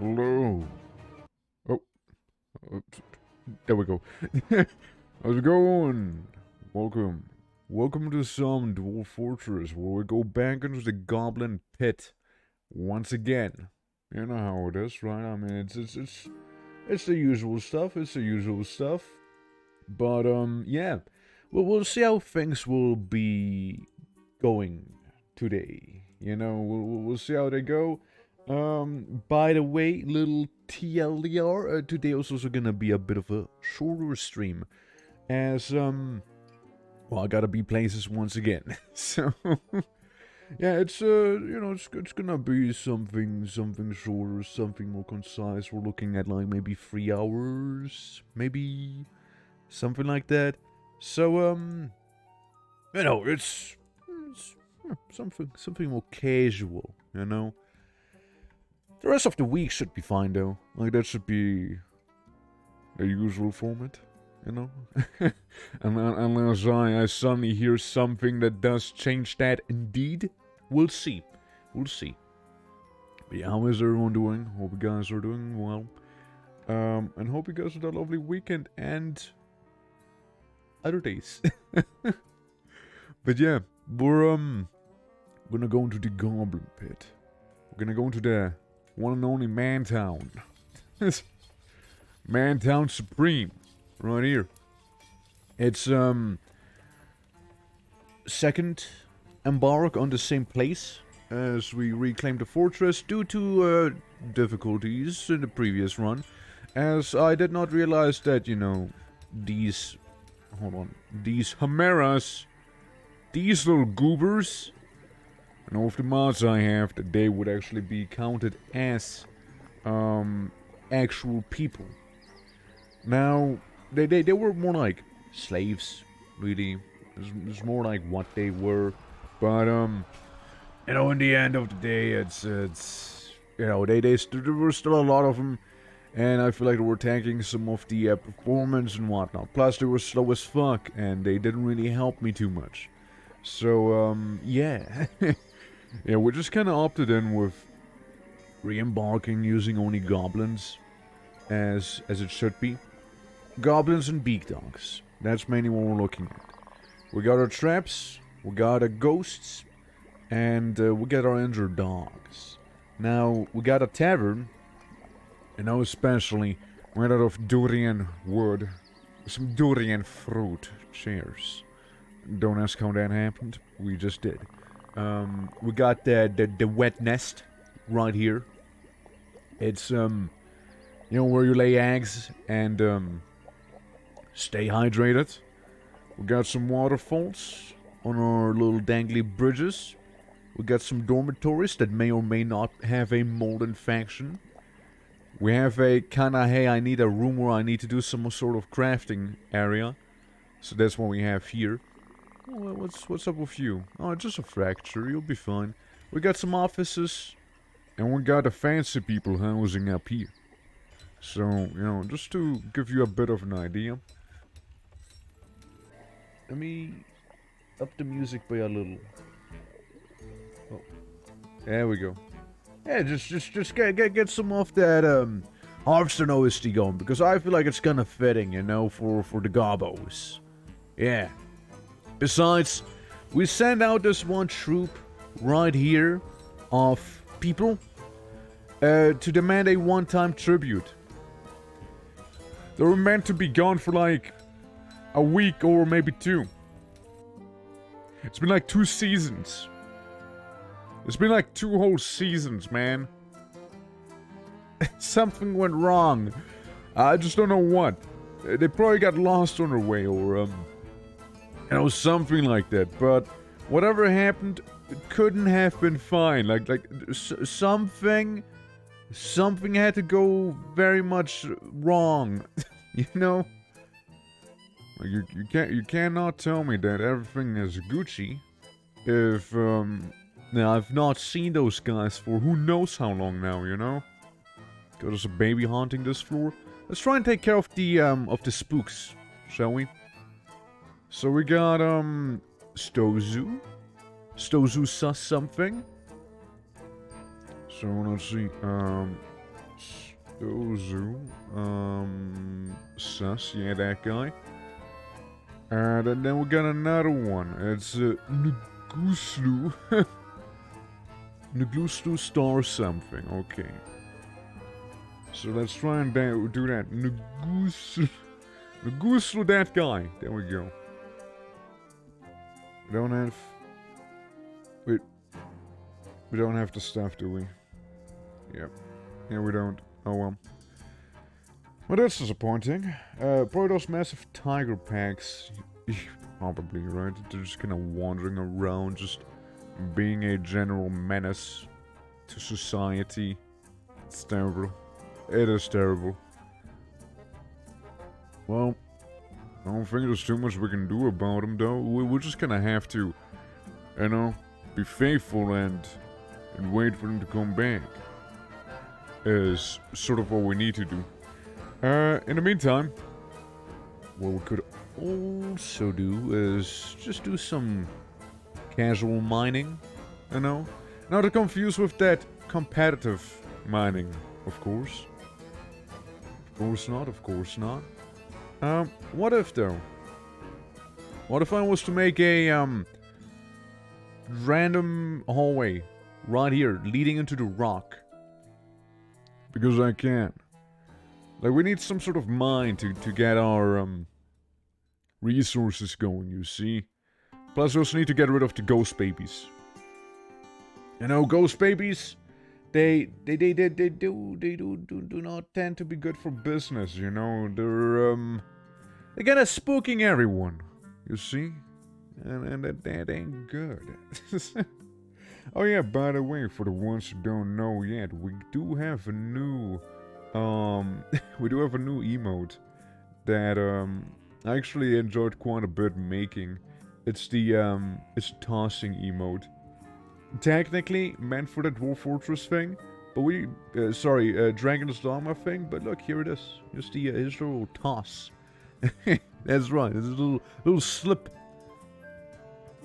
Hello. Oh, uh, there we go. How's it going? Welcome. Welcome to some Dwarf Fortress, where we go back into the Goblin Pit once again. You know how it is, right? I mean, it's the usual stuff. It's the usual stuff. But yeah. Well, we'll see how things will be going today. You know, we'll see how they go. By the way, little TLDR, today is also gonna be a bit of a shorter stream, as, well, I gotta be places once again, so, yeah, it's, you know, it's gonna be something shorter, something more concise. We're looking at, like, maybe 3 hours, maybe, something like that, so, you know, it's something more casual, you know. The rest of the week should be fine, though. Like, that should be the usual format, you know? Unless I suddenly hear something that does change that indeed. We'll see. We'll see. But yeah, how is everyone doing? Hope you guys are doing well. And hope you guys had a lovely weekend and other days. But yeah, we're gonna go into the Goblin Pit. We're gonna go into the one and only Mantown. Mantown Supreme. Right here. It's, second embark on the same place as we reclaimed the fortress due to, difficulties in the previous run. As I did not realize that, you know, these Chimeras, these little goobers, and all of the mods I have, that they would actually be counted as actual people. Now, they were more like slaves, really. It's more like what they were. But, you know, in the end of the day, it's you know, there were still a lot of them. And I feel like they were tanking some of the performance and whatnot. Plus, they were slow as fuck, and they didn't really help me too much. So, yeah. Yeah, we just kind of opted in with re-embarking using only goblins, as it should be. Goblins and beak dogs. That's mainly what we're looking at. We got our traps, we got our ghosts, and we got our injured dogs. Now, we got a tavern, and now especially made out of durian wood, some durian fruit. Cheers. Don't ask how that happened, we just did. We got the wet nest right here. It's, you know, where you lay eggs and, stay hydrated. We got some waterfalls on our little dangly bridges. We got some dormitories that may or may not have a mold infection. We have a kinda, hey, I need a room where I need to do some sort of crafting area. So that's what we have here. Well, what's up with you? Oh, just a fracture, you'll be fine. We got some offices, and we got the fancy people housing up here. So, you know, just to give you a bit of an idea. Let me up the music by a little. Oh, there we go. Yeah, just get some of that Hearthstone OST going, because I feel like it's kinda fitting, you know, for the Gobbos. Yeah. Besides, we send out this one troop right here of people to demand a one-time tribute. They were meant to be gone for like a week or maybe 2. It's been like 2 seasons. It's been like 2 whole seasons, man. Something went wrong. I just don't know what. They probably got lost on their way or, you know, something like that. But whatever happened, it couldn't have been fine. Like something had to go very much wrong. You know? You cannot tell me that everything is Gucci if, now I've not seen those guys for who knows how long now, you know? There's a baby haunting this floor. Let's try and take care of the spooks, shall we? So we got, Stozu. Stozu sus something. So let's see, Ozu. Sus, yeah, that guy. And then we got another one. It's Nguslu. Nguslu star something. Okay. So let's try and do that. Nguslu that guy. There we go. We don't have... Wait. We don't have the stuff, do we? Yep. Yeah, we don't. Oh well. Well, that's disappointing. Probably those massive tiger packs. Probably, right? They're just kind of wandering around, just being a general menace to society. It's terrible. It is terrible. Well, I don't think there's too much we can do about them, though. We're just gonna have to, you know, be faithful and wait for them to come back. Is sort of what we need to do. In the meantime, what we could also do is just do some casual mining, you know? Not to confuse with that competitive mining, of course. Of course not, of course not. What if though? What if I was to make a, random hallway right here leading into the rock? Because I can. Like, we need some sort of mine to get our, resources going, you see? Plus, we also need to get rid of the ghost babies. You know, ghost babies, they do not tend to be good for business, you know? They're kind of spooking everyone, you see? And that ain't good. Oh yeah, by the way, for the ones who don't know yet, we do have a new, we do have a new emote that, I actually enjoyed quite a bit making. It's the, it's tossing emote. Technically meant for the Dwarf Fortress thing, but we, Dragon's Dogma thing, but look, here it is. Just the, his little toss. That's right, it's a little slip.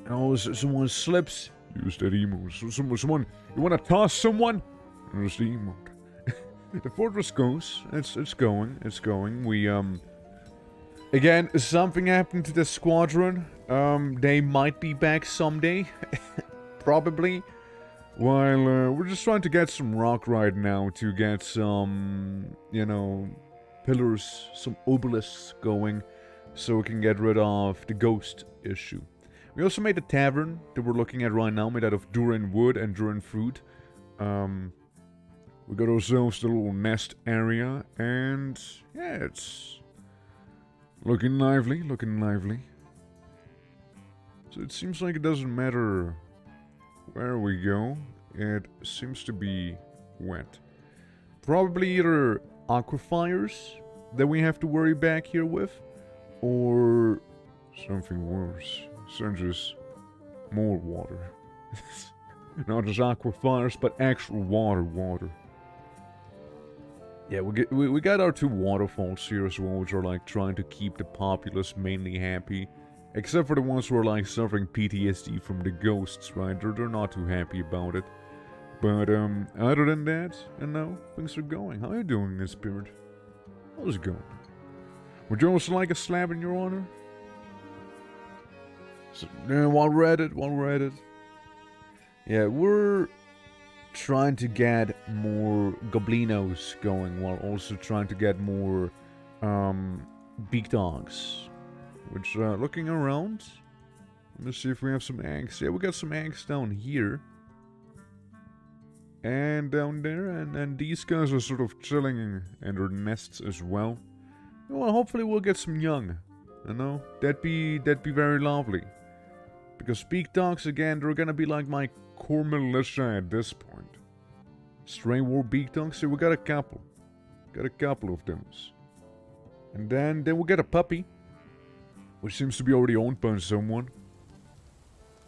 Oh, someone slips. Use that emote. Someone, you want to toss someone? Use the emote. The fortress goes. It's going. We again, something happened to the squadron. They might be back someday, probably. While we're just trying to get some rock right now to get some, you know, pillars, some obelisks going, so we can get rid of the ghost issue. We also made a tavern that we're looking at right now, made out of Durin wood and Durin fruit. We got ourselves the little nest area, and yeah, it's looking lively, So it seems like it doesn't matter where we go, it seems to be wet. Probably either aquifers that we have to worry back here with, or something worse. So just more water. Not just aquifers, but actual water. Yeah, we got our two waterfalls here as well, which are like trying to keep the populace mainly happy. Except for the ones who are like suffering PTSD from the ghosts, right? They're not too happy about it. But other than that, you know, things are going. How are you doing, Miss Spirit? How's it going? Would you also like a slab in your honor? So, while we're at it. Yeah, we're trying to get more goblinos going, while also trying to get more beak dogs. Which, looking around, let's see if we have some eggs. Yeah, we got some eggs down here. And down there, and these guys are sort of chilling in their nests as well. Well, hopefully we'll get some young. You know, that'd be very lovely. Because beak dogs, again, they're gonna be like my core militia at this point. Stray war beak dogs, so we got a couple. Got a couple of them. And then we'll get a puppy. Which seems to be already owned by someone.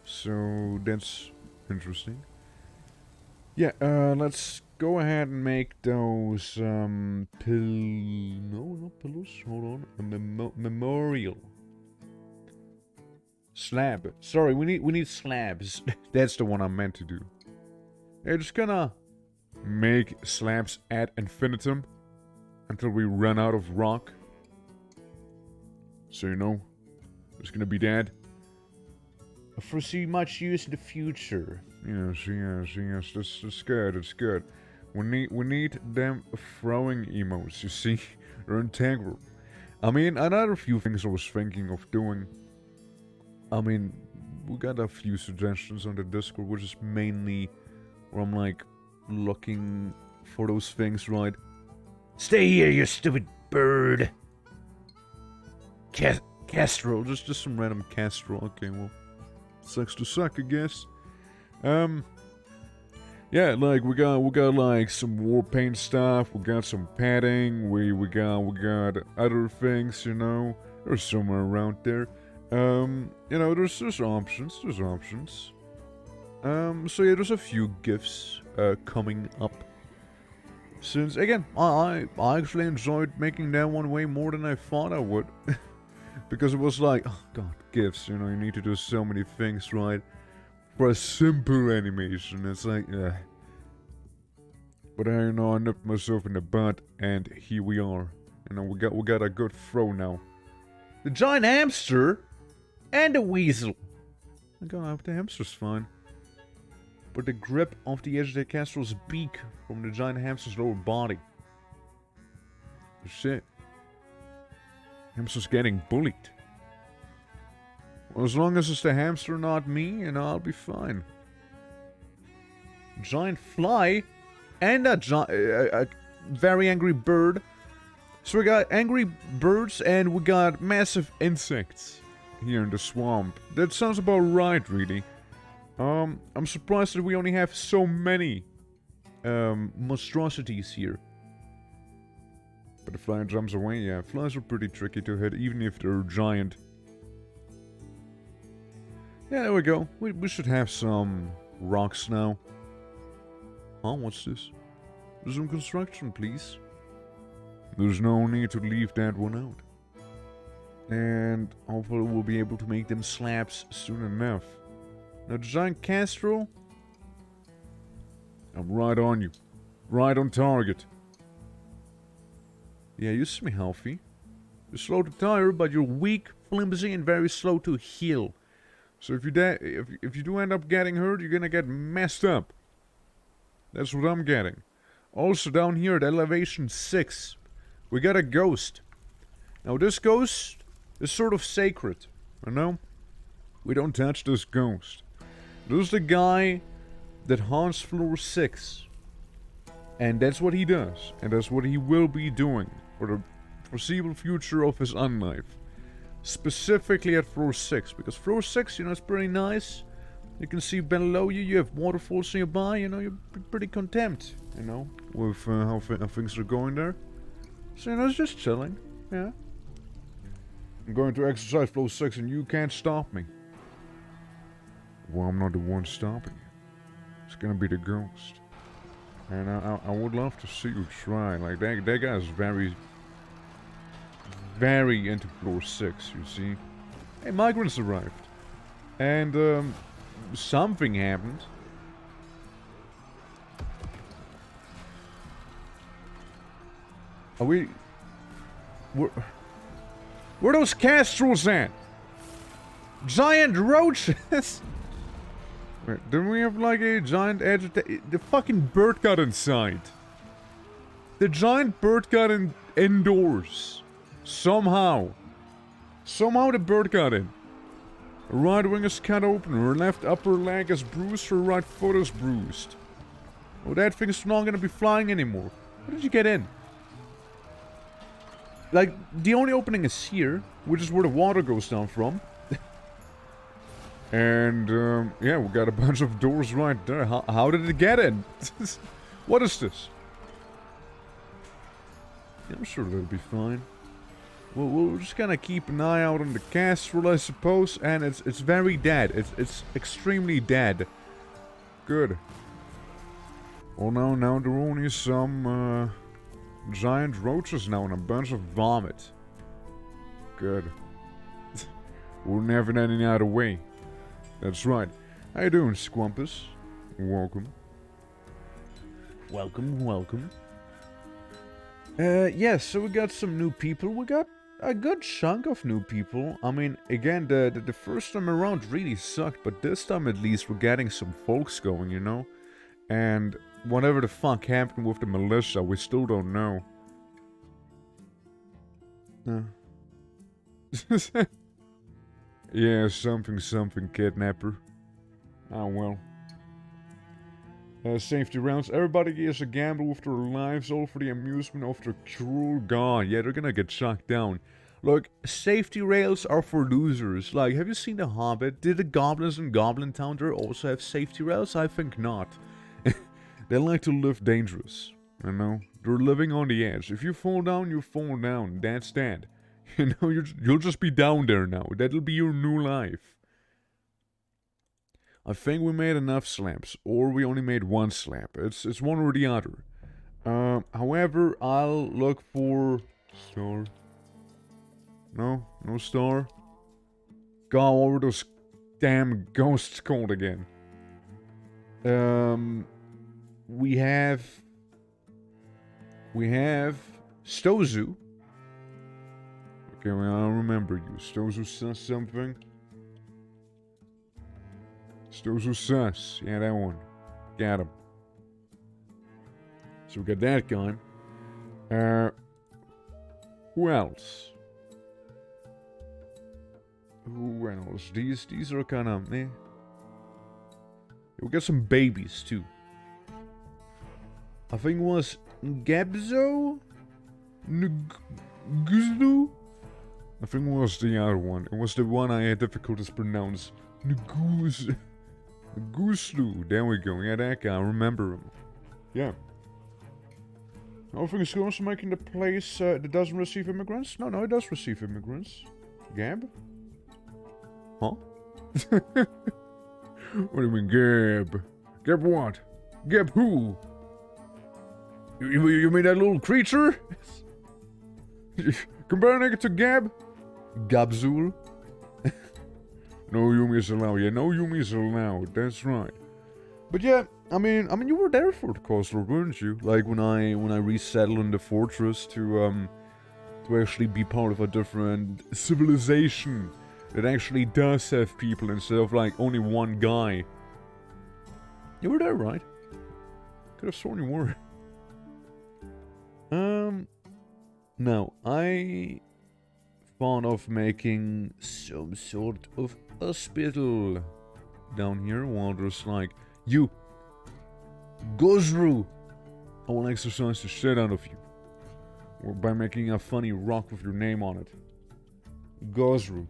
So that's interesting. Yeah, let's go ahead and make those, no, not pillars, hold on, a memorial. Slab. Sorry, we need slabs. That's the one I meant to do. Yeah, just gonna make slabs ad infinitum. until we run out of rock. So, you know, it's gonna be dead. I foresee much use in the future. Yes, that's good, it's good. We need them throwing emotes, you see? They're integral. I mean, another few things I was thinking of doing. I mean, we got a few suggestions on the Discord, which is mainly where I'm like looking for those things, right? Stay here, you stupid bird. Kestrel, just some random Kestrel. Okay, well, sucks to suck, I guess. Yeah, like we got like some war paint stuff. We got some padding. We got other things. You know, there's somewhere around there. You know, there's options. There's options. So yeah, there's a few gifts coming up. Since again, I actually enjoyed making that one way more than I thought I would. Because it was like, oh god, gifts, you know, you need to do so many things, right? For a simple animation, it's like, But I know I nipped myself in the butt, and here we are. You know, we got a good throw now. The giant hamster and the weasel. I got the hamster's fine. But the grip of the edge of the Kestrel's beak from the giant hamster's lower body. Shit. Hamster's getting bullied. Well, as long as it's the hamster, not me, you know, I'll be fine. Giant fly and a very angry bird. So we got angry birds and we got massive insects here in the swamp. That sounds about right, really. I'm surprised that we only have so many monstrosities here. But the fly jumps away, yeah. Flies are pretty tricky to hit, even if they're giant. Yeah, there we go. We should have some rocks now. Huh, what's this? Resume construction, please. There's no need to leave that one out. And hopefully we'll be able to make them slabs soon enough. Now, the giant Kestrel. I'm right on you. Right on target. Yeah, you seem healthy. You're slow to tire, but you're weak, flimsy, and very slow to heal. So if you do end up getting hurt, you're gonna get messed up. That's what I'm getting. Also down here at elevation 6, we got a ghost. Now this ghost is sort of sacred, you know? We don't touch this ghost. This is the guy that haunts floor 6. And that's what he does. And that's what he will be doing for the foreseeable future of his unlife. Specifically at floor 6. Because floor 6, you know, it's pretty nice. You can see below you, you have waterfalls nearby. You know, you're pretty content, you know, with how things are going there. So, you know, it's just chilling. Yeah. I'm going to exercise floor 6 and you can't stop me. Well, I'm not the one stopping you. It's gonna be the ghost. And I would love to see you try. Like, that guy is very into floor 6, you see. Hey, migrants arrived. And, something happened. Are we... Where those Kestrels at? Giant roaches? Wait, didn't we have like a giant the fucking bird got inside. The giant bird got indoors. Somehow. Somehow the bird got in. Her right wing is cut open, her left upper leg is bruised, her right foot is bruised. Oh, that thing's not gonna be flying anymore. How did you get in? Like, the only opening is here, which is where the water goes down from. And, yeah, we got a bunch of doors right there. How did it get in? What is this? Yeah, I'm sure that'll be fine. Well, we're just gonna keep an eye out on the Kestrel, I suppose. And it's very dead. It's extremely dead. Good. Well, now there are only some, giant roaches now and a bunch of vomit. Good. We're never any other way. That's right. How you doing, Squampus? Welcome. Welcome. Yeah, so we got some new people. We got a good chunk of new people. I mean, again, the first time around really sucked, but this time at least we're getting some folks going, you know? And whatever the fuck happened with the militia, we still don't know. Yeah, something kidnapper. Oh well. Safety rounds. Everybody is a gamble with their lives, all for the amusement of their cruel god. Yeah, they're gonna get shot down. Look, safety rails are for losers. Like, have you seen The Hobbit? Did the goblins in Goblin Town there also have safety rails? I think not. They like to live dangerous, you know? They're living on the edge. If you fall down, you fall down. That's that. You know, you'll just be down there now. That'll be your new life. I think we made enough slabs, or we only made one slab. It's one or the other. However, I'll look for star. No star. God, what were those damn ghosts called again? We have Stozu. Okay, well, I remember you. Stozu says something. Stozu sus. Yeah, that one. Got him. So we got that guy. Who else? Who else? These are kind of meh. We got some babies too. I think it was Gabzo? Nguzlu? I think it was the other one. It was the one I had difficulties pronounce. Nguzlu. There we go. Yeah, that guy. I remember him. Yeah. Everything is also making the place that doesn't receive immigrants? No, it does receive immigrants. Gab? Huh? What do you mean, Gab? Gab what? Gab who? You mean that little creature? Comparing it to Gab? Gabzul? No Yumi is allowed. Yeah, no Yumi is allowed. That's right. But yeah, I mean, you were there for the coastal, weren't you? Like when I resettled in the fortress to actually be part of a different civilization that actually does have people instead of like only one guy. You were there, right? Could have sworn you were. Now I thought of making some sort of hospital down here while there's like you Gozru. I will exercise the shit out of you. Or by making a funny rock with your name on it. Gozru.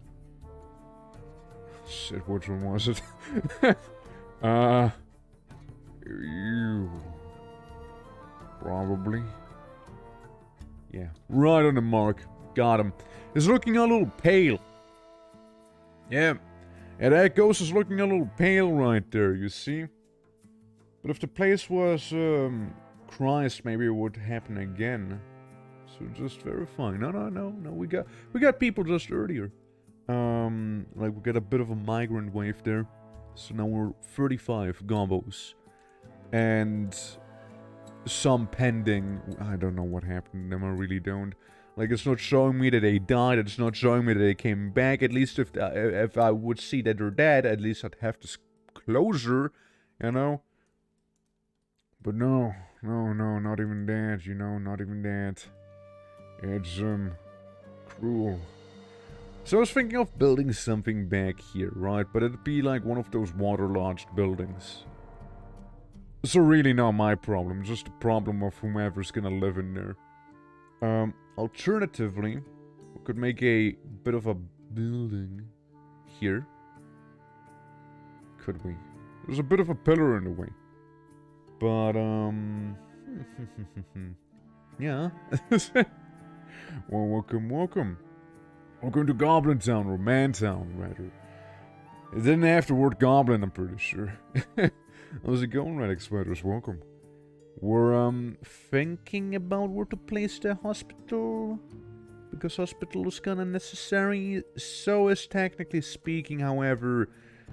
Shit, which one was it? You. Probably. Yeah, right on the mark. Got him. He's looking a little pale. Yeah. And that ghost is looking a little pale right there, you see? But if the place was Christ, maybe it would happen again. So just verifying. No. We got people just earlier. Like we got a bit of a migrant wave there. So now we're 35 Gobbos. And some pending. I don't know what happened to them, I really don't. Like, it's not showing me that they died, it's not showing me that they came back. At least if I would see that they're dead, at least I'd have this closure, you know? But no, not even that, you know, not even that. It's, cruel. So I was thinking of building something back here, right? But it'd be like one of those waterlogged buildings. So really not my problem, just the problem of whomever's gonna live in there. Alternatively, we could make a bit of a building here. Could we? There's a bit of a pillar in the way. But, yeah. Well, welcome. Welcome to Goblin Town, or Man Town, rather. It didn't have the word goblin, I'm pretty sure. How's it going, Red Exploiters? Welcome. We're, thinking about where to place the hospital. Because hospital is kinda necessary. So is, technically speaking, however,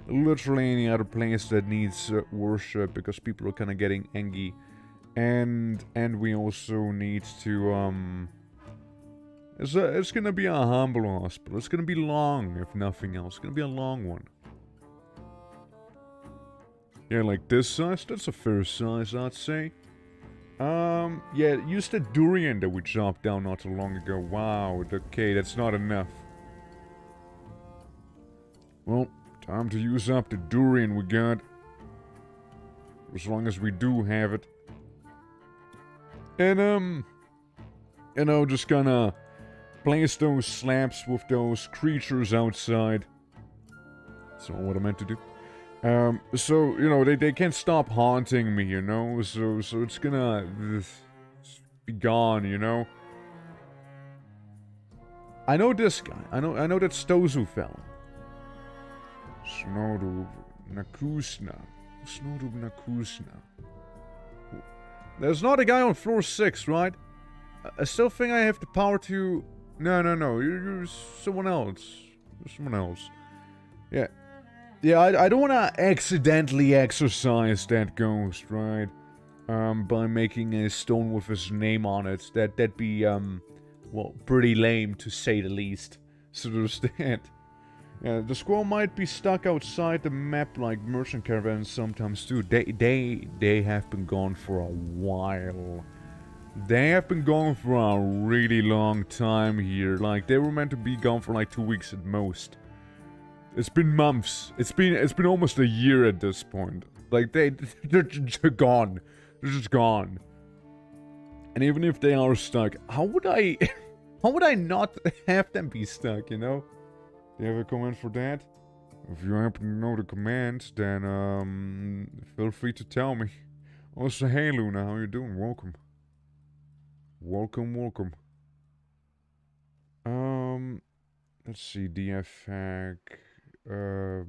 literally any other place that needs worship. Because people are kinda getting ENG. And we also need to, it's gonna be a humble hospital. It's gonna be long, if nothing else. It's gonna be a long one. Yeah, like this size? That's a fair size, I'd say. Yeah, use the durian that we chopped down not too long ago. Wow, okay, that's not enough. Well, time to use up the durian we got. As long as we do have it. And, you know, just gonna place those slabs with those creatures outside. That's not what I meant to do. So, you know, they can't stop haunting me, you know? So it's gonna be gone, you know? I know this guy. I know that Stozu fella. Snodub Nakusna. Snodub Nakusna. There's not a guy on floor 6, right? I still think I have the power to... No. You're someone else. You're someone else. Yeah. Yeah, I don't want to accidentally exorcise that ghost, right? By making a stone with his name on it. That'd be, well, pretty lame, to say the least. So there's that. Yeah, the squirrel might be stuck outside the map like merchant caravans sometimes too. They have been gone for a while. They have been gone for a really long time here. Like, they were meant to be gone for like 2 weeks at most. It's been months. It's been almost a year at this point. Like, they're gone. They're just gone. And even if they are stuck, how would I not have them be stuck, you know? Do you have a command for that? If you happen to know the command, then, feel free to tell me. Also, hey Luna, how you doing? Welcome. Welcome. Let's see, DF hack. Hold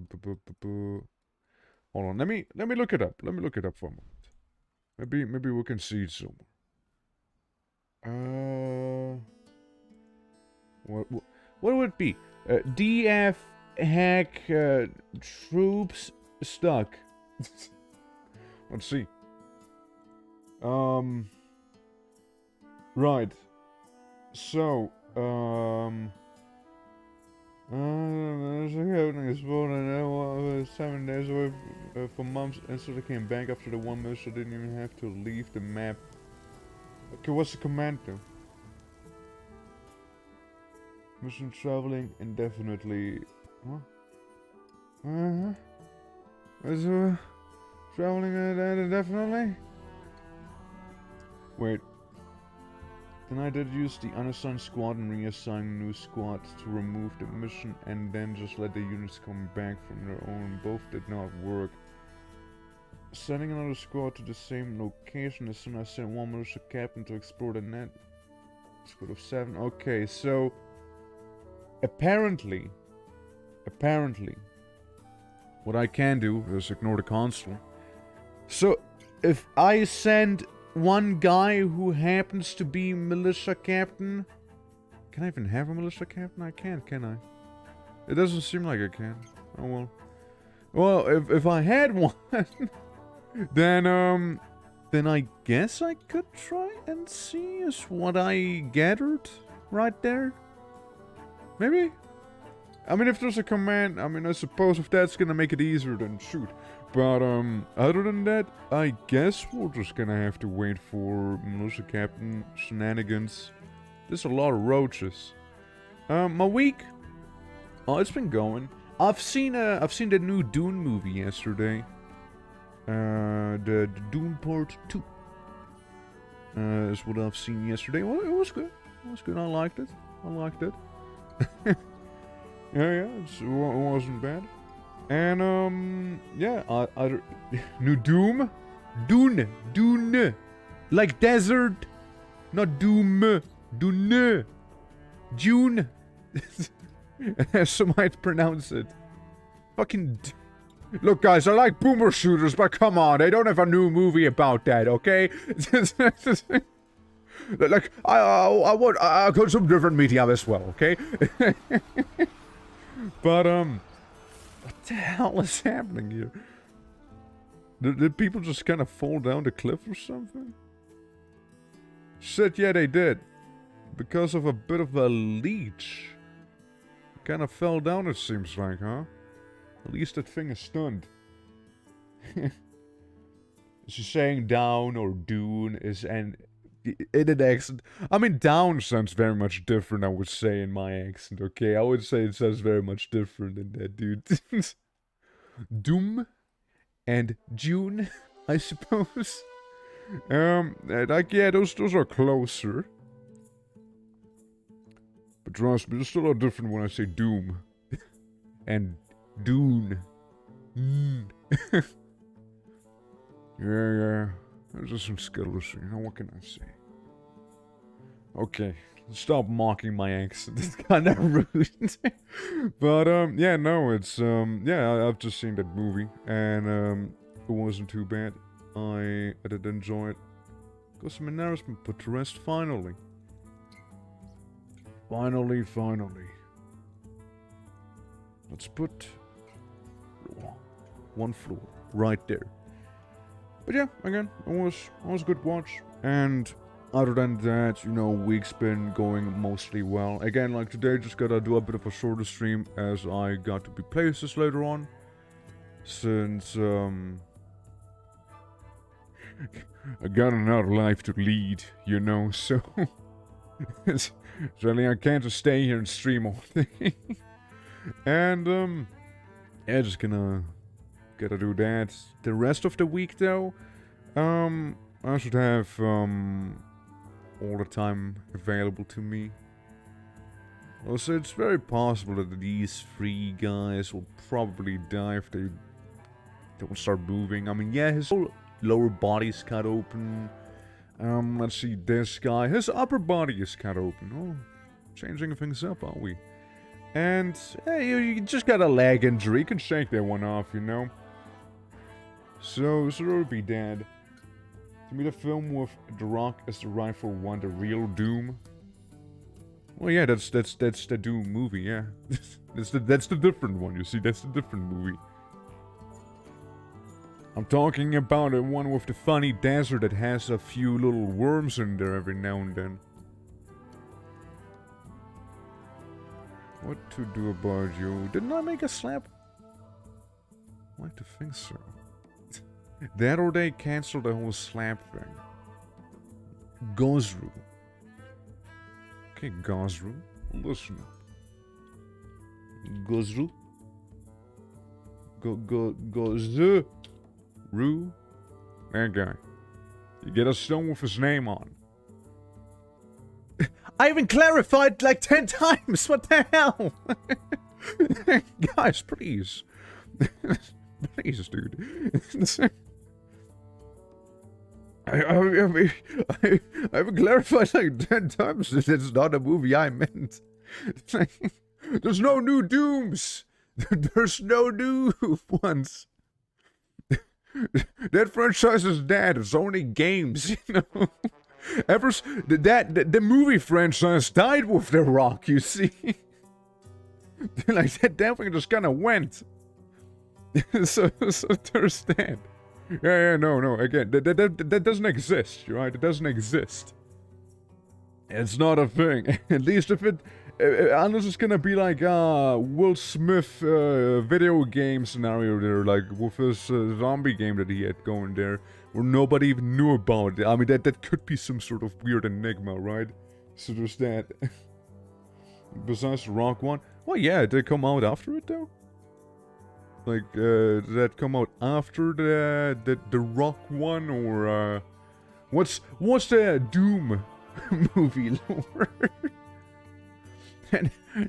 on, let me look it up. Let me look it up for a moment. Maybe we can see it somewhere. What would it be? DF hack troops stuck. Let's see. Right. So, there's a happening is born and 7 days away for months, and so they came back after the 1 month, so they didn't even have to leave the map. Okay, what's the command though? Mission traveling indefinitely. Huh? Is traveling indefinitely? Wait. Then I did use the unassigned squad and reassign new squads to remove the mission and then just let the units come back from their own. Both did not work. Sending another squad to the same location as soon as I sent one militia captain to explore the net. Squad of 7. Okay, so apparently, what I can do is ignore the console. So if I send one guy who happens to be militia captain, can I even have a militia captain? I can't, can I? It doesn't seem like I can. Oh well. Well, if I had one, then I guess I could try and see is what I gathered right there. Maybe? I mean, if there's a command, I mean, I suppose if that's gonna make it easier, then shoot. But, other than that, I guess we're just gonna have to wait for militia captain shenanigans. There's a lot of roaches. My week? Oh, it's been going. I've seen the new Dune movie yesterday. The Dune Part 2. Is what I've seen yesterday. Well, it was good. It was good. I liked it. Yeah, it wasn't bad. And, yeah, I new Doom? Dune. Like desert. Not Doom. Dune. June. As some might pronounce it. Fucking... Look, guys, I like boomer shooters, but come on, they don't have a new movie about that, okay? Like, I consume different media as well, okay? But, what the hell is happening here? Did people just kind of fall down the cliff or something? Shit, yeah, they did. Because of a bit of a leech. Kind of fell down, it seems like, huh? At least that thing is stunned. Is she saying down or dune is in an accent? I mean, down sounds very much different, I would say, in my accent, okay? I would say it sounds very much different than that, dude. Doom and June, I suppose. Like, yeah, those are closer. But trust me, there's still a lot different when I say Doom. And Dune. Yeah. There's just some skills, you know, what can I say? Okay, stop mocking my accent. It's kinda rude. But, yeah, no, it's, yeah, I've just seen that movie, and, it wasn't too bad. I did enjoy it. Got some embarrassment put to rest, finally. Finally. Let's put one floor right there. But yeah, again, it was a good watch. And other than that, you know, week's been going mostly well. Again, like today, just gotta do a bit of a shorter stream as I got to be places later on. Since, I got another life to lead, you know, so... Certainly I can't just stay here and stream all day. And, yeah, just gotta do that. The rest of the week, though, I should have, all the time available to me. Also, it's very possible that these 3 guys will probably die if they don't start moving. I mean, yeah, his whole lower body's cut open. Let's see, this guy, his upper body is cut open. Oh, changing things up, are we? And, hey, you just got a leg injury, you can shake that one off, you know? So it'll be dead. To me, the film with The Rock as the rightful one, the real Doom. Well, yeah, that's the Doom movie, yeah. that's the different one, you see, that's the different movie. I'm talking about the one with the funny desert that has a few little worms in there every now and then. What to do about you? Didn't I make a slap? I like to think so. That or they canceled the whole slap thing. Gozru. Okay, Gozru. Listen up. Gozru. Gozru. Rue, that guy. You get a stone with his name on. I even clarified like 10 times. What the hell? Guys, please. Please, dude. I've clarified like 10 times that it's not a movie I meant. There's no new Dooms. There's no new ones. That franchise is dead. It's only games, you know. The movie franchise died with The Rock, you see. Like that damn thing just kind of went. so there's that. Yeah, no. Again, that doesn't exist, right? It doesn't exist. It's not a thing. At least if it. Unless it's gonna be like Will Smith video game scenario there, like with his zombie game that he had going there, where nobody even knew about it. I mean, that could be some sort of weird enigma, right? So there's that. Besides the Rock one, well, yeah, did it come out after it though? Like, did that come out after the Rock one, or what's the Doom movie lore?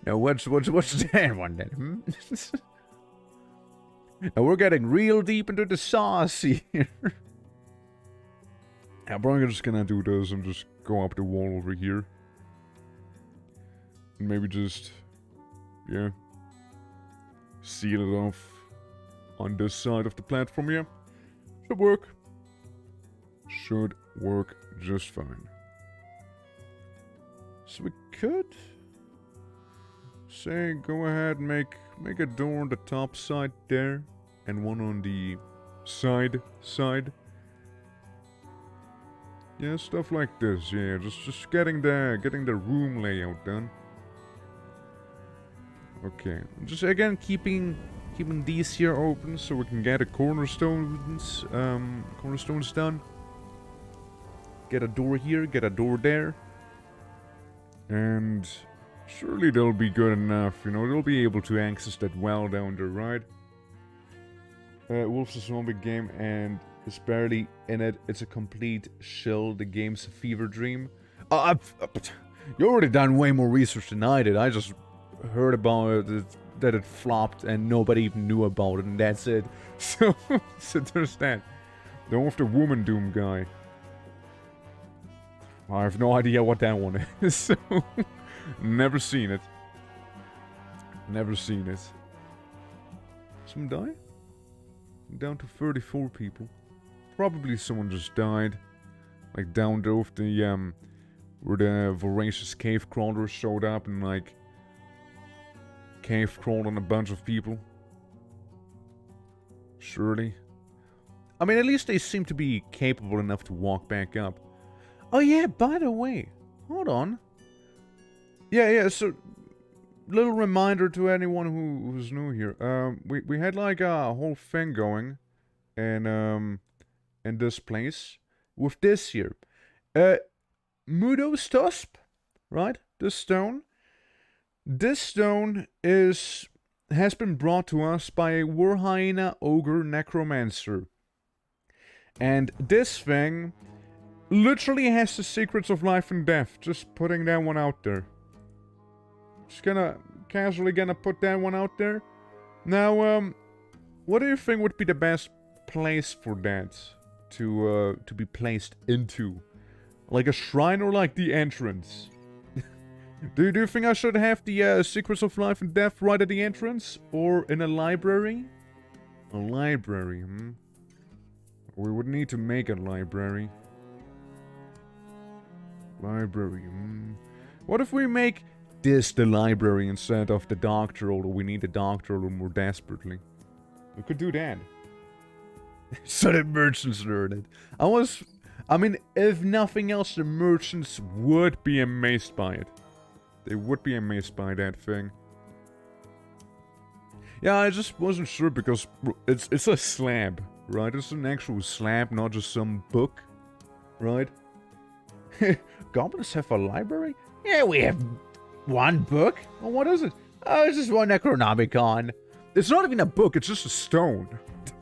Now what's that one then? Now we're getting real deep into the sauce here. I'm probably just gonna do this and just go up the wall over here. And maybe just, yeah, seal it off on this side of the platform, yeah. Should work. Should work just fine. So we could say go ahead and make a door on the top side there and one on the side. Yeah, stuff like this. Yeah, just getting the room layout done. Okay, just again keeping these here open so we can get the cornerstones done. Get a door here, get a door there, and surely they'll be good enough. You know, they'll be able to access that well down there, right? Wolf's a zombie game and is barely in it. It's a complete shill. The game's a fever dream. You already done way more research than I did. I just heard about it, that it flopped and nobody even knew about it, and that's it. So there's that. Then with the Woman Doom guy. I have no idea what that one is. So never seen it. Never seen it. Someone die? Down to 34 people. Probably someone just died. Like down there with the where the voracious cave crawlers showed up and like cave crawled on a bunch of people. Surely. I mean, at least they seem to be capable enough to walk back up. Oh yeah, by the way, hold on. Yeah, so little reminder to anyone who's new here. We had like a whole thing going in this place with this here. Mudo's Tusp, right? This stone. This stone has been brought to us by a war hyena ogre necromancer. And this thing literally has the secrets of life and death. Just putting that one out there. Just casually gonna put that one out there. Now, what do you think would be the best place for that to be placed into? Like a shrine or like the entrance? Do you think I should have the secrets of life and death right at the entrance? Or in a library? A library, We would need to make a library. Library, What if we make this the library instead of the doctor, although we need the doctor a little more desperately? We could do that. So the merchants learn it. I mean, if nothing else, the merchants would be amazed by it. They would be amazed by that thing. Yeah, I just wasn't sure because it's a slab, right? It's an actual slab, not just some book, right? Goblins have a library? Yeah, we have one book. Well, what is it? Oh, it's just one Necronomicon. It's not even a book, it's just a stone.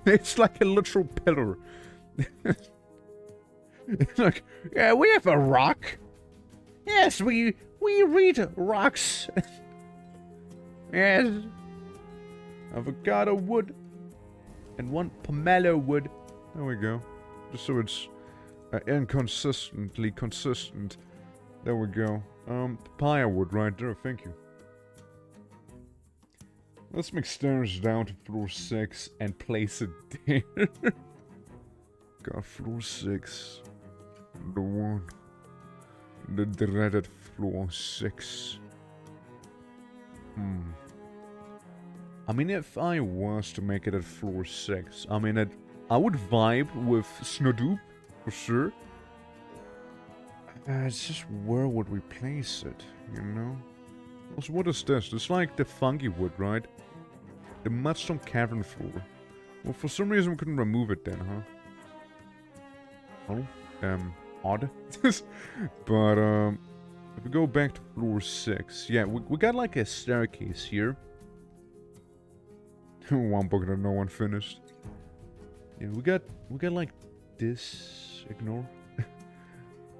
It's like a literal pillar. It's like, yeah, we have a rock. Yes, we read rocks. Yes. Avocado wood. And one pomelo wood. There we go. Just so it's inconsistently consistent. There we go. Papaya wood right there, thank you. Let's make stairs down to floor 6 and place it there. Got floor 6. The one. The dreaded floor 6. I mean, if I was to make it at floor 6, I mean, I would vibe with Snodoop, for sure. It's just where would we place it, you know? Also, what is this? It's like the fungi wood, right? The mudstone cavern floor. Well, for some reason we couldn't remove it then, huh? Oh, odd. But, if we go back to floor 6, yeah, we got like a staircase here. One book that no one finished. Yeah, we got like this. Ignore.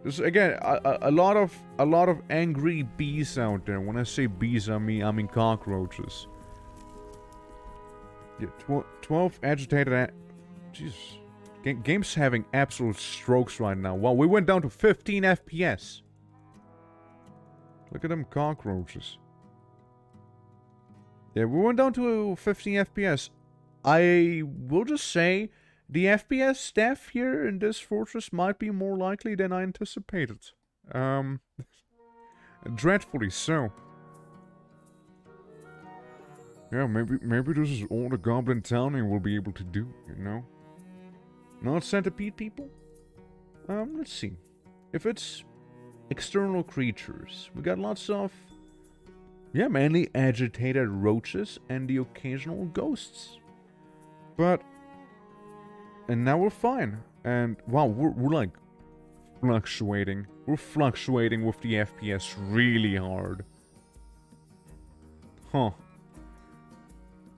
There's again a lot of angry bees out there. When I say bees, I mean cockroaches. Yeah, 12 agitated. Jesus, game's having absolute strokes right now. Wow, we went down to 15 FPS. Look at them cockroaches. Yeah, we went down to 15 FPS. I will just say, the FPS staff here in this fortress might be more likely than I anticipated. Dreadfully so. Yeah, maybe this is all the Goblin Towning will be able to do, you know? Not centipede people? Let's see. if it's external creatures, we got lots of, yeah, mainly agitated roaches and the occasional ghosts. But, and now we're fine. And, wow, we're like fluctuating. We're fluctuating with the FPS really hard. Huh.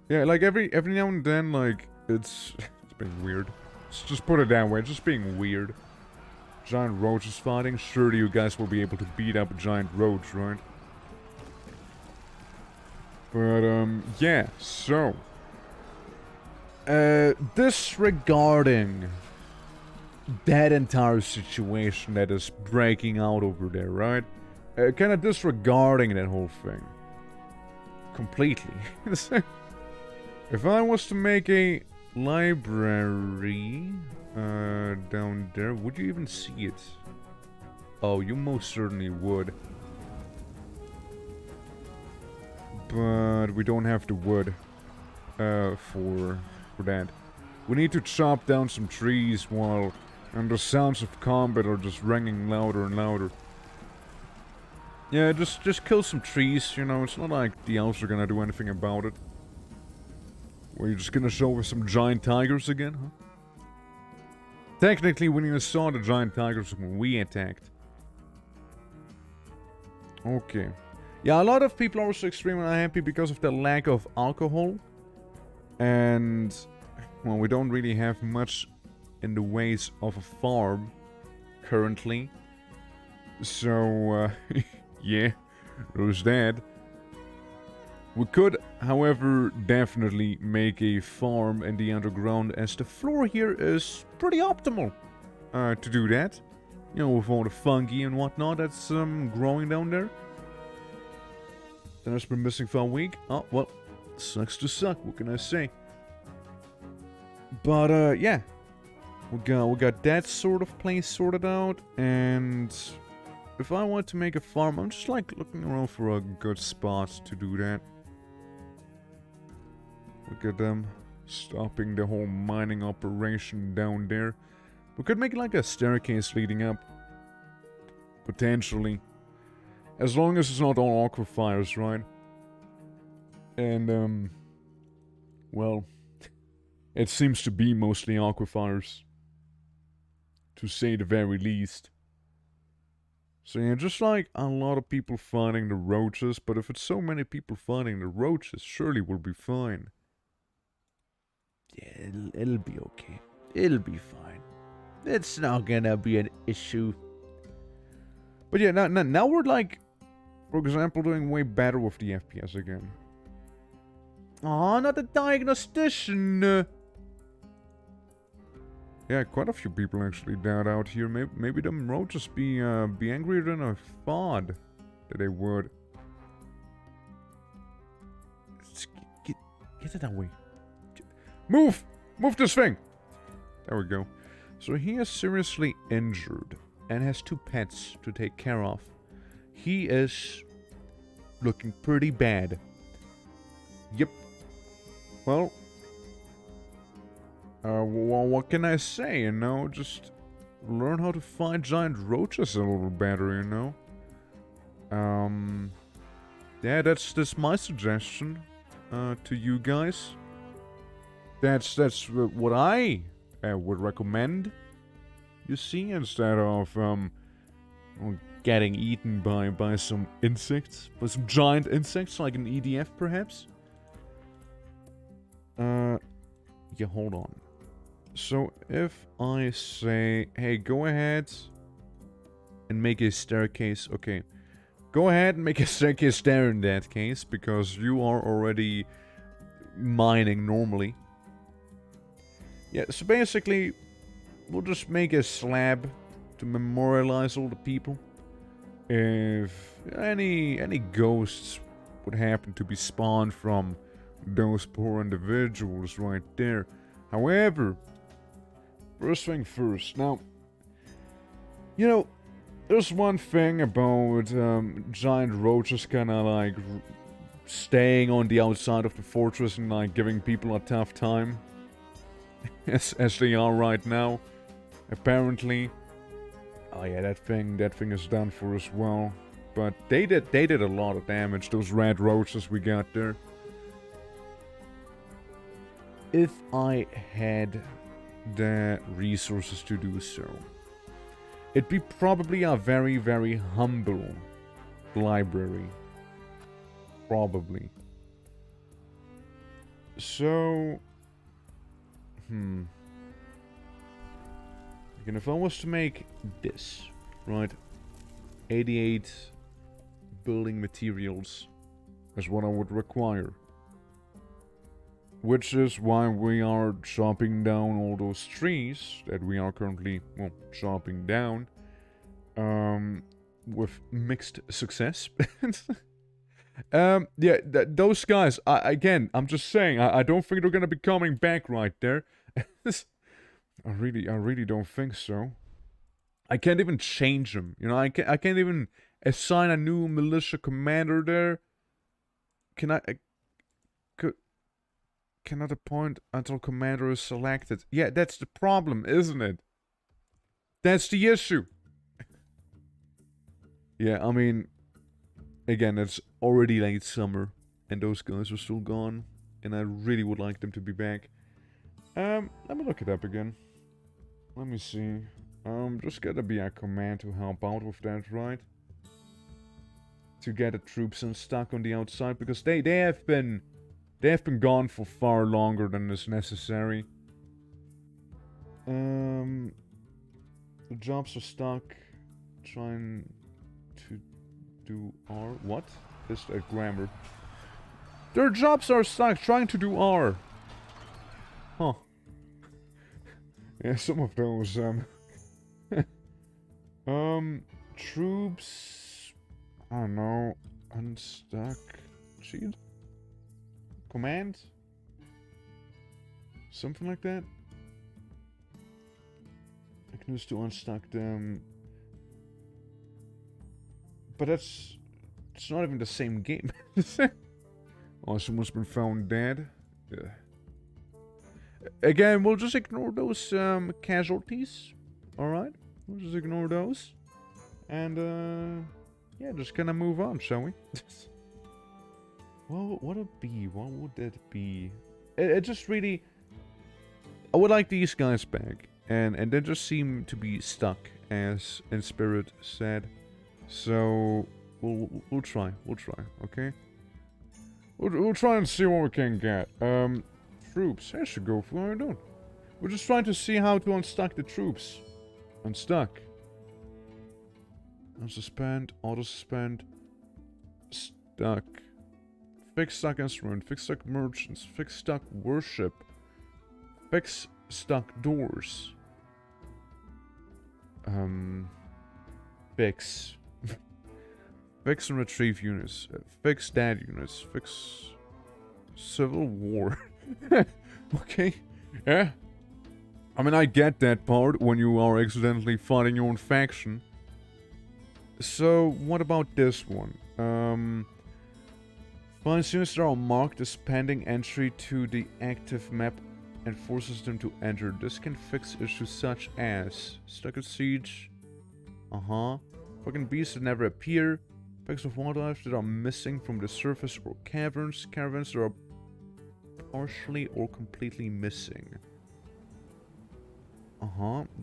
Yeah, like every now and then, like, it's being weird. Let's just put it that way, it's just being weird. Giant roaches fighting, surely you guys will be able to beat up a giant roach, right? But, yeah, so... disregarding that entire situation that is breaking out over there, right? Kind of disregarding that whole thing. Completely. If I was to make a library down there, would you even see it? Oh, you most certainly would. But we don't have the wood for that. We need to chop down some trees while and the sounds of combat are just ringing louder and louder. Yeah, just kill some trees, you know, it's not like the elves are gonna do anything about it. Were you just gonna show us some giant tigers again, huh? Technically, we even saw the giant tigers when we attacked. Okay. Yeah, a lot of people are also extremely unhappy because of the lack of alcohol. And, well, we don't really have much in the ways of a farm currently. So, yeah, there's that. We could, however, definitely make a farm in the underground, as the floor here is pretty optimal to do that. You know, with all the fungi and whatnot that's growing down there. Dinner's been missing for a week. Oh, well, sucks to suck, what can I say? But, yeah. We got that sort of place sorted out, and if I want to make a farm, I'm just like looking around for a good spot to do that. Look at them stopping the whole mining operation down there. We could make like a staircase leading up. Potentially. As long as it's not all aquifers, right? And, well, it seems to be mostly aquifers. To say the very least. So yeah, just like a lot of people fighting the roaches, but if it's so many people fighting the roaches, surely we'll be fine. Yeah, it'll be okay. It'll be fine. It's not gonna be an issue. But yeah, now we're like, for example, doing way better with the FPS again. Aw, not a diagnostician! Yeah, quite a few people actually died out here. Maybe them roaches be angrier than I thought that they would. Get it that way. Move! Move this thing! There we go. So he is seriously injured and has 2 pets to take care of. He is looking pretty bad. Yep. Well, what can I say, you know? Just learn how to fight giant roaches a little better, you know? Yeah, that's my suggestion to you guys. That's what I would recommend. You see, instead of getting eaten by some insects, by some giant insects like an EDF, perhaps. Yeah, hold on. So if I say, hey, go ahead and make a staircase. Okay, go ahead and make a staircase there in that case, because you are already mining normally. Yeah, so basically, we'll just make a slab to memorialize all the people. If any ghosts would happen to be spawned from those poor individuals right there. However, first thing first. Now, you know, there's one thing about giant roaches kind of like staying on the outside of the fortress and like giving people a tough time. as they are right now, apparently. Oh yeah, that thing is done for as well. But they did a lot of damage, those red roaches we got there. If I had the resources to do so, it'd be probably a very, very humble library. Probably. So, again, if I was to make this, right, 88 building materials is what I would require. Which is why we are chopping down all those trees that we are currently, well, chopping down. With mixed success. Yeah, those guys, I'm just saying, I don't think they're gonna be coming back right there. I really don't think so. I can't even change them, you know, I can't even assign a new militia commander there. Cannot appoint until commander is selected. Yeah, that's the problem, isn't it? That's the issue. Yeah, I mean, again, it's already late summer, and those guys are still gone, and I really would like them to be back. Let me look it up again. Let me see. Just gotta be a command to help out with that, right? To get the troops unstuck on the outside, because they have been gone for far longer than is necessary. The jobs are stuck. Trying to do R. What is that grammar? Their jobs are stuck trying to do R. Huh. Yeah, some of those, troops, I don't know, unstuck, shield? Command? Something like that? I can use to unstuck them. But it's not even the same game. Oh, someone's been found dead. Yeah. Again, we'll just ignore those casualties. Alright? We'll just ignore those. And, yeah, just kind of move on, shall we? What would it be? What would that be? It just really... I would like these guys back. And they just seem to be stuck, as In Spirit said. So, we'll try, okay? We'll try and see what we can get. Troops, I should go for what we're doing. We're just trying to see how to unstuck the troops. Unstuck. Unsuspend, auto-suspend. Stuck. Fix stuck instrument, fix stuck merchants, fix stuck worship. Fix stuck doors. Fix. Fix and retrieve units. Fix dead units. Fix civil war. Okay. Yeah. I mean, I get that part when you are accidentally fighting your own faction. So, what about this one? Finds units that are marked as pending entry to the active map and forces them to enter. This can fix issues such as stuck at siege. Fucking beasts that never appear. Packs of wildlife that are missing from the surface or caverns. Caravans that are partially or completely missing.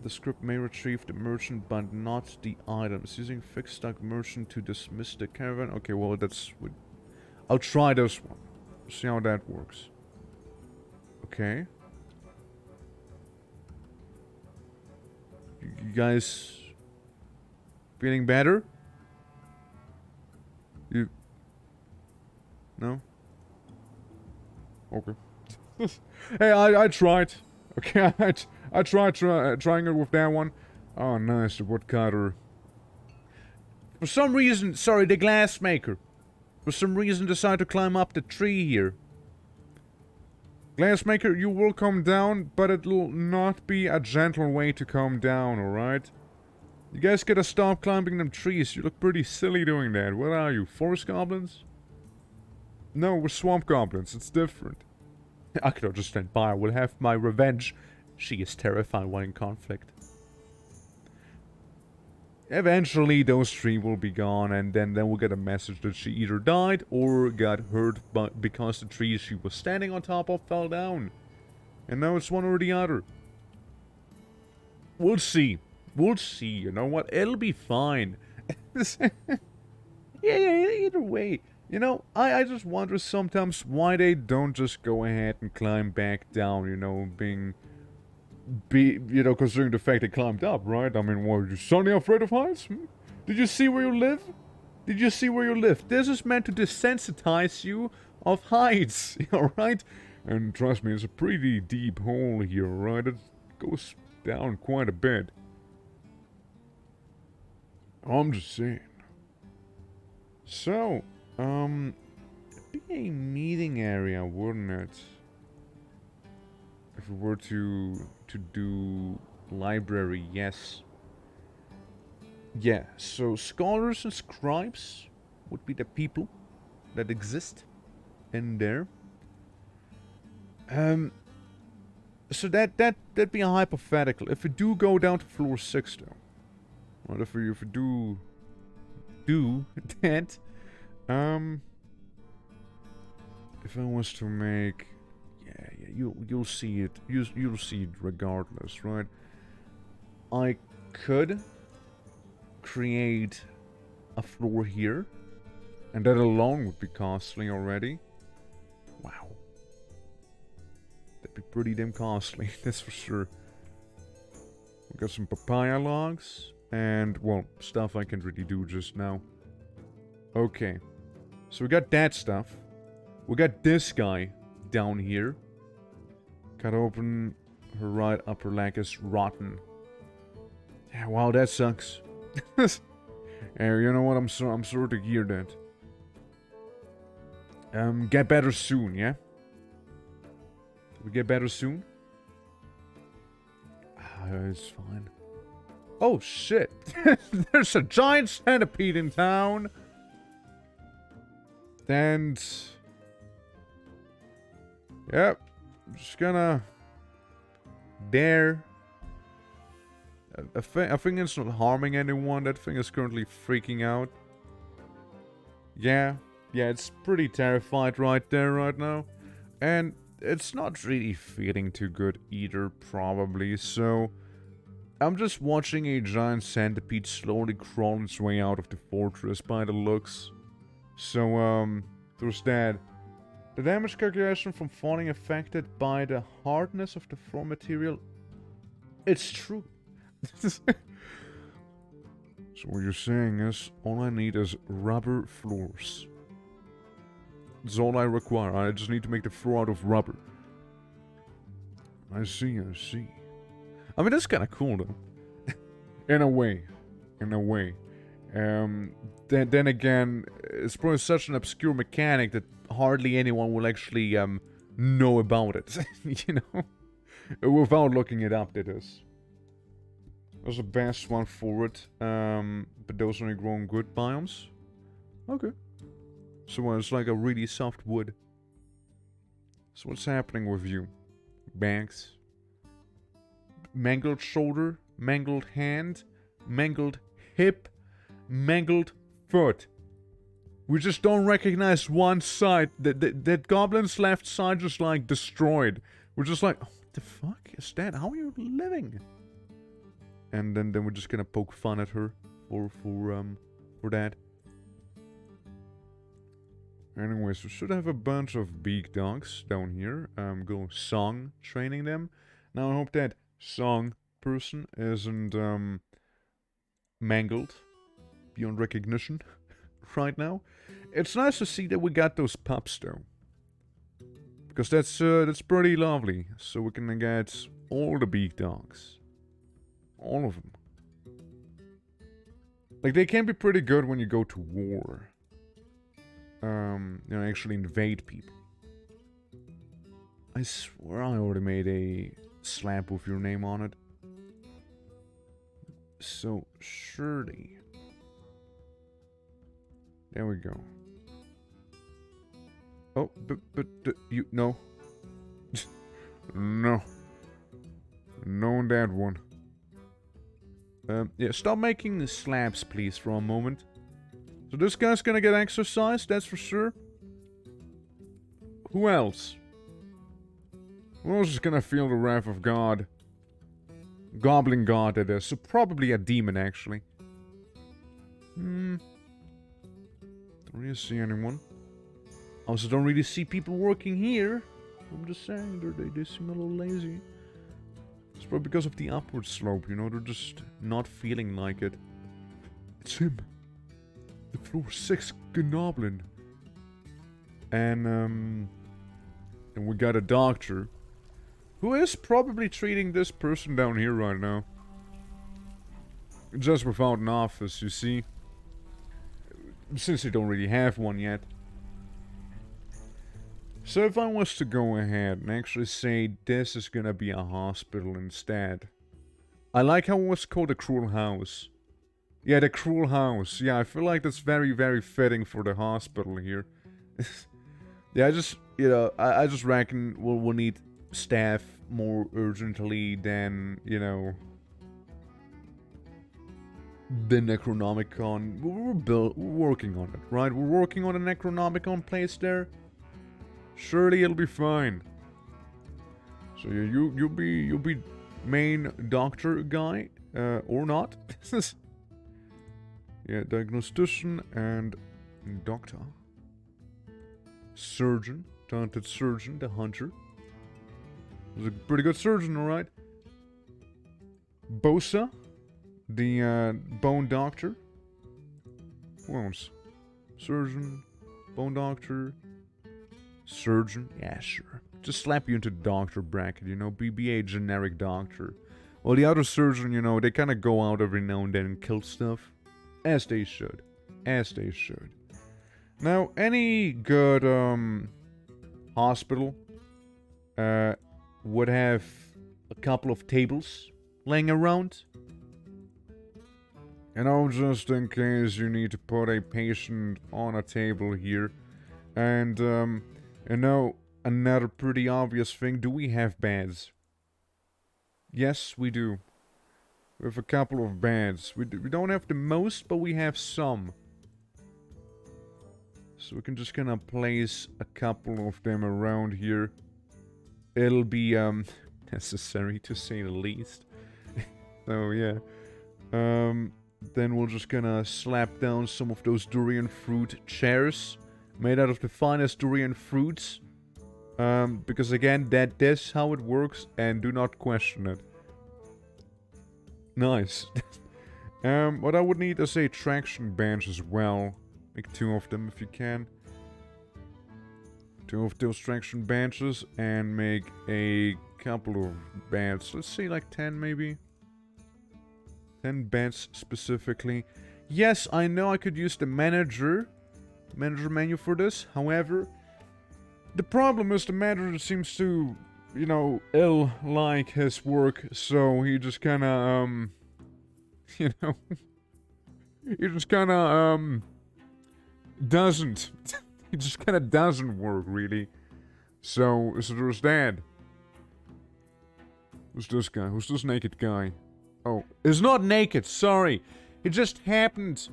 The script may retrieve the merchant but not the items. Using fixed stuck merchant to dismiss the caravan. Okay, well that's... I'll try this one. See how that works. Okay. You guys... feeling better? You... No? Okay. Hey, I tried. Okay, I tried trying it with that one. Oh, nice, the woodcutter. For some reason, sorry, the glassmaker. For some reason decided to climb up the tree here. Glassmaker, you will come down, but it will not be a gentle way to come down, alright? You guys gotta stop climbing them trees. You look pretty silly doing that. What are you, forest goblins? No, we're swamp goblins. It's different. I could just stand by. I will have my revenge. She is terrified while in conflict. eventually those three will be gone, and then we'll get a message that she either died or got hurt because the tree she was standing on top of fell down. And now it's one or the other. We'll see. We'll see, you know what? It'll be fine. Yeah, either way. You know, I just wonder sometimes why they don't just go ahead and climb back down, you know, you know, considering the fact they climbed up, right? I mean, what, are you suddenly afraid of heights? Did you see where you live? Did you see where you live? This is meant to desensitize you of heights, alright? And trust me, it's a pretty deep hole here, right? It goes down quite a bit. I'm just saying. So, it'd be a meeting area, wouldn't it? If we were to do library, yes. Yeah, so scholars and scribes would be the people that exist in there. So that'd be a hypothetical. If we do go down to floor 6 though. Well, if we do that, if I was to make, yeah, you'll see it, you'll see it regardless, right? I could create a floor here, and that alone would be costly already. Wow, that'd be pretty damn costly, that's for sure. We got some papaya logs, and, well, stuff I can't really do just now. Okay, so we got that stuff. We got this guy down here. Cut open, her right upper leg is rotten. Yeah, wow, that sucks. You know what? I'm sorry to hear that. Get better soon, yeah? We get better soon? It's fine. Oh shit! There's a giant centipede in town! And... yep. I'm just gonna... there. I think it's not harming anyone. That thing is currently freaking out. Yeah, it's pretty terrified right there right now. And it's not really feeling too good either, probably, so... I'm just watching a giant centipede slowly crawl its way out of the fortress by the looks. So, there's that. The damage calculation from falling affected by the hardness of the floor material. It's true. So what you're saying is, all I need is rubber floors. That's all I require. I just need to make the floor out of rubber. I see. I mean, that's kind of cool, though. In a way. Then again, it's probably such an obscure mechanic that hardly anyone will actually, know about it. You know? Without looking it up, that is. That's the best one for it. But those only grow in good biomes. Okay. So it's like a really soft wood. So what's happening with you? Banks? Mangled shoulder, mangled hand, mangled hip, mangled foot. We just don't recognize one side. That goblin's left side just like destroyed. We're just like, oh, what the fuck is that? How are you living? And then we're just gonna poke fun at her for that. Anyways, we should have a bunch of beak dogs down here. Go song training them. Now I hope that song person isn't mangled beyond recognition right now. It's nice to see that we got those pups though, because that's pretty lovely. So we can get all the beak dogs, all of them. Like, they can be pretty good when you go to war. You know, actually invade people. I swear I already made a slab with your name on it. So, surely. There we go. Oh, but you, no. No. No, that one. Yeah, stop making the slabs, please, for a moment. So this guy's gonna get exercise, that's for sure. Who else? Who else is gonna feel the wrath of God? Goblin God, that is. So probably a demon, actually. Don't really see anyone. Also, don't really see people working here. I'm just saying, they seem a little lazy. It's probably because of the upward slope, you know, they're just not feeling like it. It's him. The floor 6 goblin. And we got a doctor. Who is probably treating this person down here right now. Just without an office, you see. Since they don't really have one yet. So if I was to go ahead and actually say this is gonna be a hospital instead. I like how it was called the Cruel House. Yeah, the Cruel House. Yeah, I feel like that's very, very fitting for the hospital here. Yeah, I just, you know, I just reckon we'll need staff more urgently than, you know, the Necronomicon. We're working on it, right? We're working on a Necronomicon place there. Surely it'll be fine. So yeah, you'll be main doctor guy, or not? Yeah, diagnostician and doctor, surgeon, talented surgeon, the hunter. He's a pretty good surgeon, all right. Bosa, the bone doctor. Who else? Surgeon, bone doctor. Surgeon? Yeah, sure. Just slap you into the doctor bracket, you know, be a generic doctor. Well, the other surgeon, you know, they kind of go out every now and then and kill stuff. As they should. As they should. Now, any good, hospital, would have a couple of tables laying around. You know, just in case you need to put a patient on a table here. And, you know, another pretty obvious thing, do we have beds? Yes, we do. We have a couple of beds. We don't have the most, but we have some. So we can just kind of place a couple of them around here. It'll be, necessary to say the least. So, yeah. Then we're just gonna slap down some of those durian fruit chairs. Made out of the finest durian fruits. Because again, that's how it works, and do not question it. Nice. What I would need is a traction bench as well. Make 2 of them if you can. 2 of those traction benches, and make a couple of beds. Let's say like 10 maybe. 10 beds specifically. Yes, I know I could use the manager menu for this. However, the problem is the manager seems to, you know, like his work, so he just kind of, you know, he just kind of, doesn't. He just kind of doesn't work, really. So there's that. Who's this guy? Who's this naked guy? Oh, he's not naked, sorry. He just happened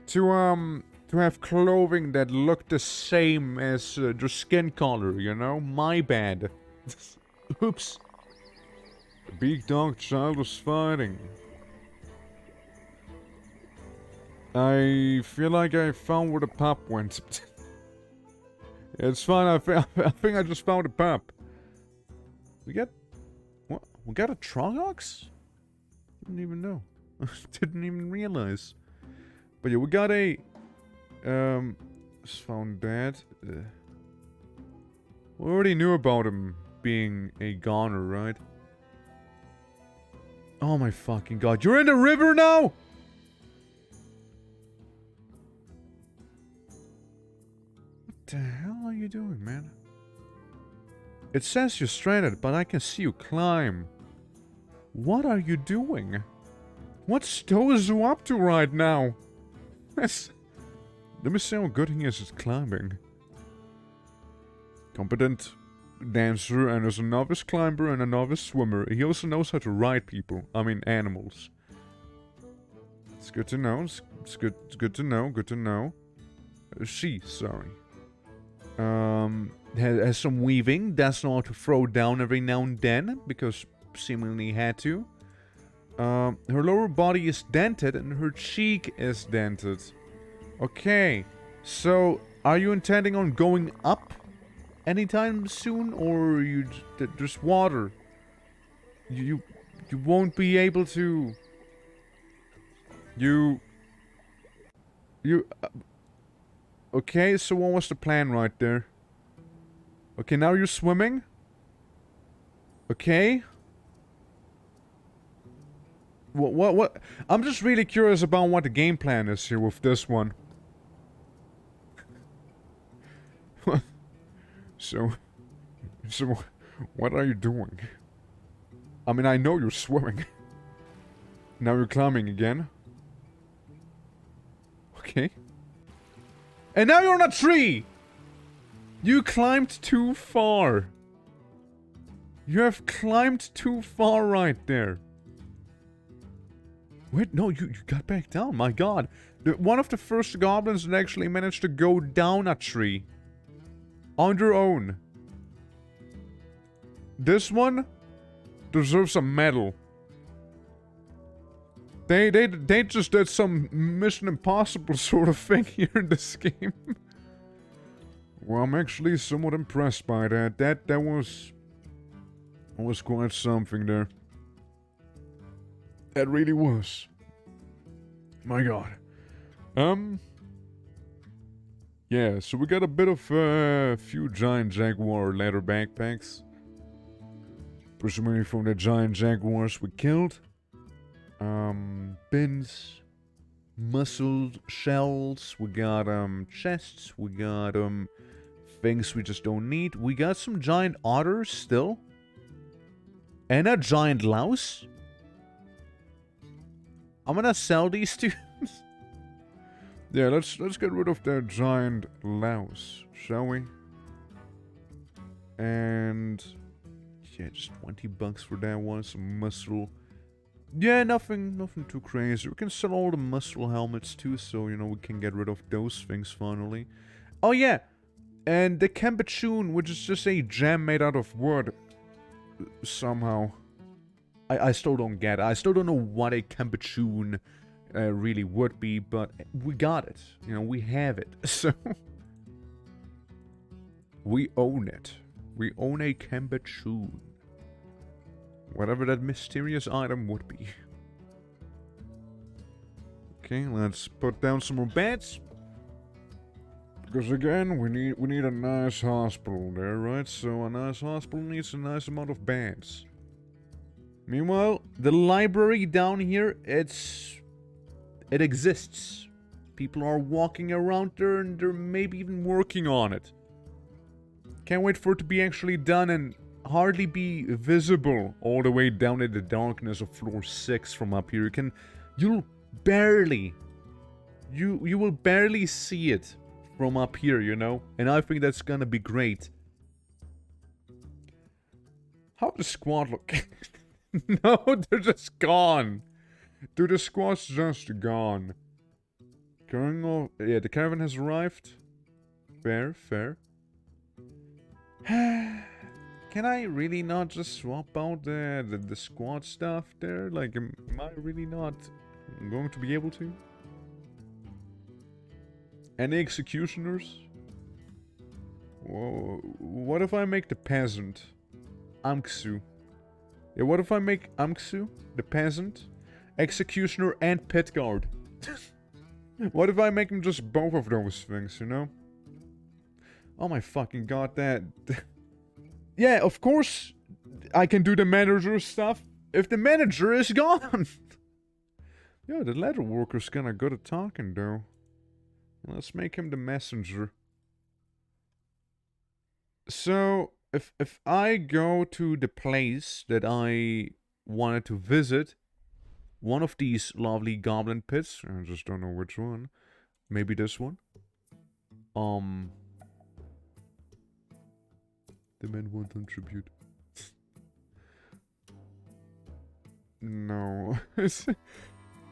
to have clothing that looked the same as their skin color, you know? My bad. Oops. The big dog child was fighting. I feel like I found where the pup went. It's fine, I think I just found a pup. We got... What? We got a Trogox? Didn't even know. Didn't even realize. But yeah, we got a... Just found that. We already knew about him being a goner, right? Oh my fucking god. You're in the river now?! What the hell are you doing, man? It says you're stranded, but I can see you climb. What are you doing? What stows you up to right now? Let me see how good he is at climbing. Competent dancer, and is a novice climber and a novice swimmer. He also knows how to ride people. I mean, animals. It's good to know. It's good to know. Good to know. She, sorry. Has some weaving. That's not to throw down every now and then, because seemingly had to. Her lower body is dented and her cheek is dented. Okay, so are you intending on going up anytime soon, or you just water? You won't be able to. You. Okay, so what was the plan right there? Okay, now you're swimming. Okay. What? I'm just really curious about what the game plan is here with this one. So, what are you doing? I mean, I know you're swimming. Now you're climbing again. Okay. And now you're on a tree! You climbed too far. You have climbed too far right there. Wait, no, you got back down, my god. One of the first goblins that actually managed to go down a tree. On their own. This one deserves a medal. They just did some Mission Impossible sort of thing here in this game. Well, I'm actually somewhat impressed by that. That was quite something there. That really was. My god. Yeah, so we got a bit of a few giant jaguar leather backpacks. Presumably from the giant jaguars we killed. Bins. Muscled shells. We got, chests. We got, things we just don't need. We got some giant otters still. And a giant louse. I'm gonna sell these two. Yeah, let's get rid of that giant louse, shall we? And yeah, just $20 for that one. Some muscle. Yeah, nothing too crazy. We can sell all the muscle helmets too, so you know we can get rid of those things finally. Oh yeah, and the capuchin, which is just a gem made out of wood. Somehow, I still don't get it. I still don't know what a capuchin really would be, but we got it. You know, we have it. So we own it. We own a capuchin. Whatever that mysterious item would be. Okay, let's put down some more beds. Because again, we need a nice hospital there, right? So a nice hospital needs a nice amount of beds. Meanwhile, the library down here, it exists. People are walking around there and they're maybe even working on it. Can't wait for it to be actually done and hardly be visible all the way down in the darkness of floor 6 from up here. You will barely see it from up here, you know? And I think that's gonna be great. How'd the squad look? No, they're just gone. Dude, the squad's just gone. Going off. Yeah, the caravan has arrived. Fair. Can I really not just swap out the squad stuff there? Like, am I really not going to be able to? Any executioners? Whoa, what if I make the peasant Amksu? Yeah, what if I make Amksu, the peasant, executioner, and pit guard? What if I make him just both of those things, you know? Oh my fucking god, that... Yeah, of course I can do the manager stuff if the manager is gone. Yeah, the leather worker's kinda good at talking, though. Let's make him the messenger. So, if I go to the place that I wanted to visit, one of these lovely goblin pits, I just don't know which one. Maybe this one. The men won't contribute. No.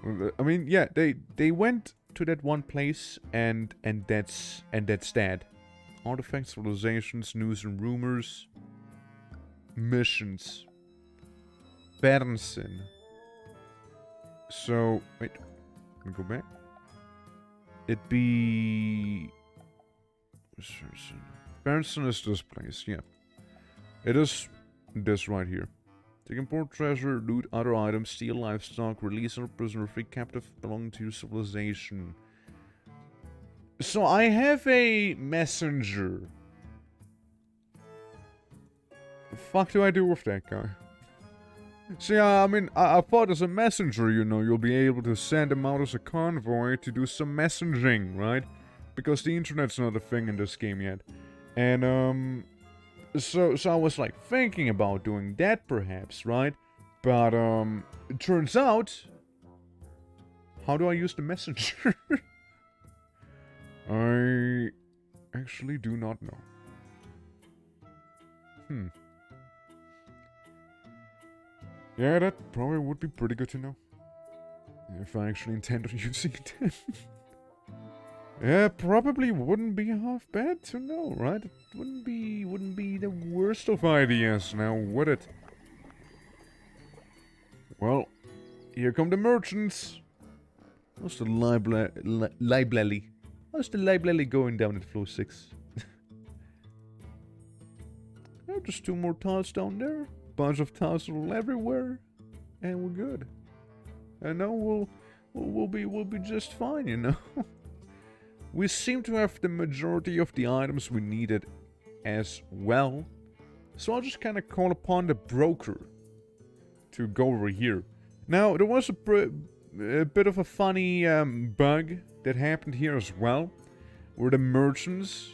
I mean, yeah, they went to that one place, and that's that. Artifacts, civilizations, news and rumors, missions, Bernsen. So wait, let me go back. It'd be Bernsen is this place, yeah. It is this right here. Take import treasure, loot other items, steal livestock, release a prisoner, free captive belonging to your civilization. So I have a messenger. The fuck do I do with that guy? See, I mean, I thought as a messenger, you know, you'll be able to send him out as a convoy to do some messaging, right? Because the internet's not a thing in this game yet. And, so I was, like, thinking about doing that, perhaps, right? But, it turns out... How do I use the messenger? I actually do not know. Yeah, that probably would be pretty good to know. If I actually intend on using it. Yeah, probably wouldn't be half bad to know, right? It wouldn't be the worst of ideas now, would it? Well, here come the merchants. How's the library? How's the library going down at floor 6? Oh, just 2 more tiles down there. Bunch of tiles all everywhere, and we're good. And now we'll be just fine, you know. We seem to have the majority of the items we needed as well. So I'll just kind of call upon the broker to go over here. Now, there was a bit of a funny bug that happened here as well. Where the merchants,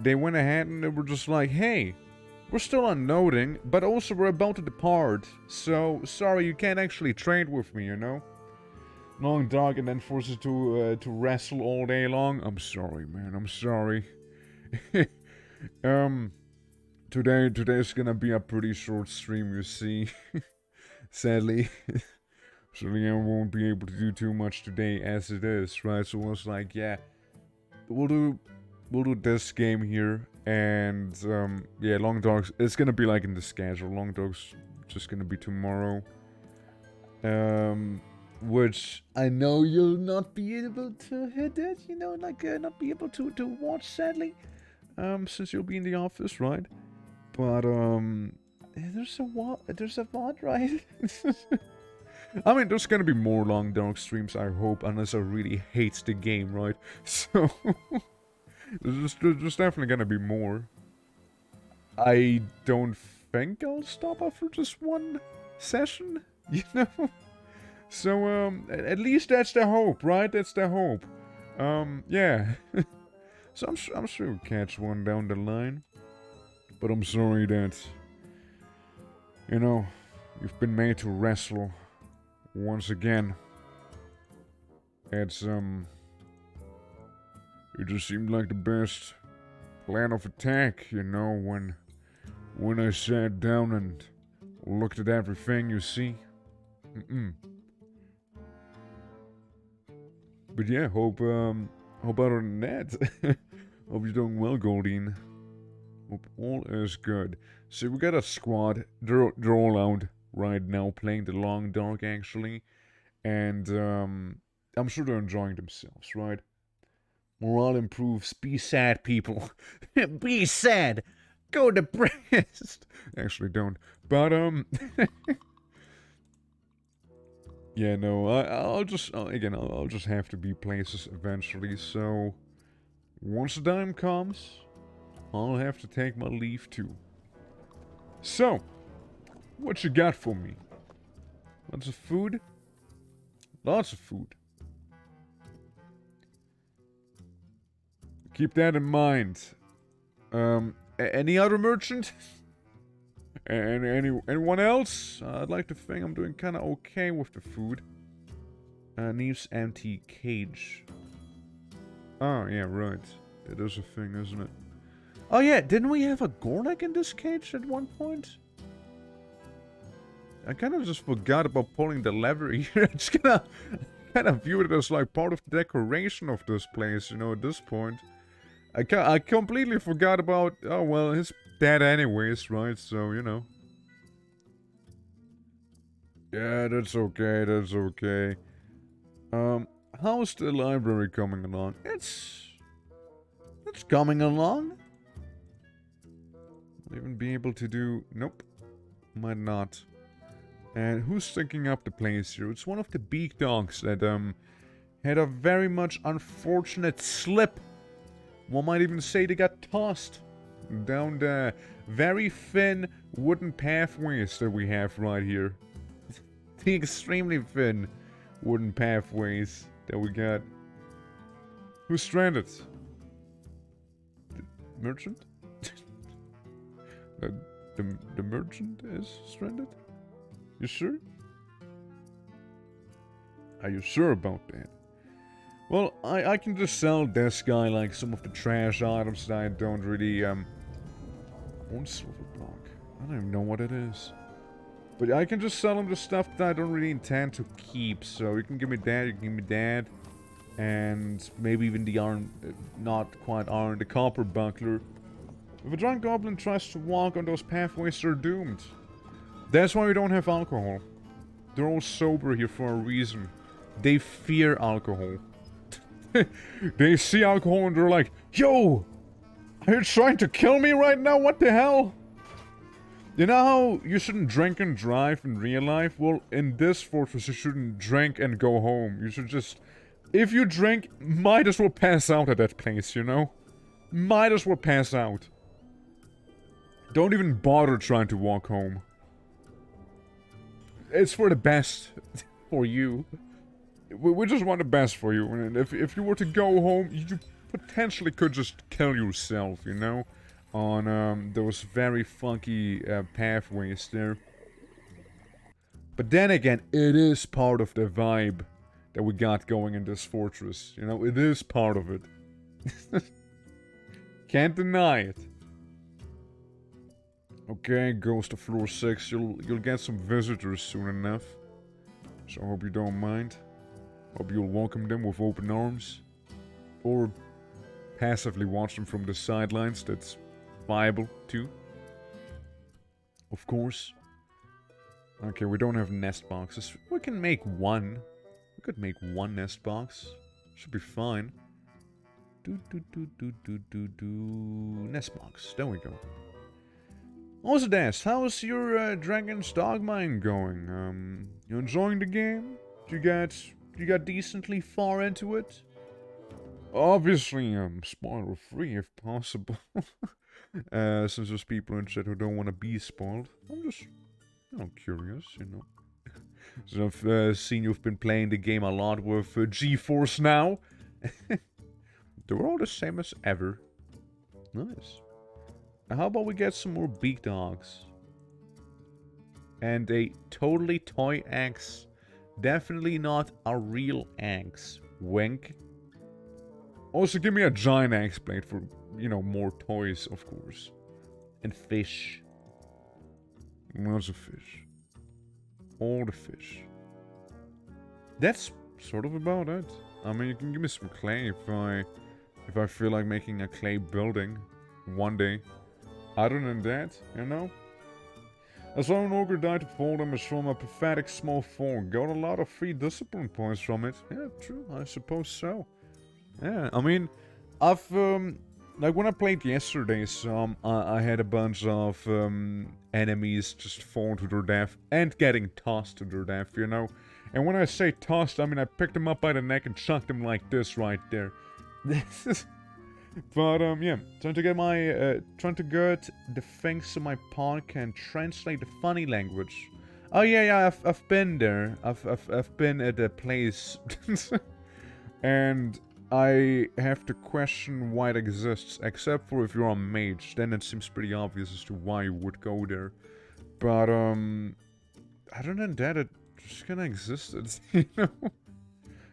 they went ahead and they were just like, hey, we're still unloading, but also we're about to depart. So, sorry, you can't actually trade with me, you know? Long dog and then forces to wrestle all day long. I'm sorry, man. I'm sorry. Today's gonna be a pretty short stream, you see. Sadly. Sadly, I won't be able to do too much today as it is, right? So I was like, yeah, we'll do this game here, and yeah, Long Dogs. It's gonna be like in the schedule. Long Dogs just gonna be tomorrow. Which I know you'll not be able to hit it, you know, like not be able to watch, sadly, since you'll be in the office, right? But there's a what, right? I mean, there's gonna be more Long Dark streams, I hope, unless I really hate the game, right? So there's definitely gonna be more. I don't think I'll stop after just one session, you know. So, at least that's the hope, right? That's the hope. Yeah. So I'm sure we'll catch one down the line. But I'm sorry that, you know, you've been made to wrestle once again. It's, it just seemed like the best plan of attack, you know, when I sat down and looked at everything, you see. But yeah, hope other than that, hope you're doing well, Goldine. Hope all is good. So we got a squad, they're all out right now, playing the Long Dark, actually. And, I'm sure they're enjoying themselves, right? Morale improves, be sad, people. Be sad! Go depressed! Actually, don't. But, yeah, no, I'll just have to be places eventually, so once the time comes, I'll have to take my leave too. So, what you got for me? Lots of food? Lots of food. Keep that in mind. Any other merchant? Anyone else? I'd like to think I'm doing kind of okay with the food. Neve's empty cage. Oh, yeah, right. That is a thing, isn't it? Oh, yeah, didn't we have a Gornak in this cage at one point? I kind of just forgot about pulling the lever here. I'm just kind of view it as like part of the decoration of this place, you know, at this point. I completely forgot about, oh well, he's dead anyways, right? So, you know. Yeah, that's okay, that's okay. How's the library coming along? It's coming along. Will even be able to do, nope, might not. And who's sticking up the place here? It's one of the beak dogs that, had a very much unfortunate slip. One might even say they got tossed down the very thin wooden pathways that we have right here. The extremely thin wooden pathways that we got. Who's stranded? The merchant? the merchant is stranded? You sure? Are you sure about that? Well, I can just sell this guy like some of the trash items that I don't really, one silver block. I don't even know what it is. But I can just sell him the stuff that I don't really intend to keep. So you can give me that, you can give me that. And maybe even the iron, not quite iron, the copper buckler. If a drunk goblin tries to walk on those pathways, they're doomed. That's why we don't have alcohol. They're all sober here for a reason. They fear alcohol. They see alcohol and they're like, yo! Are you trying to kill me right now? What the hell? You know how you shouldn't drink and drive in real life? Well, in this fortress you shouldn't drink and go home. You should just... If you drink, might as well pass out at that place, you know? Might as well pass out. Don't even bother trying to walk home. It's for the best for you. We just want the best for you. And if you were to go home, you potentially could just kill yourself, you know? On those very funky pathways there. But then again, it is part of the vibe that we got going in this fortress. You know, it is part of it. Can't deny it. Okay, goes to floor 6. You'll get some visitors soon enough. So I hope you don't mind. Hope you'll welcome them with open arms. Or passively watch them from the sidelines. That's viable too. Of course. Okay, we don't have nest boxes. We can make one. We could make one nest box. Should be fine. Nest box. There we go. Also, Des, how's your Dragon's Dog Mine going? You enjoying the game? You got decently far into it? Obviously, spoiler free if possible. Since there's people in chat who don't want to be spoiled. I'm just, curious, you know. So I've seen you've been playing the game a lot with GeForce now. They're all the same as ever. Nice. How about we get some more beak dogs? And a totally toy axe. Definitely not a real axe. Wink. Also, give me a giant axe blade for, you know, more toys, of course. And fish. Lots of fish. All the fish. That's sort of about it. I mean, you can give me some clay if I feel like making a clay building one day. Other than that, you know? As though an ogre died to fall damage from a pathetic small fall. Got a lot of free discipline points from it. Yeah, true, I suppose so. Yeah, I mean, I've, like when I played yesterday, I had a bunch of, enemies just falling to their death and getting tossed to their death, you know? And when I say tossed, I mean I picked them up by the neck and chucked them like this right there. But, yeah, trying to get the things in my pod can translate the funny language. Oh, yeah, I've been there. I've been at a place. And I have to question why it exists, except for if you're a mage, then it seems pretty obvious as to why you would go there. But, other than that, it just kinda existed, you know?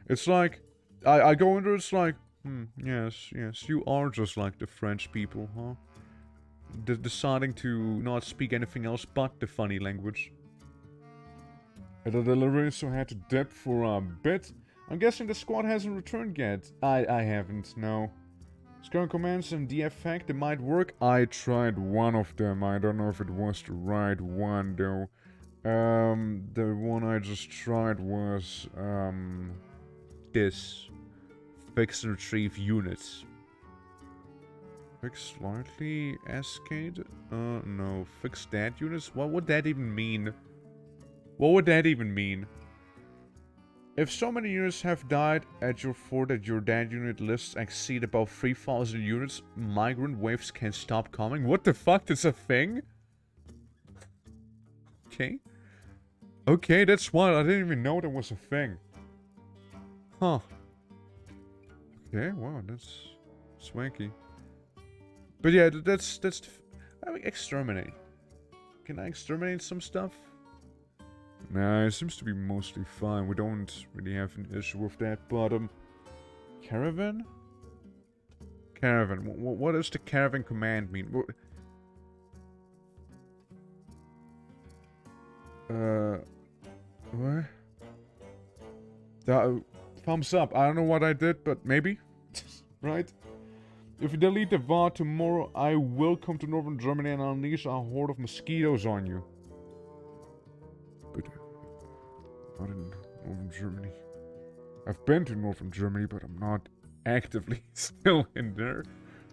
It's like, I go in there, it's like, yes, you are just like the French people, huh? Deciding to not speak anything else but the funny language. At the delivery, so I had to dip for a bit. I'm guessing the squad hasn't returned yet. I haven't, no. Scoring commands and DFAC, they might work. I tried one of them. I don't know if it was the right one, though. The one I just tried was, this. Fix and retrieve units. Fix slightly escade? No. Fix dead units? What would that even mean? What would that even mean? If so many units have died at your fort that your dead unit lists exceed about 3,000 units, migrant waves can stop coming. What the fuck? That's a thing? Okay. Okay, that's wild. I didn't even know that was a thing. Huh. Okay, wow, that's swanky. But yeah, that's I mean, exterminate. Can I exterminate some stuff? Nah, it seems to be mostly fine. We don't really have an issue with that, but, caravan? Caravan. What does the caravan command mean? What? Thumbs up. I don't know what I did, but maybe. Right? If you delete the VOD tomorrow, I will come to northern Germany and unleash a horde of mosquitoes on you. But not in northern Germany. I've been to northern Germany, but I'm not actively still in there.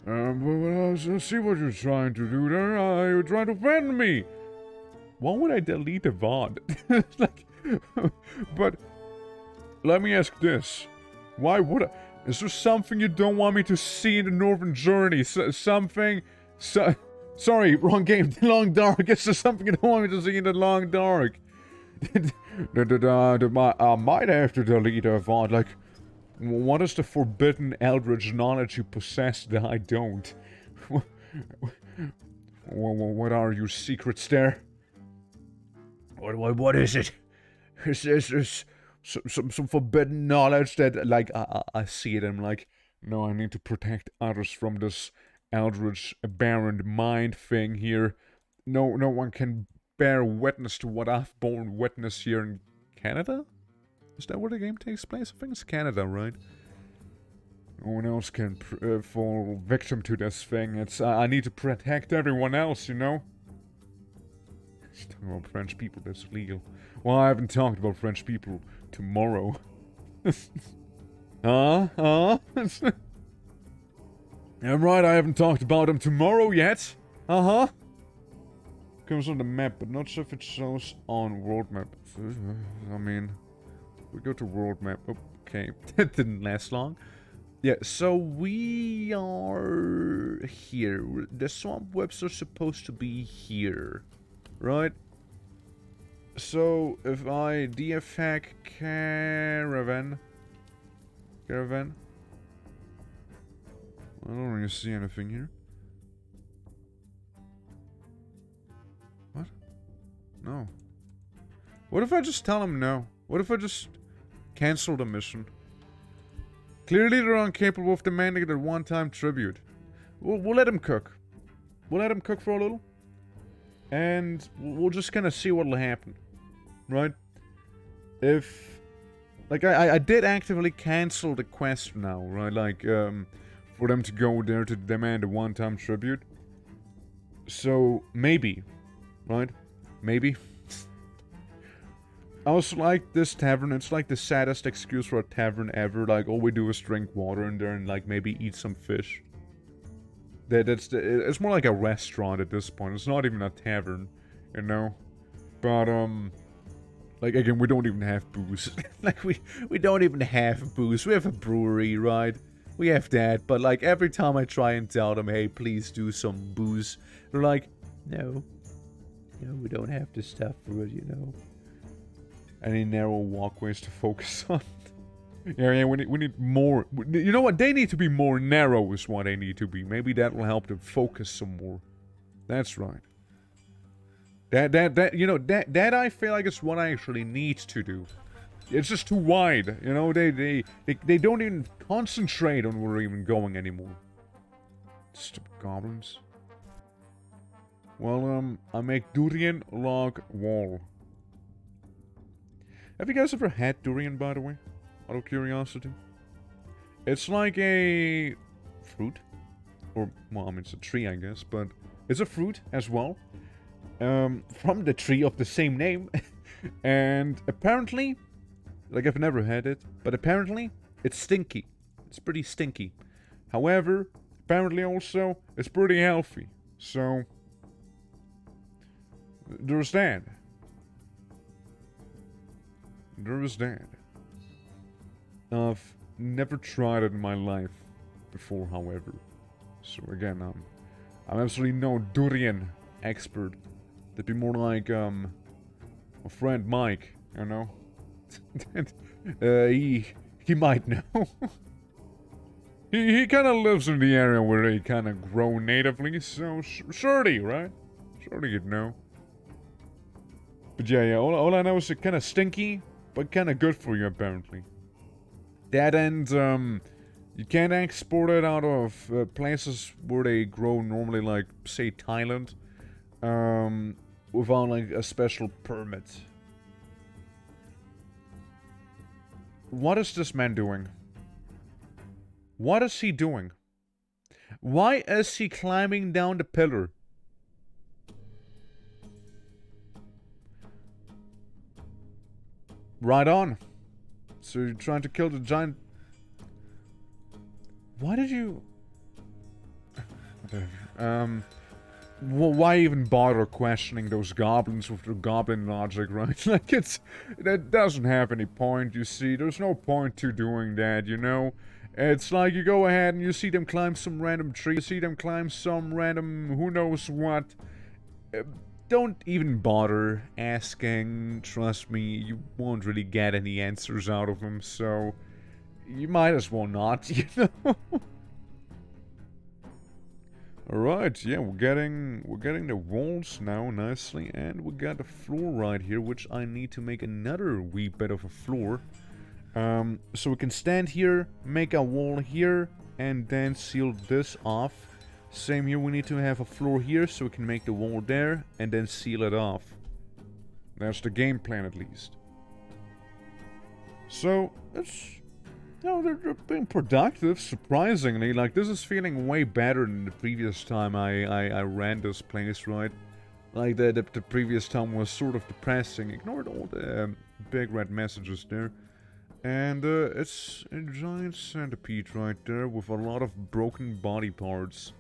But I see what you're trying to do there. You're trying to offend me. Why would I delete the VOD? Like, but let me ask this: why would I? Is there something you don't want me to see in the northern Journey? Something? Sorry, wrong game. The Long Dark. Is there something you don't want me to see in the Long Dark? I might have to delete a VOD. Like, what is the forbidden eldritch knowledge you possess that I don't? What are your secrets there? What is it? Is this some forbidden knowledge that, like, I see it and I'm like, no, I need to protect others from this eldritch aberrant mind thing here. No one can bear witness to what I've borne witness here in Canada? Is that where the game takes place? I think it's Canada, right? No one else can fall victim to this thing. It's I need to protect everyone else, you know? Talking about French people, that's legal. Well, I haven't talked about French people tomorrow. I'm right, I haven't talked about them tomorrow yet. Comes on the map, but not sure if it shows on world map. I mean, we go to world map. Okay, that didn't last long. Yeah, so we are here. The swamp webs are supposed to be here, right? So if I DFAC caravan, I don't really see anything here. What? No. What if I just tell him no? What if I just cancel the mission? Clearly they're incapable of demanding their one-time tribute. We'll let him cook. We'll let him cook for a little. And we'll just kind of see what'll happen. Right? If... Like, I did actively cancel the quest now, right? Like, for them to go there to demand a one-time tribute. So, maybe. Right? Maybe. I also like this tavern. It's like the saddest excuse for a tavern ever. Like, all we do is drink water in there and, like, maybe eat some fish. It's more like a restaurant at this point. It's not even a tavern, you know? But, like, again, we don't even have booze. Like, we don't even have booze. We have a brewery, right? We have that. But, like, every time I try and tell them, hey, please do some booze, they're like, no. No, we don't have the stuff for it, you know? Any narrow walkways to focus on. Yeah, we need more. You know what? They need to be more narrow is what they need to be. Maybe that will help them focus some more. That's right. You know, that I feel like is what I actually need to do. It's just too wide. You know, they don't even concentrate on where we're even going anymore. Stupid goblins. Well, I make durian log wall. Have you guys ever had durian, by the way? out of curiosity? It's like a fruit. Or, well, I mean, it's a tree, I guess, but it's a fruit as well. From the tree of the same name. And apparently, like I've never had it, but apparently it's stinky. It's pretty stinky. However, apparently also it's pretty healthy. So, there's that. There is that. I've never tried it in my life before, however. So again, I'm absolutely no durian expert. That'd be more like, my friend Mike, you know? He might know. he kind of lives in the area where they kind of grow natively, so surely, right? Surely you'd know. But yeah, all I know is it's kind of stinky, but kind of good for you, apparently. That and, you can't export it out of places where they grow normally, like, say, Thailand, without, like, a special permit. What is this man doing? What is he doing? Why is he climbing down the pillar? Right on. So you're trying to kill the giant... Why did you... why even bother questioning those goblins with their goblin logic, right? Like, that doesn't have any point, you see. There's no point to doing that, you know? It's like you go ahead and you see them climb some random tree, you see them climb some random who knows what. Don't even bother asking. Trust me, you won't really get any answers out of them, so... You might as well not, you know? Alright, yeah, we're getting the walls now nicely, and we got the floor right here, which I need to make another wee bit of a floor. So we can stand here, make a wall here, and then seal this off. Same here, we need to have a floor here, so we can make the wall there, and then seal it off. That's the game plan, at least. So, it's... No, they're being productive, surprisingly. Like, this is feeling way better than the previous time I ran this place, right? Like, the previous time was sort of depressing. Ignored all the big red messages there. And it's a giant centipede right there with a lot of broken body parts.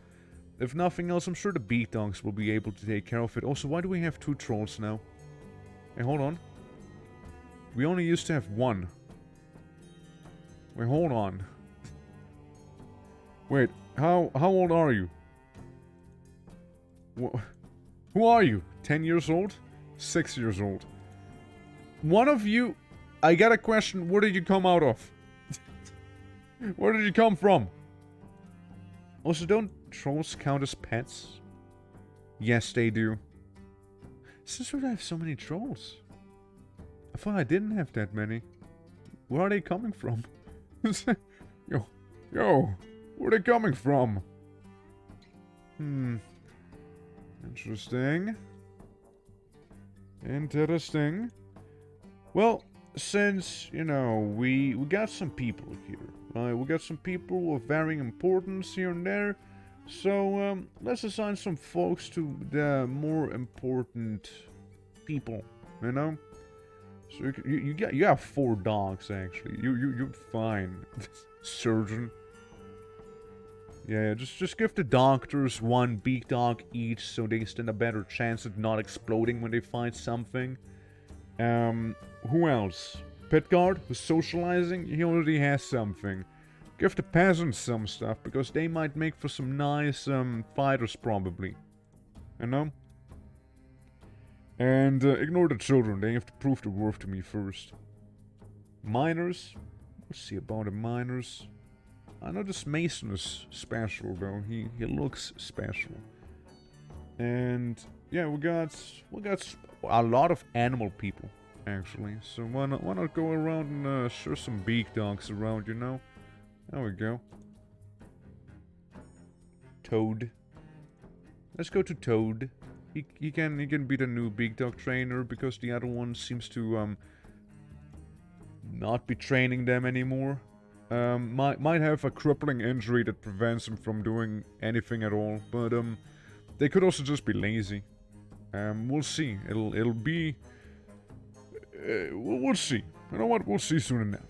If nothing else, I'm sure the beat dogs will be able to take care of it. Also, why do we have 2 trolls now? Hey, hold on. We only used to have 1. Wait, hold on. Wait, how old are you? Who are you? 10 years old? 6 years old? One of you... I got a question. Where did you come out of? Where did you come from? Also, don't trolls count as pets? Yes, they do. Since where do I have so many trolls? I thought I didn't have that many. Where are they coming from? Yo, where are they coming from? Interesting. Interesting. Well, since, you know, we got some people here, right? We got some people of varying importance here and there. So, let's assign some folks to the more important people, you know? So you got 4 dogs actually. You're fine, surgeon. Yeah, just give the doctors 1 big dog each, so they stand a better chance at not exploding when they find something. Who else? Petguard, who's socializing? He already has something. Give the peasants some stuff, because they might make for some nice fighters probably. You know? And ignore the children, they have to prove their worth to me first. Miners? Let's see about the miners. I know this Mason is special though, he looks special. And yeah, we got a lot of animal people actually. So why not go around and share some beak dogs around, you know? There we go. Toad. Let's go to Toad. He can be the new big dog trainer because the other one seems to not be training them anymore. Might have a crippling injury that prevents them from doing anything at all, but they could also just be lazy. We'll see. It'll be. We'll see. You know what? We'll see soon enough.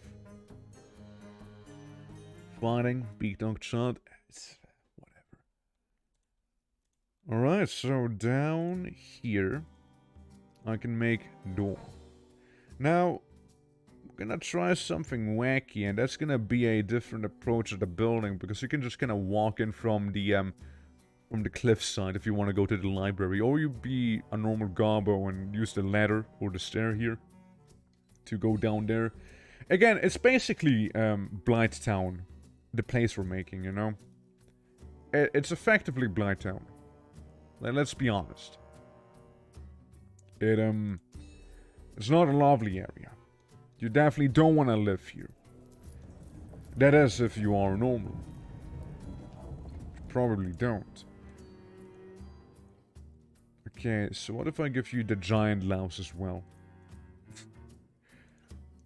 Fighting, big dog shot. It's whatever. All right, so down here, I can make door. Now, I'm gonna try something wacky, and that's gonna be a different approach to the building, because you can just kind of walk in from the cliffside if you want to go to the library, or you be a normal gobbo and use the ladder or the stair here to go down there. Again, it's basically Blighttown, the place we're making, you know? It's effectively Blighttown. Let's be honest. It's not a lovely area. You definitely don't want to live here. That is if you are normal. You probably don't. Okay, so what if I give you the giant louse as well?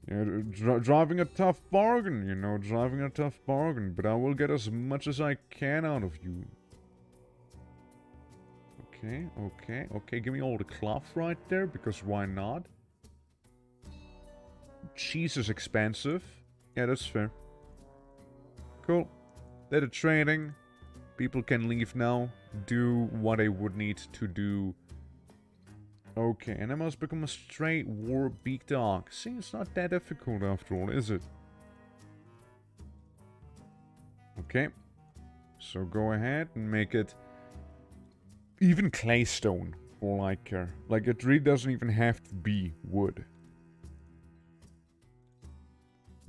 Yeah, driving a tough bargain, you know, driving a tough bargain, but I will get as much as I can out of you. Okay, give me all the cloth right there, because why not? Cheese is expensive. Yeah, that's fair. Cool. They're the trading. People can leave now, do what they would need to do. Okay, and I must become a straight war beak dog. See, it's not that difficult after all, is it? Okay. So go ahead and make it even claystone for all I care. Like, it really doesn't even have to be wood.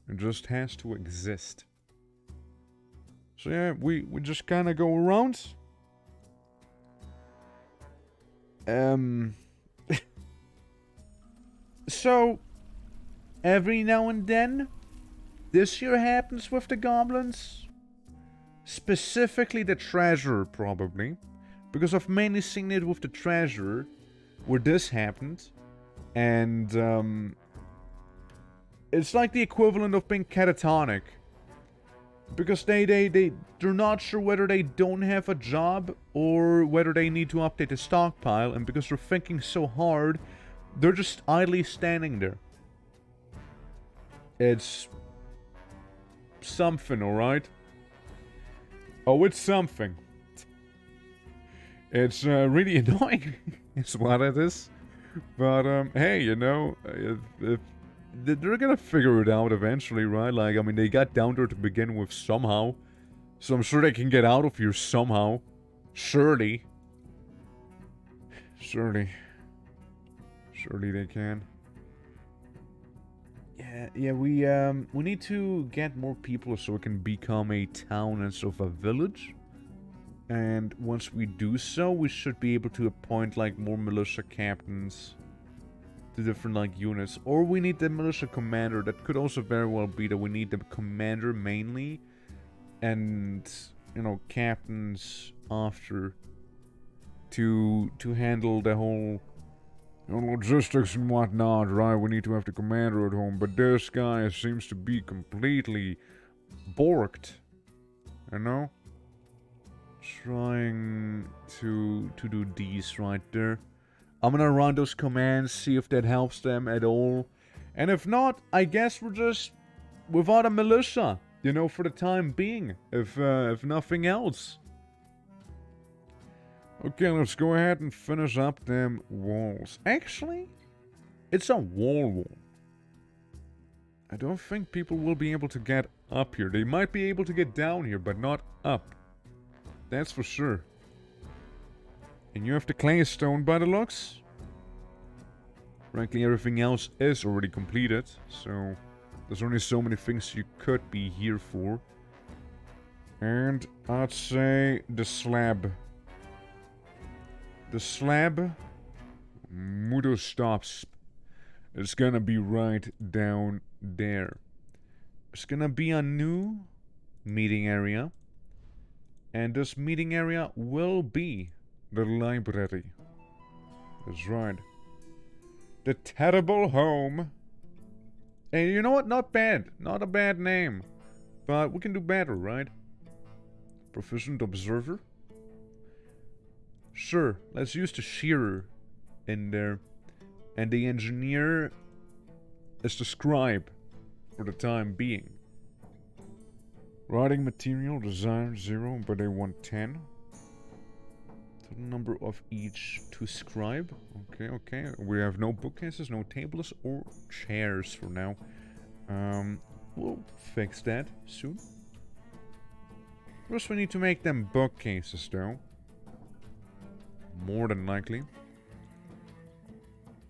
It just has to exist. So yeah, we just kind of go around. So, every now and then, this year happens with the goblins. Specifically the treasurer, probably. Because I've mainly seen it with the treasurer, where this happened. And, it's like the equivalent of being catatonic. Because they're not sure whether they don't have a job or whether they need to update the stockpile, and because they're thinking so hard, they're just idly standing there. It's something, alright? Oh, it's something. It's really annoying, is what it is. But, hey, you know, if they're gonna figure it out eventually, right? Like, I mean, they got down there to begin with somehow. So I'm sure they can get out of here somehow. Surely. Surely they can. Yeah, we need to get more people so it can become a town instead of a village. And once we do so, we should be able to appoint, like, more militia captains to different, like, units. Or we need the militia commander. That could also very well be that we need the commander mainly. And, you know, captains after. To handle the whole, you know, logistics and whatnot, right? We need to have the commander at home. But this guy seems to be completely borked. You know? Trying to do these right there. I'm gonna run those commands, see if that helps them at all. And if not, I guess we're just without a militia, you know, for the time being, if nothing else. Okay, let's go ahead and finish up them walls. Actually, it's a wall. I don't think people will be able to get up here. They might be able to get down here, but not up. That's for sure. And you have the claystone by the looks. Frankly, everything else is already completed, so there's only so many things you could be here for. And I'd say the slab. The slab, Mudo stops. It's gonna be right down there. It's gonna be a new meeting area. And this meeting area will be the library. That's right. The terrible home Hey, you know what? Not bad. Not a bad name. But we can do better, right? Proficient observer. Sure, let's use the shearer in there. And the engineer is the scribe for the time being. Writing material, design 0, but they want 10. Total number of each to scribe. Okay, okay. We have no bookcases, no tables, or chairs for now. We'll fix that soon. First we need to make them bookcases though. More than likely.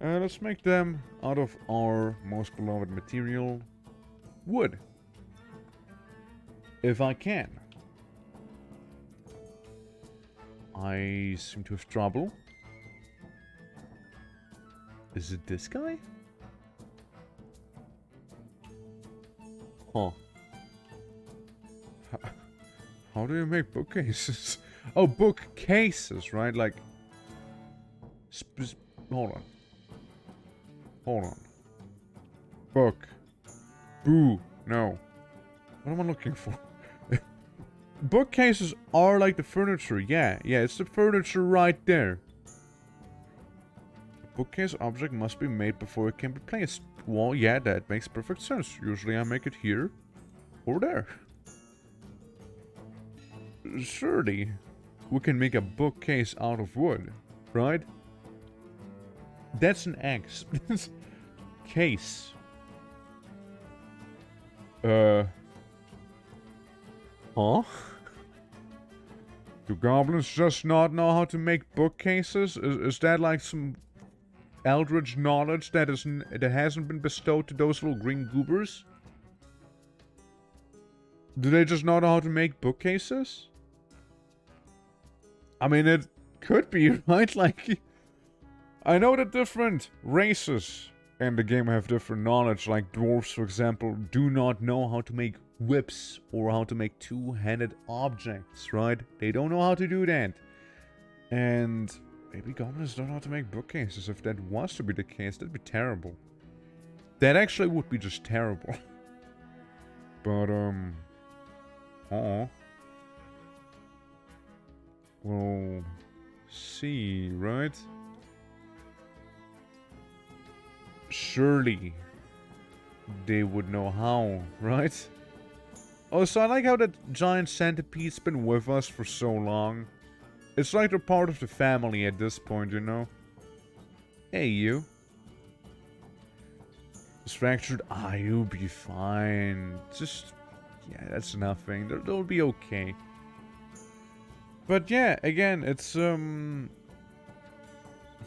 Let's make them out of our most beloved material, wood. If I can. I seem to have trouble. Is it this guy? Huh. How do you make bookcases? Oh, bookcases, right? Like... hold on. Hold on. Book. Boo. No. What am I looking for? Bookcases are like the furniture. Yeah, it's the furniture right there. A bookcase object must be made before it can be placed. Well, yeah, that makes perfect sense. Usually I make it here or there. Surely, we can make a bookcase out of wood, right? That's an X. Case. Huh? Do goblins just not know how to make bookcases? Is that like some eldritch knowledge that hasn't been bestowed to those little green goobers? Do they just not know how to make bookcases? I mean, it could be, right? Like, I know that different races in the game have different knowledge. Like dwarves, for example, do not know how to make whips or how to make two-handed objects, right? They don't know how to do that. And maybe goblins don't know how to make bookcases. If that was to be the case, that'd be terrible. That actually would be just terrible. But, we'll see, right? Surely they would know how, right? Oh, so I like how that giant centipede's been with us for so long. It's like they're part of the family at this point, you know? Hey, you. It's fractured. Ah, you'll be fine. Just... yeah, that's nothing. They'll be okay. But yeah, again, it's, What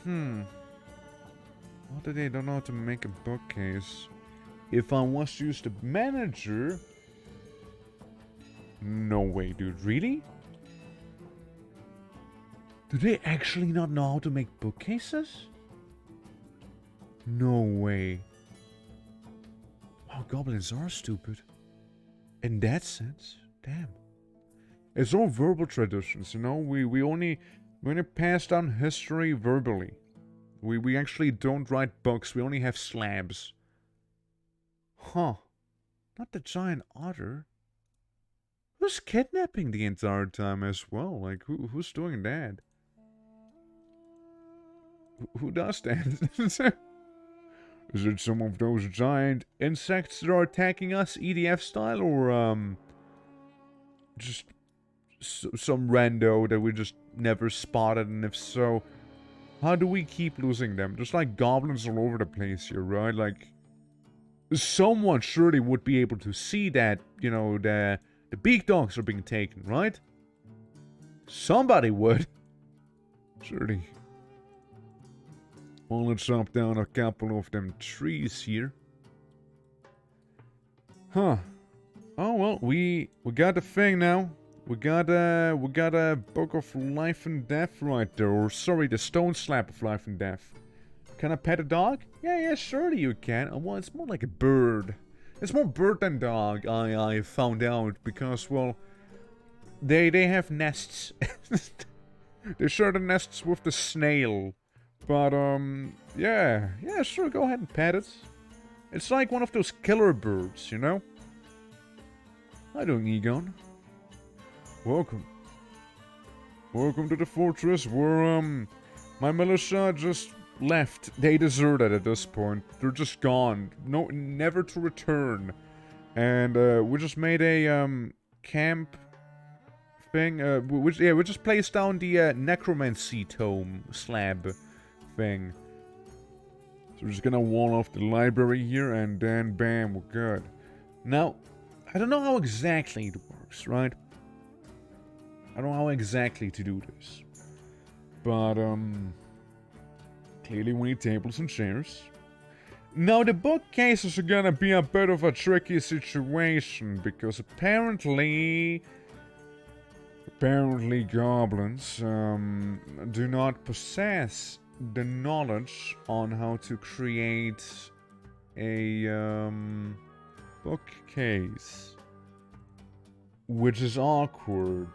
do they don't know how to make a bookcase? If I was to use the manager... no way, dude. Really? Do they actually not know how to make bookcases? No way. Wow, goblins are stupid. In that sense, damn. It's all verbal traditions, you know? We only pass down history verbally. We actually don't write books, we only have slabs. Huh. Not the giant otter. Who's kidnapping the entire time as well? Like, who's doing that? Who does that? Is it some of those giant insects that are attacking us, EDF style, or, just some rando that we just never spotted, and if so, how do we keep losing them? There's like goblins all over the place here, right? Like, someone surely would be able to see that, you know, the beak dogs are being taken, right? Somebody would. Surely. Well, let's chop down a couple of them trees here. Huh. Oh, well, we got the thing now. We got a book of life and death right there. Or, sorry, the stone slab of life and death. Can I pet a dog? Yeah, surely you can. Oh, well, it's more like a bird. It's more bird than dog, I found out. Because, well, they have nests. They share the nests with the snail. But, yeah, sure, go ahead and pet it. It's like one of those killer birds, you know? How doing, Egon? Welcome. Welcome to the fortress where, my militia just left. They deserted at this point. They're just gone. No, never to return. And, we just made a, camp thing. We just placed down the, necromancy tome slab thing. So we're just gonna wall off the library here, and then, bam, we're good. Now, I don't know how exactly it works, right? I don't know how exactly to do this. But, clearly we need tables and chairs. Now, the bookcases are gonna be a bit of a tricky situation, because apparently goblins, do not possess the knowledge on how to create a, bookcase. Which is awkward.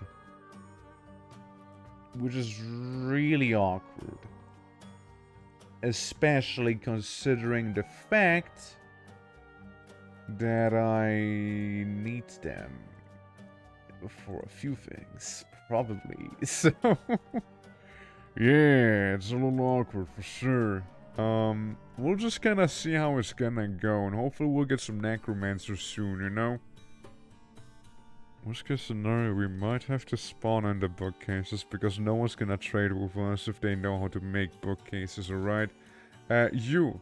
Which is really awkward. Especially considering the fact that I need them for a few things, probably. So, yeah, it's a little awkward for sure. We'll just kind of see how it's gonna go, and hopefully we'll get some necromancers soon, you know? Worst case scenario, we might have to spawn in the bookcases, because no one's gonna trade with us if they know how to make bookcases, alright? You.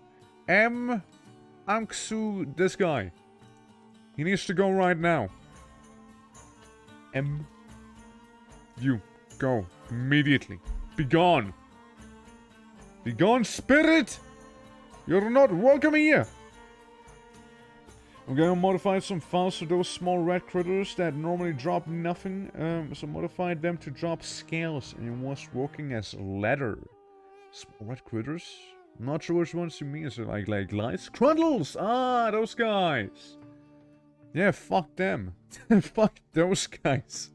Amxu, this guy. He needs to go right now. You. Go. Immediately. Be gone. Be gone, spirit! You're not welcome here! I'm gonna modify some files for those small red critters that normally drop nothing. So modified them to drop scales, and it was working as leather. Small red critters? I'm not sure which ones you mean. Is it like lice? Crundles! Ah, those guys! Yeah, fuck them. Fuck those guys.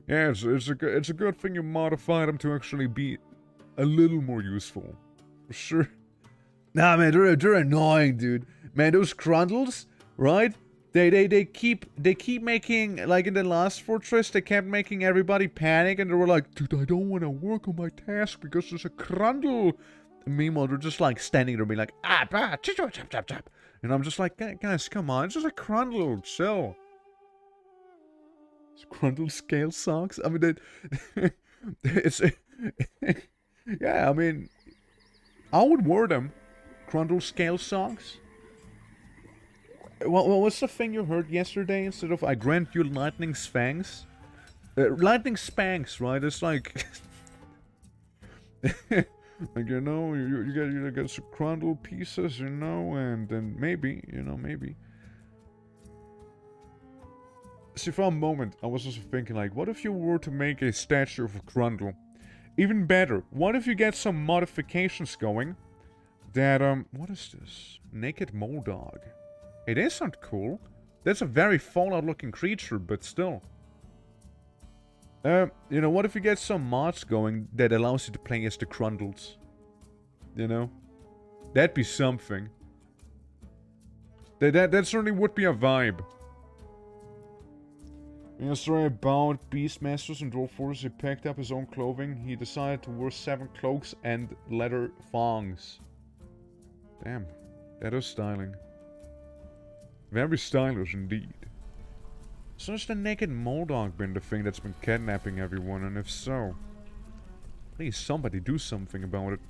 Yeah, it's a good thing you modified them to actually be a little more useful. For sure. Nah, man, they're annoying, dude. Man, those Crundles, right? They keep making, like in the last fortress, they kept making everybody panic, and they were like, dude, I don't want to work on my task because there's a Crundle. And meanwhile, they're just like standing there being like, chop. And I'm just like, guys, come on, it's just a Crundle, chill. It's Crundle scale socks? I mean, it's, yeah, I mean, I would wear them. Crundle scale socks. Well, what's the thing you heard yesterday instead of I grant you lightning spanks? Lightning spanks, right? It's like, like, you know, you get some Crundle pieces, you know, and then maybe, you know, maybe. See, for a moment, I was also thinking, like, what if you were to make a statue of a Crundle? Even better, what if you get some modifications going that, what is this? Naked Mole Dog. It isn't cool. That's a very Fallout-looking creature, but still. You know, what if you get some mods going that allows you to play as the Crundles? You know? That'd be something. That certainly would be a vibe. In a story about Beastmasters and Dwarf Fortress, he picked up his own clothing. He decided to wear 7 cloaks and leather thongs. Damn, that is styling. Very stylish indeed. So has the naked mole dog been the thing that's been kidnapping everyone? And if so, please somebody do something about it.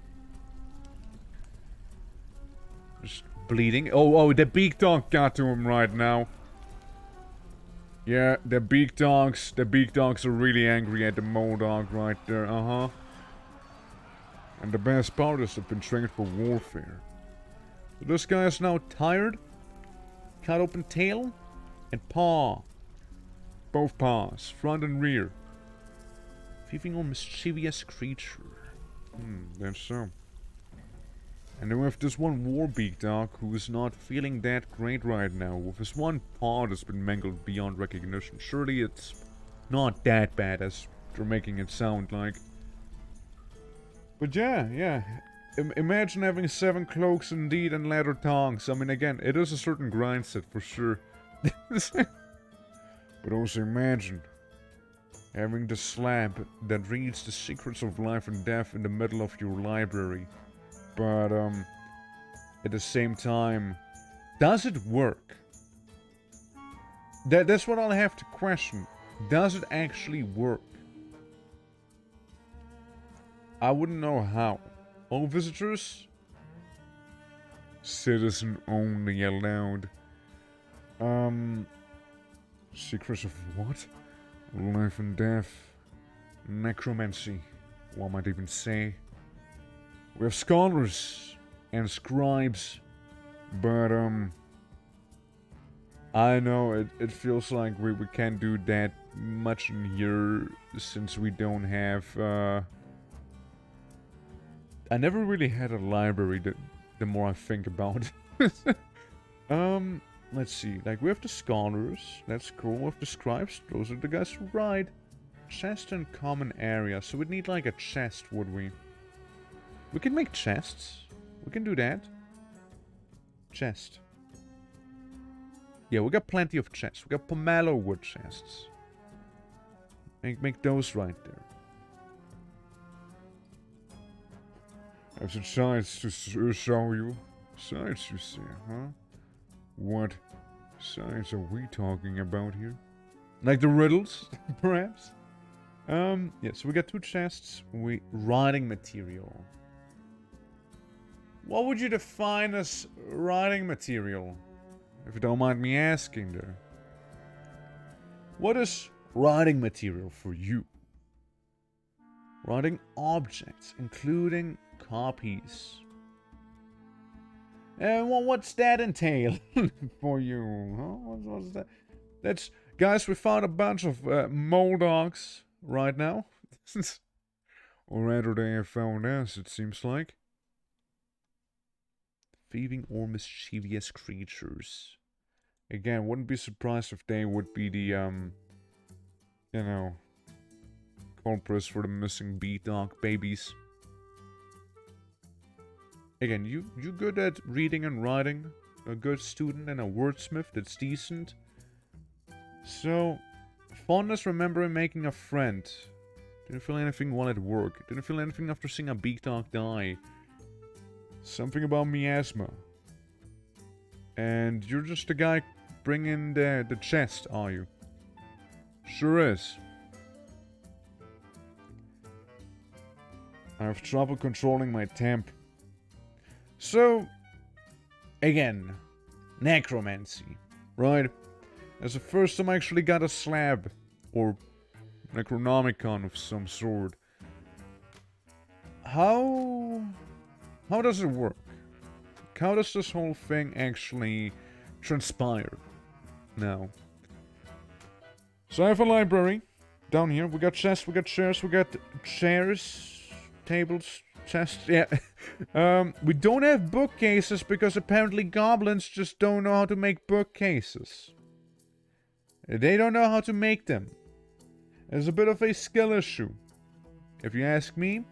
Just bleeding. Oh, the beak dog got to him right now. Yeah, the beak dogs are really angry at the mole dog right there, And the best part is they've been trained for warfare. So this guy is now tired. Cut open tail and paw. Both paws, front and rear. Thieving on mischievous creature. That's so. And then we have this one Warbeak dog who is not feeling that great right now. With his one paw that's been mangled beyond recognition. Surely it's not that bad as they're making it sound like. But yeah. Imagine having 7 cloaks indeed and leather tongs. I mean, again, it is a certain grind set for sure. But also imagine having the slab that reads the secrets of life and death in the middle of your library. But, at the same time, does it work? That's what I'll have to question. Does it actually work? I wouldn't know how. All visitors? Citizen only allowed. Secrets of what? Life and death. Necromancy. One might even say. We have scholars and scribes. But, I know it feels like we can't do that much in here since we don't have, I never really had a library the more I think about it. Let's see. Like, we have the scholars. That's cool. We have the scribes. Those are the guys who ride. Chest and common area. So we'd need, like, a chest, would we? We can make chests. We can do that. Chest. Yeah, we got plenty of chests. We got pomelo wood chests. Make those right there. I have some sights to show you. Sights, you see, huh? What sights are we talking about here? Like the riddles, perhaps? Yeah, so we got 2 chests. Writing material. What would you define as writing material? If you don't mind me asking there. What is writing material for you? Writing objects, including copies. And what's that entail for you? Huh? What's that? That's... Guys, we found a bunch of mole dogs right now. Or rather, they have found us, it seems like. Thieving or mischievous creatures. Again, wouldn't be surprised if they would be the, you know, culprits for the missing bee dog babies. Again, you good at reading and writing? A good student and a wordsmith that's decent? So, fondness remembering making a friend. Didn't feel anything while at work. Didn't feel anything after seeing a bee dog die. Something about miasma. And you're just the guy bringing the chest, are you? Sure is. I have trouble controlling my temp. So, again, necromancy, right? That's the first time I actually got a slab, or Necronomicon of some sort. How does it work? How does this whole thing actually transpire now? So I have a library down here. We got chests, we got chairs, we got chairs, tables, chests, yeah. We don't have bookcases because apparently goblins just don't know how to make bookcases. They don't know how to make them. There's a bit of a skill issue, if you ask me.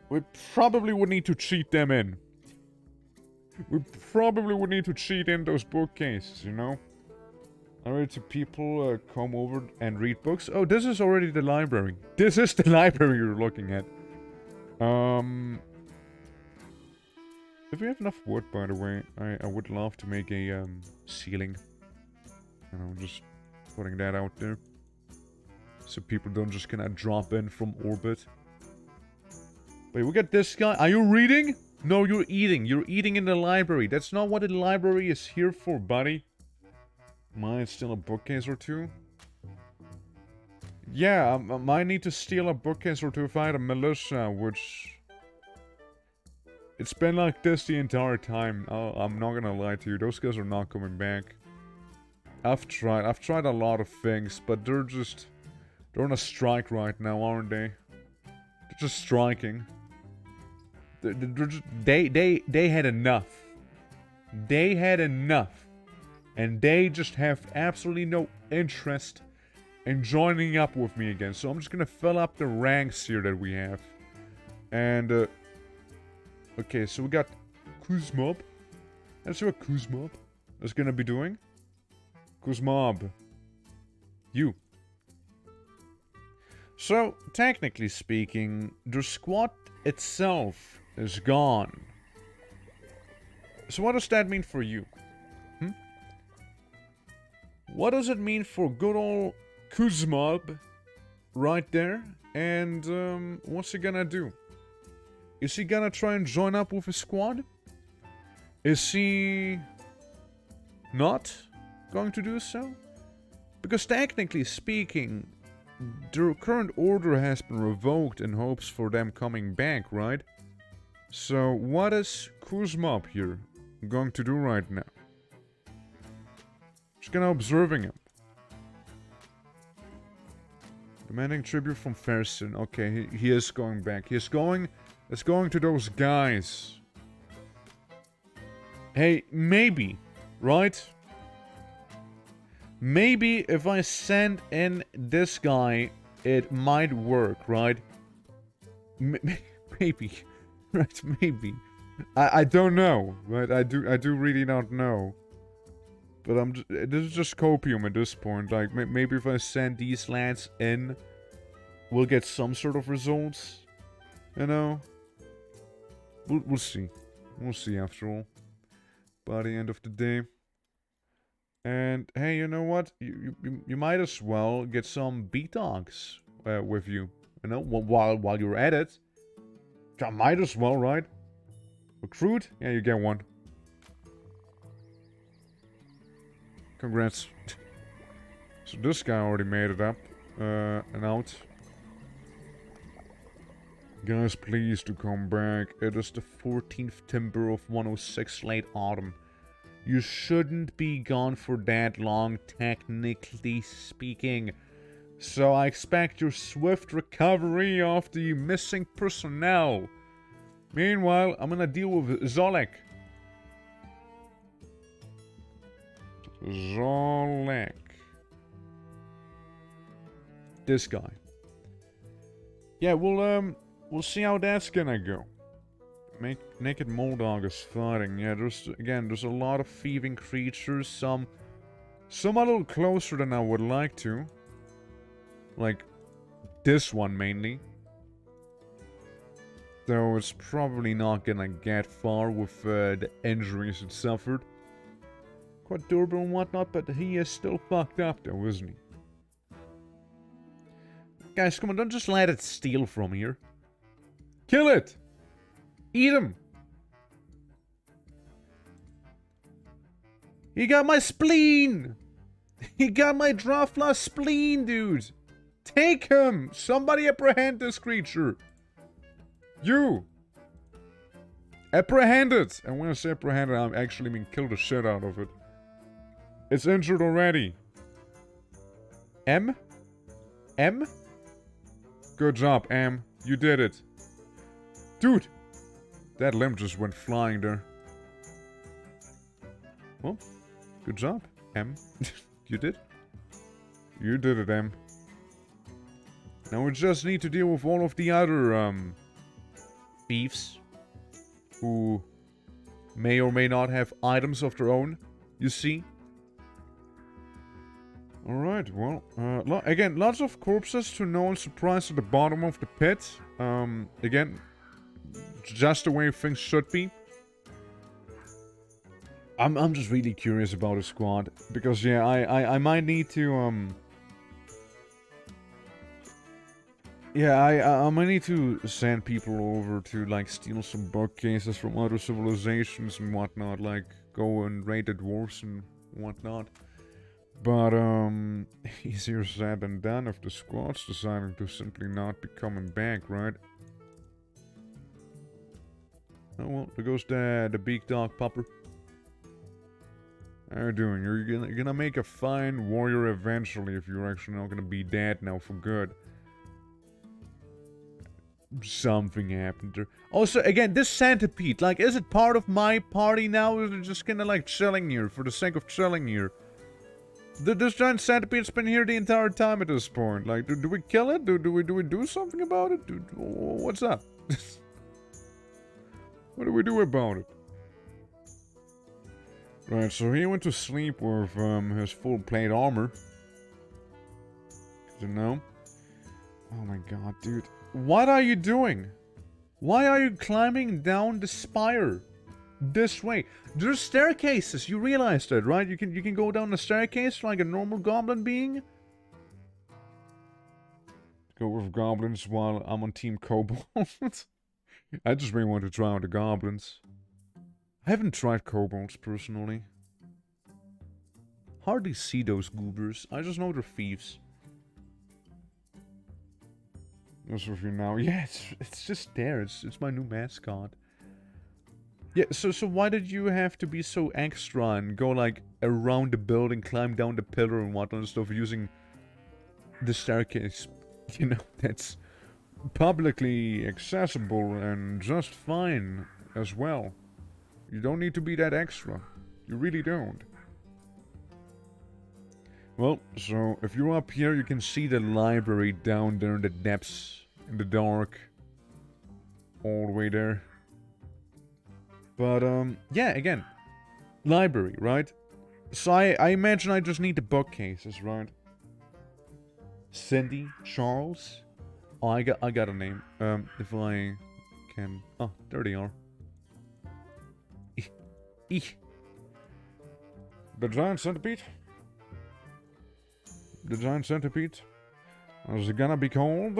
We probably would need to cheat them in. We probably would need to cheat in those bookcases, you know? Alright, so people come over and read books. Oh, this is already the library. This is the library you're looking at. If we have enough wood, by the way, I would love to make a ceiling. You know, just putting that out there. So people don't just kind of drop in from orbit. Wait, we got this guy. Are you reading? No, you're eating. You're eating in the library. That's not what the library is here for, buddy. Might steal a bookcase or two? Yeah, I might need to steal a bookcase or two if I had a militia, which... It's been like this the entire time. I'm not gonna lie to you. Those guys are not coming back. I've tried a lot of things, but they're on a strike right now, aren't they? They're just striking. They had enough. They had enough. And they just have absolutely no interest in joining up with me again. So I'm just gonna fill up the ranks here that we have. And, okay, so we got Kuzmob. Let's see what Kuzmob is gonna be doing. Kuzmob. You. So, technically speaking, the squad itself is gone. So what does that mean for you? What does it mean for good old Kuzmob right there? And, what's he gonna do? Is he gonna try and join up with a squad? Is he not going to do so? Because technically speaking, their current order has been revoked in hopes for them coming back, right? So what is Kuzmob here going to do right now? Just gonna observing him. Demanding tribute from Fersen. Okay, he is going back. It's going to those guys. Hey, maybe, right? Maybe if I send in this guy, it might work, right? Maybe, right? Maybe. I don't know, right? I do really not know. But this is just copium at this point. Like, maybe if I send these lads in, we'll get some sort of results. You know? We'll see. We'll see after all. By the end of the day. And, hey, you know what? You might as well get some B-Dogs with you. You know, while you're at it. I might as well, right? Recruit? Yeah, you get one. Congrats. So this guy already made it up. And out. Guys, please do come back. It is the 14th timber of 106 late autumn. You shouldn't be gone for that long, technically speaking. So I expect your swift recovery of the missing personnel. Meanwhile, I'm gonna deal with Zolek. Zolek. This guy. Yeah, we'll see how that's gonna go. Naked Moldog is fighting. Yeah, there's a lot of thieving creatures. Some a little closer than I would like to. Like this one mainly. Though it's probably not gonna get far with the injuries it suffered. Quite durable and whatnot, but he is still fucked up though, isn't he? Guys, come on, don't just let it steal from here. Kill it! Eat him! He got my spleen! He got my Drafla spleen, dude! Take him! Somebody apprehend this creature! You! Apprehend it! And when I say apprehend it, I actually mean kill the shit out of it. It's injured already. M? M? Good job, M. You did it. Dude! That limb just went flying there. Well, good job, M. You did? You did it, M. Now we just need to deal with all of the other, thieves. Who may or may not have items of their own, you see? Alright, well, again, lots of corpses to no one's surprise at the bottom of the pit. Again, just the way things should be. I'm just really curious about the squad. Because, yeah, I might need to, yeah, I might need to send people over to, like, steal some bookcases from other civilizations and whatnot. Like, go and raid the dwarves and whatnot. But, easier said than done if the squad's deciding to simply not be coming back, right? Oh, well, there goes the big dog popper. How you doing? You're gonna make a fine warrior eventually if you're actually not gonna be dead now for good. Something happened there. Also, again, this centipede, like, is it part of my party now? Or is it just kinda like chilling here for the sake of chilling here? This giant centipede's been here the entire time at this point. Like, do we kill it? Do we do something about it? What's up? What do we do about it? Right, so he went to sleep with his full plate armor. You know? Oh my god, dude. What are you doing? Why are you climbing down the spire? This way. There's staircases, you realize that, right? You can go down the staircase like a normal goblin being. Go with goblins while I'm on Team Kobolds. I just really want to try out the goblins. I haven't tried kobolds personally. Hardly see those goobers. I just know they're thieves. What's with you now? Yeah, it's just there. It's my new mascot. Yeah, so why did you have to be so extra and go like around the building, climb down the pillar and whatnot and stuff using the staircase? You know, that's publicly accessible and just fine as well. You don't need to be that extra. You really don't. Well, so if you're up here, you can see the library down there in the depths, in the dark. All the way there. But, yeah, again. Library, right? So I imagine I just need the bookcases, right? Cindy, Charles. Oh, I got a name. If I can... Oh, there they are. The giant centipede? The giant centipede? Is it gonna be called?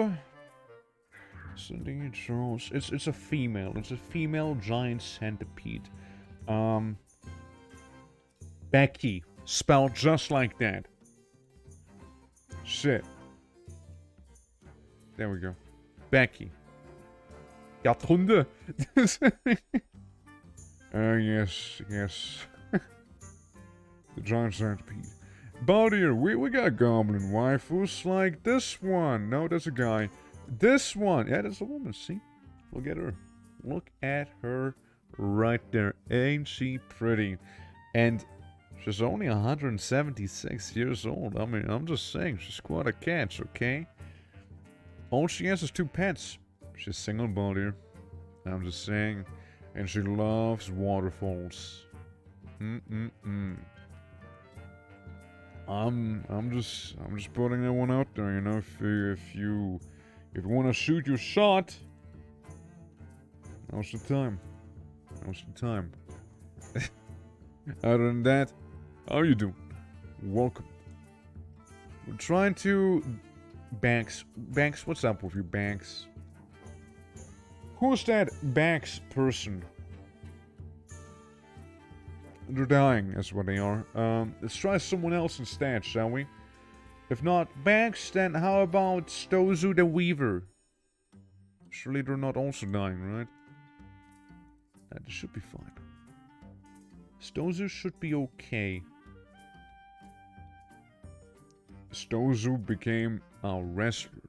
Cindy, Charles. It's a female. It's a female giant centipede. Becky. Spelled just like that. Shit. There we go. Becky. Ja, Hunde. Yes. The giant centipede. About here, we got goblin waifus like this one. No, that's a guy. This one. Yeah, that's a woman, see? Look at her. Look at her right there. Ain't she pretty? And she's only 176 years old. I mean, I'm just saying, she's quite a catch, okay? All she has is 2 pets. She's single body. I'm just saying. And she loves waterfalls. I'm just putting that one out there, you know. If you want to shoot your shot, now's the time. Now's the time. Other than that, how you doing? Welcome. We're trying to... Banks, what's up with you, Banks? Who's that Banks person? They're dying, is what they are. Let's try someone else instead, shall we? If not Banks, then how about Stozu the Weaver? Surely they're not also dying, right? That should be fine. Stozu should be okay. Stozu became a wrestler.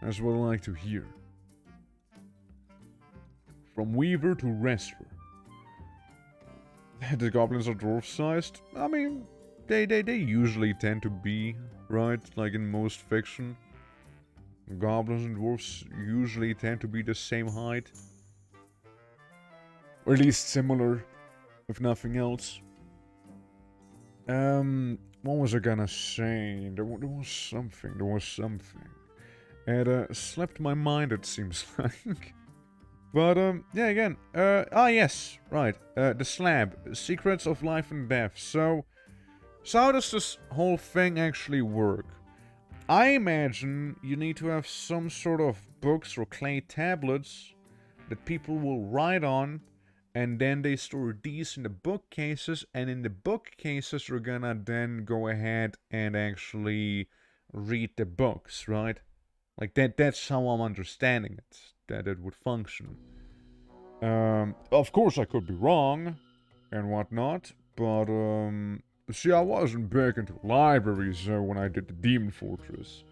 That's what I like to hear. From Weaver to wrestler. The goblins are dwarf-sized. I mean, they usually tend to be, right? Like in most fiction. Goblins and dwarfs usually tend to be the same height. Or at least similar, if nothing else. What was I gonna say? There was something. It slipped my mind, it seems like. But, yeah, again, yes, right, the slab, Secrets of Life and Death. So how does this whole thing actually work? I imagine you need to have some sort of books or clay tablets that people will write on, and then they store these in the bookcases, and in the bookcases you're gonna then go ahead and actually read the books, right? Like that's how I'm understanding it, that it would function. Of course I could be wrong, and whatnot, but, see, I wasn't big into libraries when I did the Demon Fortress.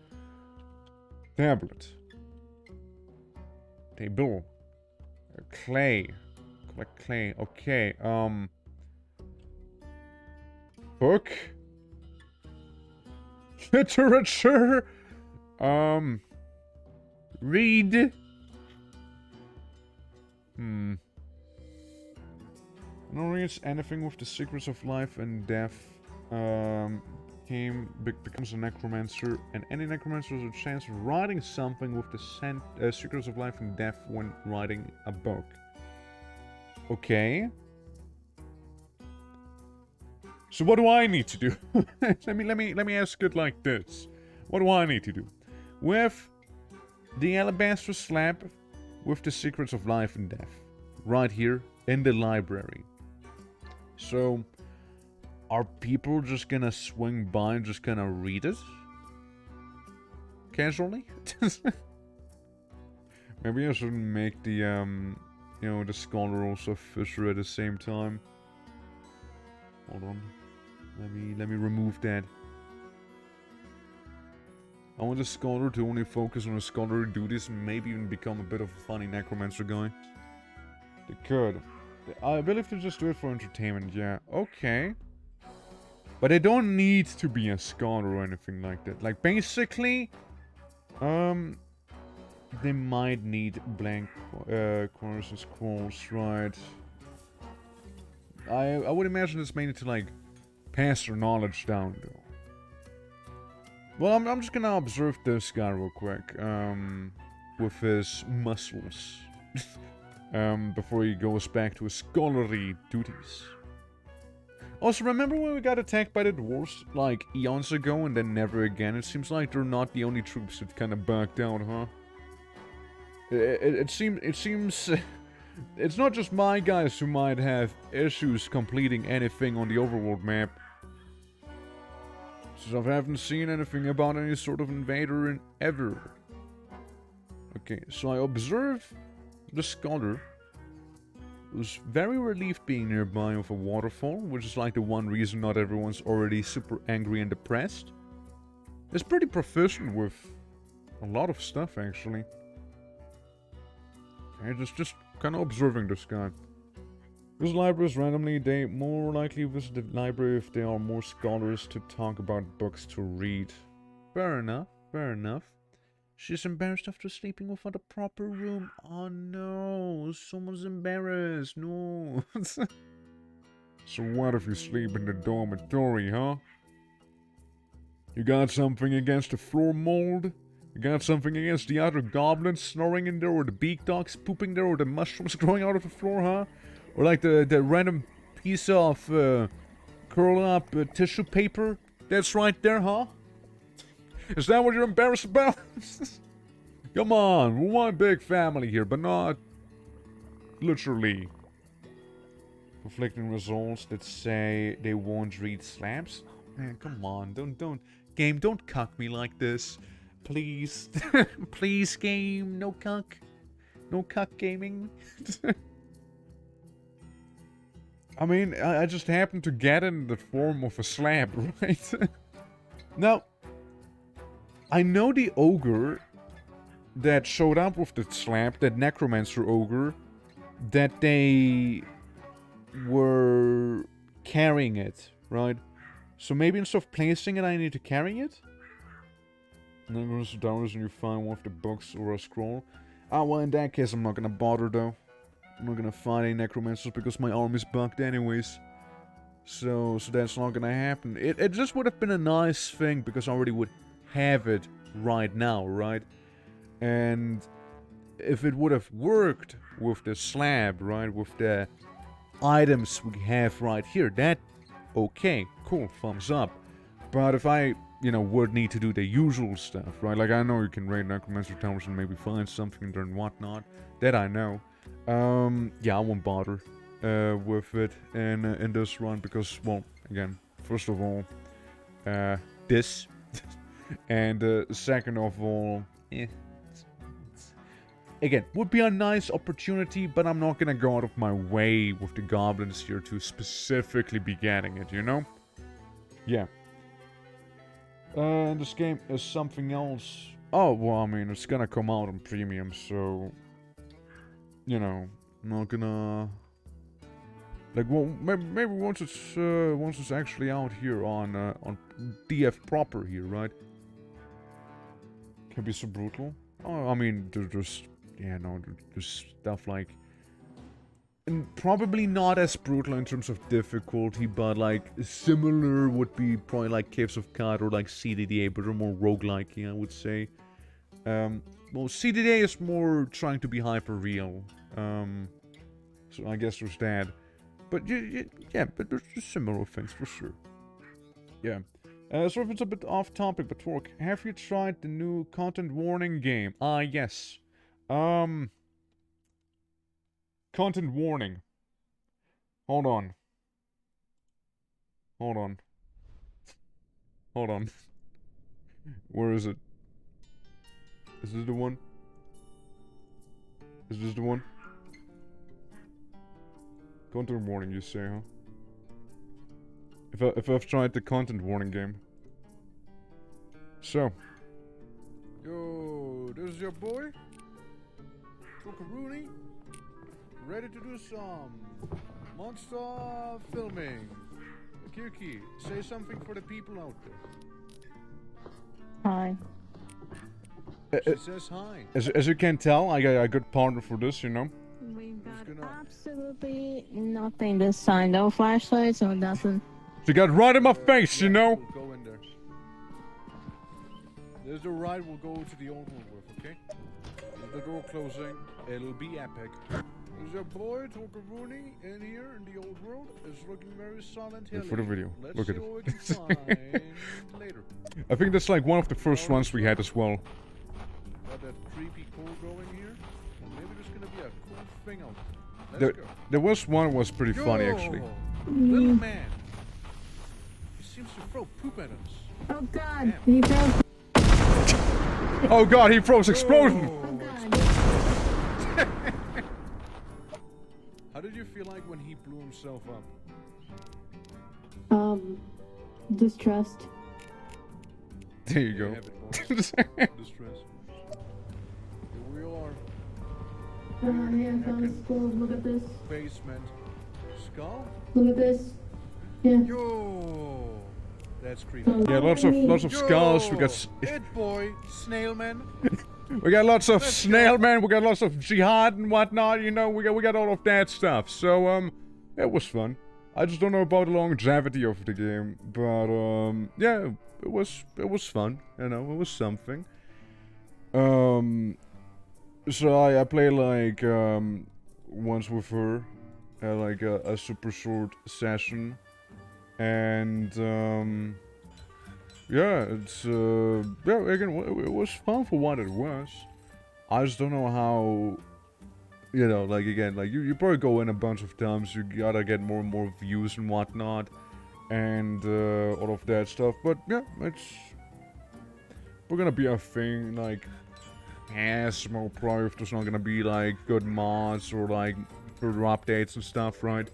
Tablet. Table. Clay. Collect clay. Okay, book. Literature. Read. I don't read anything with the secrets of life and death. Becomes a necromancer, and any necromancer has a chance of writing something with the secrets of life and death when writing a book. Okay. So what do I need to do? let me ask it like this. What do I need to do? With the alabaster slab with the secrets of life and death. Right here in the library. So, are people just gonna swing by and just gonna read it? Casually? Maybe I shouldn't make the, you know, the scholar also Fisher at the same time. Hold on. Let me remove that. I want the scholar to only focus on his scholarly duties and maybe even become a bit of a funny necromancer guy. They could. I believe they just do it for entertainment, yeah. Okay. But they don't need to be a scholar or anything like that. Like, basically, they might need blank corners and scrolls, right? I would imagine it's mainly to, like, pass their knowledge down, though. Well, I'm just gonna observe this guy real quick, with his muscles, before he goes back to his scholarly duties. Also, remember when we got attacked by the dwarves, like, eons ago and then never again? It seems like they're not the only troops that kind of backed out, huh? It seems... It's not just my guys who might have issues completing anything on the overworld map. Since I haven't seen anything about any sort of invader in ever. Okay, so I observe the scholar, who's very relieved being nearby with a waterfall, which is like the one reason not everyone's already super angry and depressed. Is pretty proficient with a lot of stuff, actually. Okay, just kind of observing this guy. Visit libraries randomly, they more likely visit the library if there are more scholars to talk about books to read. Fair enough, fair enough. She's embarrassed after sleeping without a proper room. Oh no, someone's embarrassed, no. So what if you sleep in the dormitory, huh? You got something against the floor mold? You got something against the other goblins snoring in there, or the beak dogs pooping there, or the mushrooms growing out of the floor, huh? Or like the random piece of curl up tissue paper that's right there, huh? Is that what you're embarrassed about? Come on, we're one big family here, but not literally. Conflicting results that say they won't read slabs? Man, come on, don't, game, don't cuck me like this. Please. Please, game, no cuck. No cuck gaming. I mean, I just happened to get in the form of a slab, right? Now, I know the ogre that showed up with the slab, that necromancer ogre, that they were carrying it, right? So maybe instead of placing it, I need to carry it? And then goes downwards and you find one of the books or a scroll. Ah, well, in that case, I'm not gonna bother, though. I'm not gonna fight any necromancers because my arm is bugged anyways. So that's not gonna happen. It just would have been a nice thing because I already would have it right now, right? And if it would have worked with the slab, right? With the items we have right here, that, okay, cool, thumbs up. But if I, you know, would need to do the usual stuff, right? Like, I know you can raid necromancer towers and maybe find something there and whatnot. That I know. Yeah, I won't bother with it in this run because, well, again, first of all, this, and second of all, again, would be a nice opportunity, but I'm not gonna go out of my way with the goblins here to specifically be getting it, you know? Yeah. This game is something else. Oh, well, I mean, it's gonna come out on premium, so, you know, I'm not gonna, like, well, maybe once it's actually out here on DF proper here, right? Can be so brutal. Oh, I mean, there's, yeah, no, there's stuff like And probably not as brutal in terms of difficulty, but like similar would be probably like Caves of God or like CDDA, but they're more roguelike, I would say. Well, CDDA is more trying to be hyper real. So I guess there's that. But yeah, but there's just similar things for sure. Yeah. So if it's a bit off topic, but work, have you tried the new content warning game? Yes. Content warning. Hold on. Hold on. Hold on. Where is it? Is this the one? Is this the one? Content warning, you say, huh? If I've tried the content warning game. So. Yo, this is your boy, Rooney, ready to do some monster filming. Kirky, say something for the people out there. Hi. She says hi. As you can tell, I got a good partner for this, you know. We've got absolutely nothing this time. No flashlights, no nothing. She got right in my face, you know. We'll go in there. There's the ride. We'll go to the old one with, okay? With the door closing, it'll be epic. There's your boy, Rooney, in here in the old world. It's looking very Silent Hill. For the video. Let's look see at what we it. can find later. I think that's like one of the first ones we had as well. Got that creepy core going here. And maybe there's gonna be a cool thing out there. Let's go. There was one was pretty funny actually. Little man. He seems to throw poop at us. Oh god, he fell. Oh god, he throws explosion! Oh god. How did you feel like when he blew himself up? Distrust. There you go. Distress. Here we are. Yeah, I found a skull. Look at this. Basement. Skull? Look at this. Yeah. Yo! That's creepy. Yeah, lots of skulls. We got It boy, snail man. we got lots of Let's snail man. We got lots of jihad and whatnot. You know, we got all of that stuff. So it was fun. I just don't know about the longevity of the game, but yeah, it was fun. You know, it was something. So I played like once with her, like a super short session, and yeah, it's yeah, again, it was fun for what it was. I just don't know how, you know, like again, like you probably go in a bunch of times, you gotta get more and more views and whatnot, and all of that stuff. But yeah, we're gonna be a thing, like more probably if there's not gonna be like good mods or like further updates and stuff, right?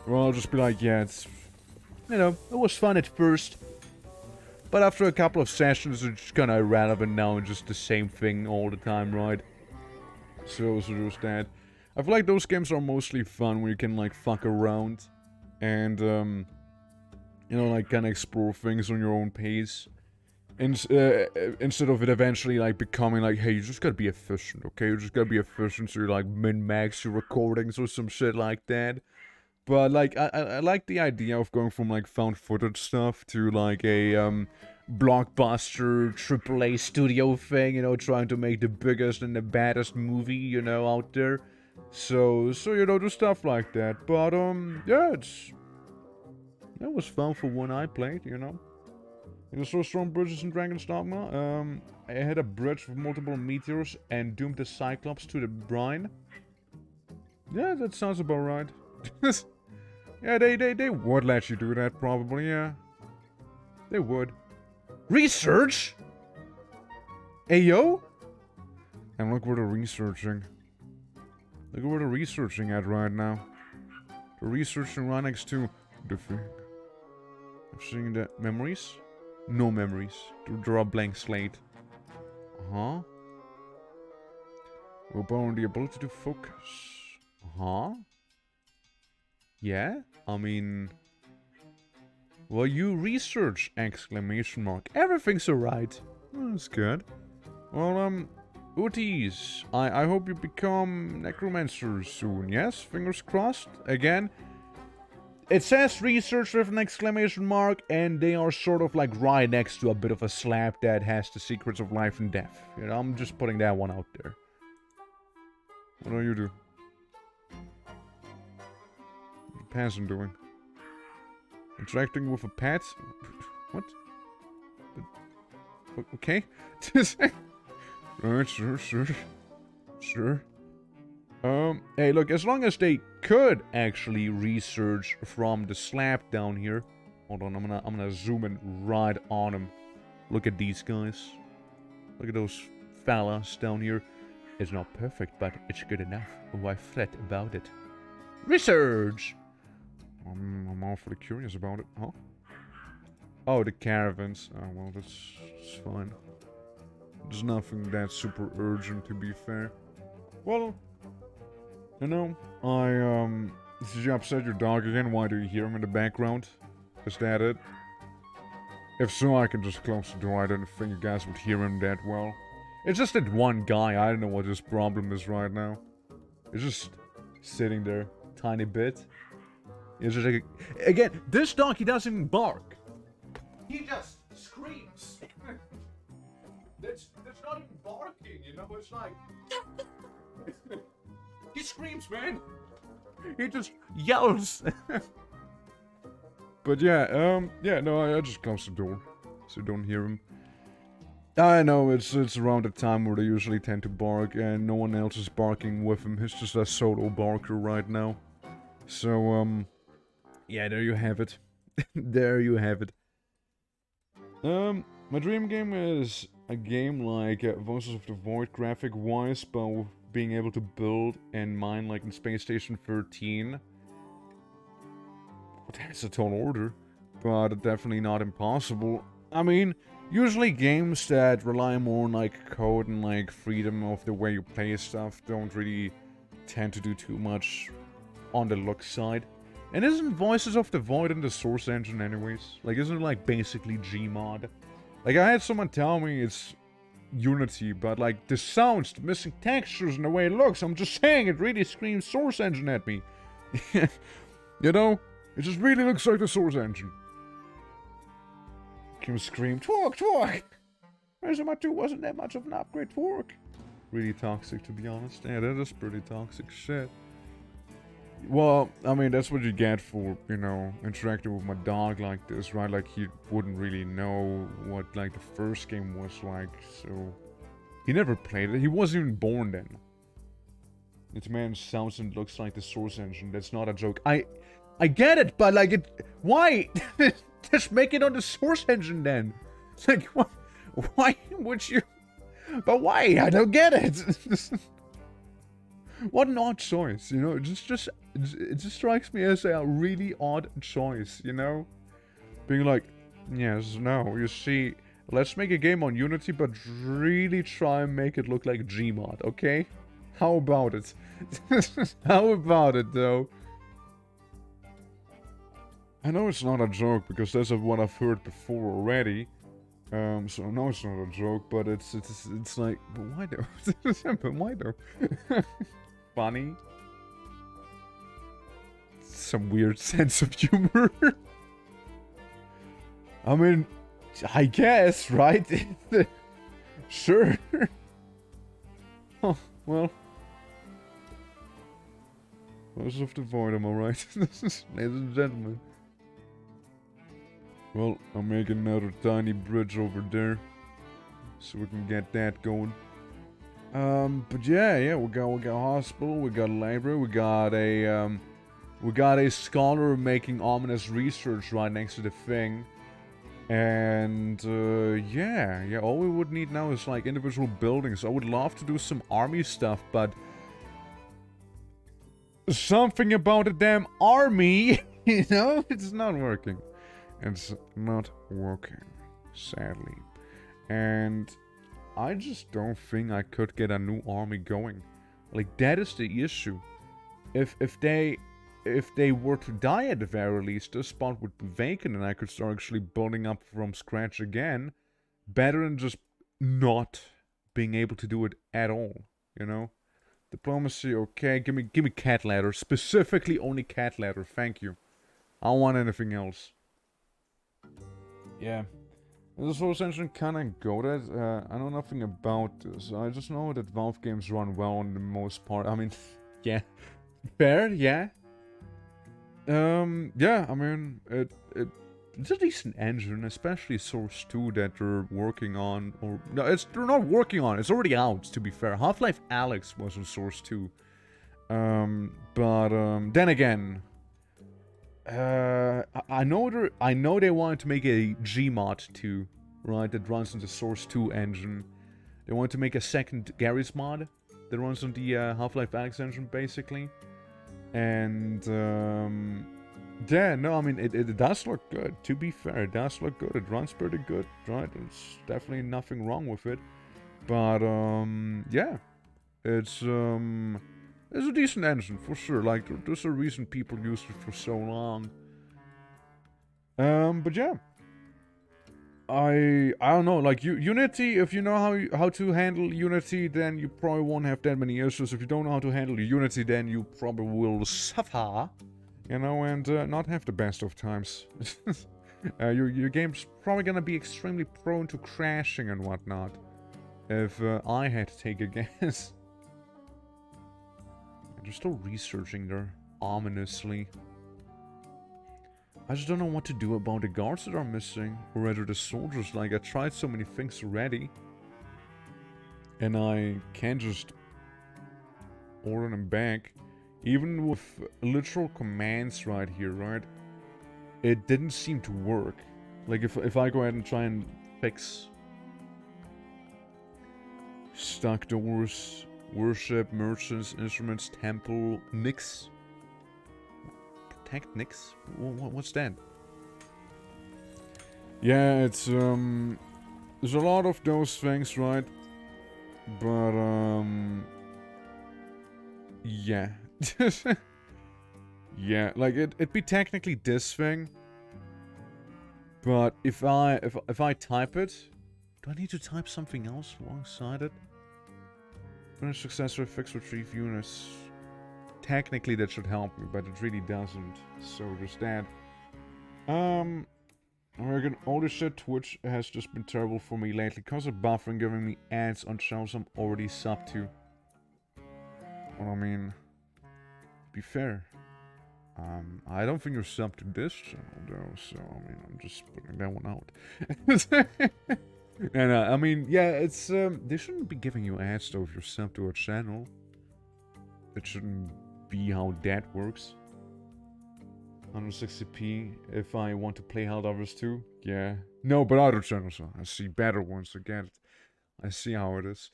Well, I'll just be like, yeah, it's, you know, it was fun at first, but after a couple of sessions, it's just kind of irrelevant now and just the same thing all the time, right? So there's that. I feel like those games are mostly fun when you can like fuck around and you know, like kind of explore things on your own pace. Instead of it eventually like becoming like, hey, you just gotta be efficient, okay? You just gotta be efficient, so you like min-max your recordings or some shit like that. But like, I like the idea of going from like found footage stuff to like a blockbuster AAA studio thing, you know, trying to make the biggest and the baddest movie, you know, out there. So you know, do stuff like that. But yeah, it was fun for when I played, you know. You saw Storm Bridges in Dragon's Dogma. I had a bridge with multiple meteors and doomed the Cyclops to the brine. Yeah, that sounds about right. Yeah, they would let you do that, probably, yeah. They would. Research? Ayo? And look where they're researching. Look where they're researching at right now. They're researching right next to the thing. I'm seeing the memories. No memories. To draw a blank slate. Uh-huh. We'll borrow the ability to focus. Uh-huh. Yeah? I mean... Well, you research! Exclamation mark. Everything's alright. That's good. Well, Utis, I hope you become necromancers soon, yes? Fingers crossed? Again, it says research with an exclamation mark, and they are sort of like right next to a bit of a slab that has the secrets of life and death. You know, I'm just putting that one out there. What do you do? What's the peasant doing? Interacting with a pet? What? Okay. Alright, sure. Hey, look, as long as they could actually research from the slab down here. Hold on, I'm gonna zoom in right on them. Look at these guys. Look at those fellas down here. It's not perfect, but it's good enough. Why fret about it? Research! I'm awfully curious about it, huh? Oh, the caravans. Oh, well, that's fine. There's nothing that super urgent, to be fair. Well, you know, did you upset your dog again? Why do you hear him in the background? Is that it? If so, I can just close the door. I don't think you guys would hear him that well. It's just that one guy. I don't know what his problem is right now. He's just sitting there, tiny bit. He's just like, again, this dog, he doesn't even bark. He just screams. That's not even barking, you know? It's like... He screams, man! He just yells! But yeah, no, I just closed the door. So don't hear him. I know, it's around the time where they usually tend to bark, and no one else is barking with him. He's just a solo barker right now. So, yeah, there you have it. There you have it. My dream game is a game like Voices of the Void graphic-wise, but with being able to build and mine like in Space Station 13. Well, that's a tall order, but definitely not impossible. I mean, usually games that rely more on like code and like freedom of the way you play stuff don't really tend to do too much on the look side. And isn't Voices of the Void in the Source Engine anyways? Like, isn't it like basically Gmod? Like, I had someone tell me it's Unity, but like the sounds, the missing textures, and the way it looks, I'm just saying it really screams Source Engine at me. You know? It just really looks like the Source Engine. Kim screamed, "Twerk! Resident 2 wasn't that much of an upgrade, twerk!" Really toxic, to be honest. Yeah, that is pretty toxic shit. Well, I mean, that's what you get for, you know, interacting with my dog like this, right? Like, he wouldn't really know what, like, the first game was like, so... He never played it. He wasn't even born then. This man sounds and looks like the Source Engine. That's not a joke. I get it, but, like, it... Why? Just make it on the Source Engine, then. Like, what? Why would you... But why? I don't get it. What an odd choice, you know? It just strikes me as a really odd choice, you know? Being like, yes, no, you see, let's make a game on Unity, but really try and make it look like Gmod, okay? How about it? How about it, though? I know it's not a joke, because that's what I've heard before already. So I know it's not a joke, but it's like, but why though? But why though? Funny. Some weird sense of humor. I mean, I guess, right? Sure. Oh, well. Voices of the Void, am I right? Ladies and gentlemen. Well, I'm making another tiny bridge over there, so we can get that going. But yeah, we got a hospital, we got a library, we got a scholar making ominous research right next to the thing, and yeah, all we would need now is like individual buildings. I would love to do some army stuff, but something about the damn army, you know, it's not working. It's not working, sadly. And I just don't think I could get a new army going. Like, that is the issue. If they were to die at the very least, this spot would be vacant and I could start actually building up from scratch again. Better than just not being able to do it at all, you know? Diplomacy, okay, give me cat ladder. Specifically only cat ladder, thank you. I don't want anything else. Yeah. This source engine kinda goated. I know nothing about this. I just know that Valve games run well on the most part. I mean, yeah. Fair, yeah. Yeah, I mean, it's a decent engine, especially Source 2 that they're working on. Or, no, they're not working on, it's already out, to be fair. Half-Life Alyx was on Source 2. Then again, I know they wanted to make a Gmod 2, right, that runs on the Source 2 engine. They wanted to make a second Garry's mod that runs on the Half-Life Alyx engine, basically. And, yeah, no, I mean, it does look good, to be fair. It does look good. It runs pretty good, right? There's definitely nothing wrong with it. But, yeah. It's a decent engine, for sure. Like, there's a reason people used it for so long. But yeah. I don't know, like, Unity, if you know how to handle Unity, then you probably won't have that many issues. If you don't know how to handle Unity, then you probably will suffer, you know, and not have the best of times. Your game's probably gonna be extremely prone to crashing and whatnot, if I had to take a guess. They're still researching there, ominously. I just don't know what to do about the guards that are missing, or rather the soldiers. Like, I tried so many things already, and I can't just order them back. Even with literal commands right here, right? It didn't seem to work. Like, if I go ahead and try and fix stuck doors, worship, merchants, instruments, temple, nix. Protect nix? What's that? Yeah, it's, there's a lot of those things, right? But, yeah. Yeah, like, it'd be technically this thing. But if I type it, do I need to type something else alongside it? Finish successful fix retrieve units. Technically that should help me, but it really doesn't. So there's that. American older shit, Twitch has just been terrible for me lately because of buffering, giving me ads on channels I'm already subbed to. Well, I mean, to be fair, I don't think you're subbed to this channel though, so I mean, I'm just putting that one out. And I mean, yeah, it's they shouldn't be giving you ads though if you're subbed to a channel. It shouldn't be how that works. 160p if I want to play Helldivers 2. Yeah. No, but other channels. I see better ones, I get it. I see how it is.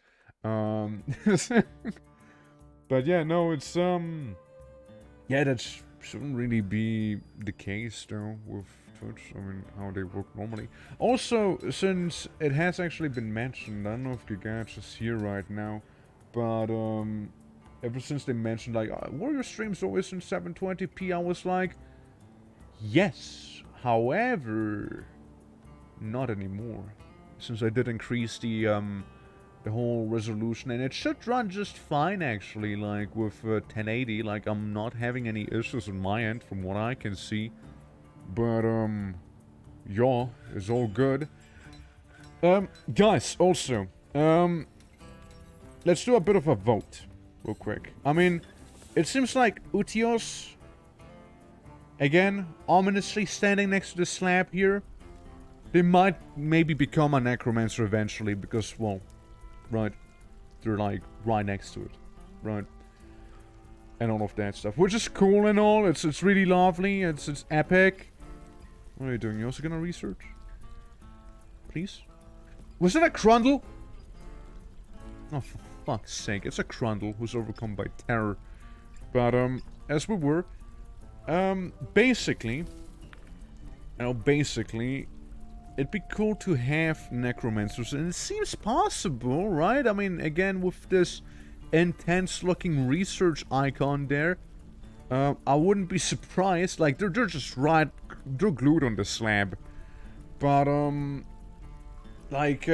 But yeah, no, it's yeah, that shouldn't really be the case though with Twitch. I mean, how they work normally. Also, since it has actually been mentioned, I don't know if Gigach is here right now, but ever since they mentioned like, were your streams always in 720p? I was like, yes. However, not anymore. Since I did increase the whole resolution, and it should run just fine actually, like with 1080. Like, I'm not having any issues on my end from what I can see. But yeah, it's all good. Guys, also, let's do a bit of a vote real quick. I mean, it seems like Utios, again, ominously standing next to the slab here. They might maybe become a necromancer eventually because, well, right, they're like right next to it, right? And all of that stuff, which is cool and all. It's really lovely. It's epic. What are you doing? You also gonna research? Please? Was it a Crundle? Oh, for fuck's sake. It's a Crundle who's overcome by terror. But, as we were, basically, it'd be cool to have necromancers, and it seems possible, right? I mean, again, with this intense-looking research icon there, I wouldn't be surprised. Like, they're just right, they're glued on the slab. But, like,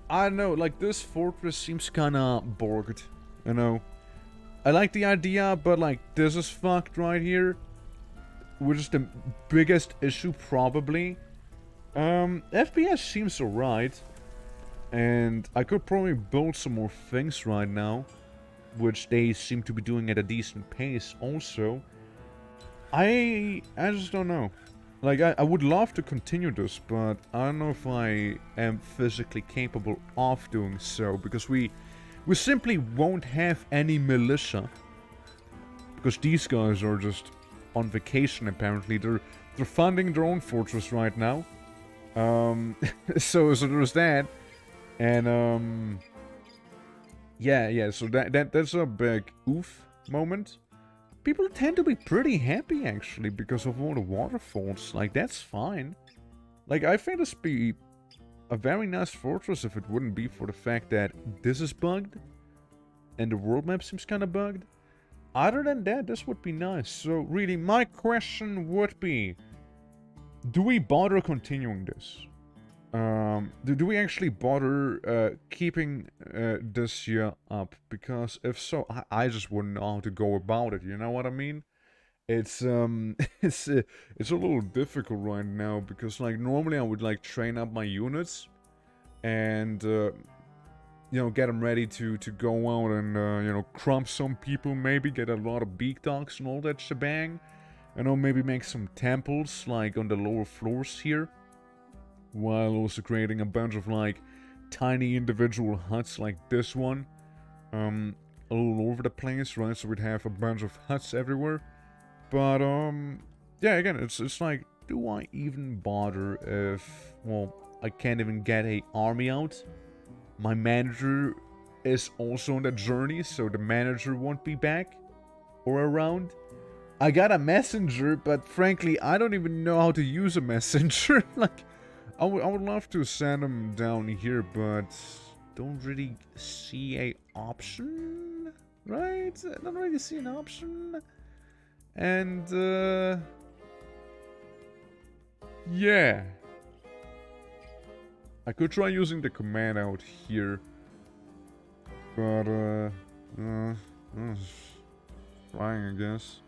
I don't know, like, this fortress seems kinda borged, you know? I like the idea, but, like, this is fucked right here. Which is the biggest issue, probably. FPS seems alright. And I could probably build some more things right now. Which they seem to be doing at a decent pace, also. I just don't know. Like, I would love to continue this, but I don't know if I am physically capable of doing so, because we simply won't have any militia. Because these guys are just on vacation, apparently. They're funding their own fortress right now. So there's that. And, yeah, so that's a big oof moment. People tend to be pretty happy, actually, because of all the waterfalls. Like, that's fine. Like, I think this would be a very nice fortress if it wouldn't be for the fact that this is bugged. And the world map seems kind of bugged. Other than that, this would be nice. So, really, my question would be... Do we bother continuing this? Do we actually bother keeping this year up? Because if so, I just wouldn't know how to go about it. You know what I mean? It's it's a little difficult right now because like normally I would like train up my units and you know, get them ready to go out and you know, crump some people, maybe get a lot of beak dogs and all that shebang. You know, maybe make some temples like on the lower floors here. While also creating a bunch of like tiny individual huts like this one, all over the place, right? So we'd have a bunch of huts everywhere. But yeah, again, it's like, do I even bother if, well, I can't even get a army out? My manager is also on the journey, so the manager won't be back or around. I got a messenger, but frankly, I don't even know how to use a messenger. Like, I would love to send him down here, but don't really see a option, right? I don't really see an option. And, yeah. I could try using the command out here. But, trying, I guess.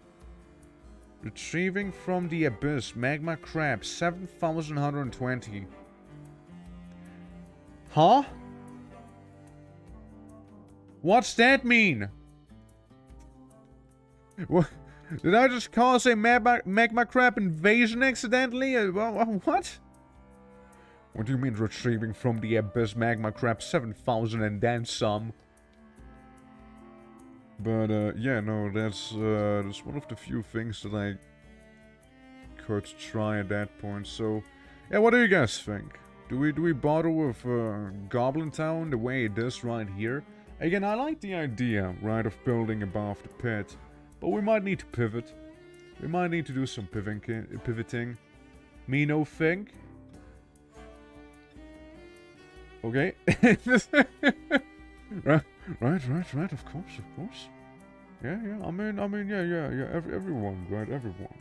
Retrieving from the abyss, magma crab, 7,120. Huh? What's that mean? What? Did I just cause a magma crab invasion accidentally? What? What do you mean retrieving from the abyss, magma crab, 7,000 and then some? But, yeah, no, that's one of the few things that I could try at that point. So, yeah, what do you guys think? Do we bother with Goblin Town the way it is right here? Again, I like the idea, right, of building above the pit. But we might need to pivot. We might need to do some pivoting. Me no think. Okay. Right, of course. Yeah, I mean, yeah, everyone, right, everyone.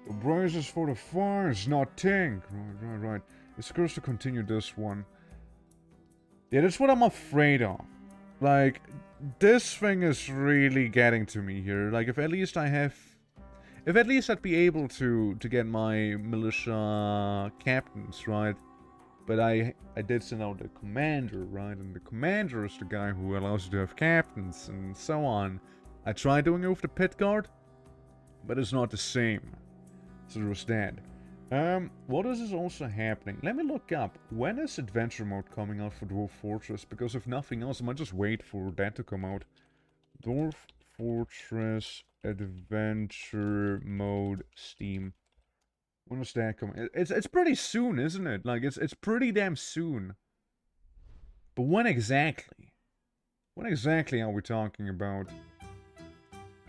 The braces for the fire is not tank. Right. It's supposed to continue this one. Yeah, that's what I'm afraid of. Like, this thing is really getting to me here. Like, if at least I'd be able to get my militia captains, right? But I did send out the commander, right? And the commander is the guy who allows you to have captains and so on. I tried doing it with the pit guard, but it's not the same. So there's that. What is also happening? Let me look up. When is adventure mode coming out for Dwarf Fortress? Because if nothing else, I might just wait for that to come out. Dwarf Fortress adventure mode Steam. When is that coming? It's pretty soon, isn't it? Like, it's pretty damn soon. But when exactly? When exactly are we talking about?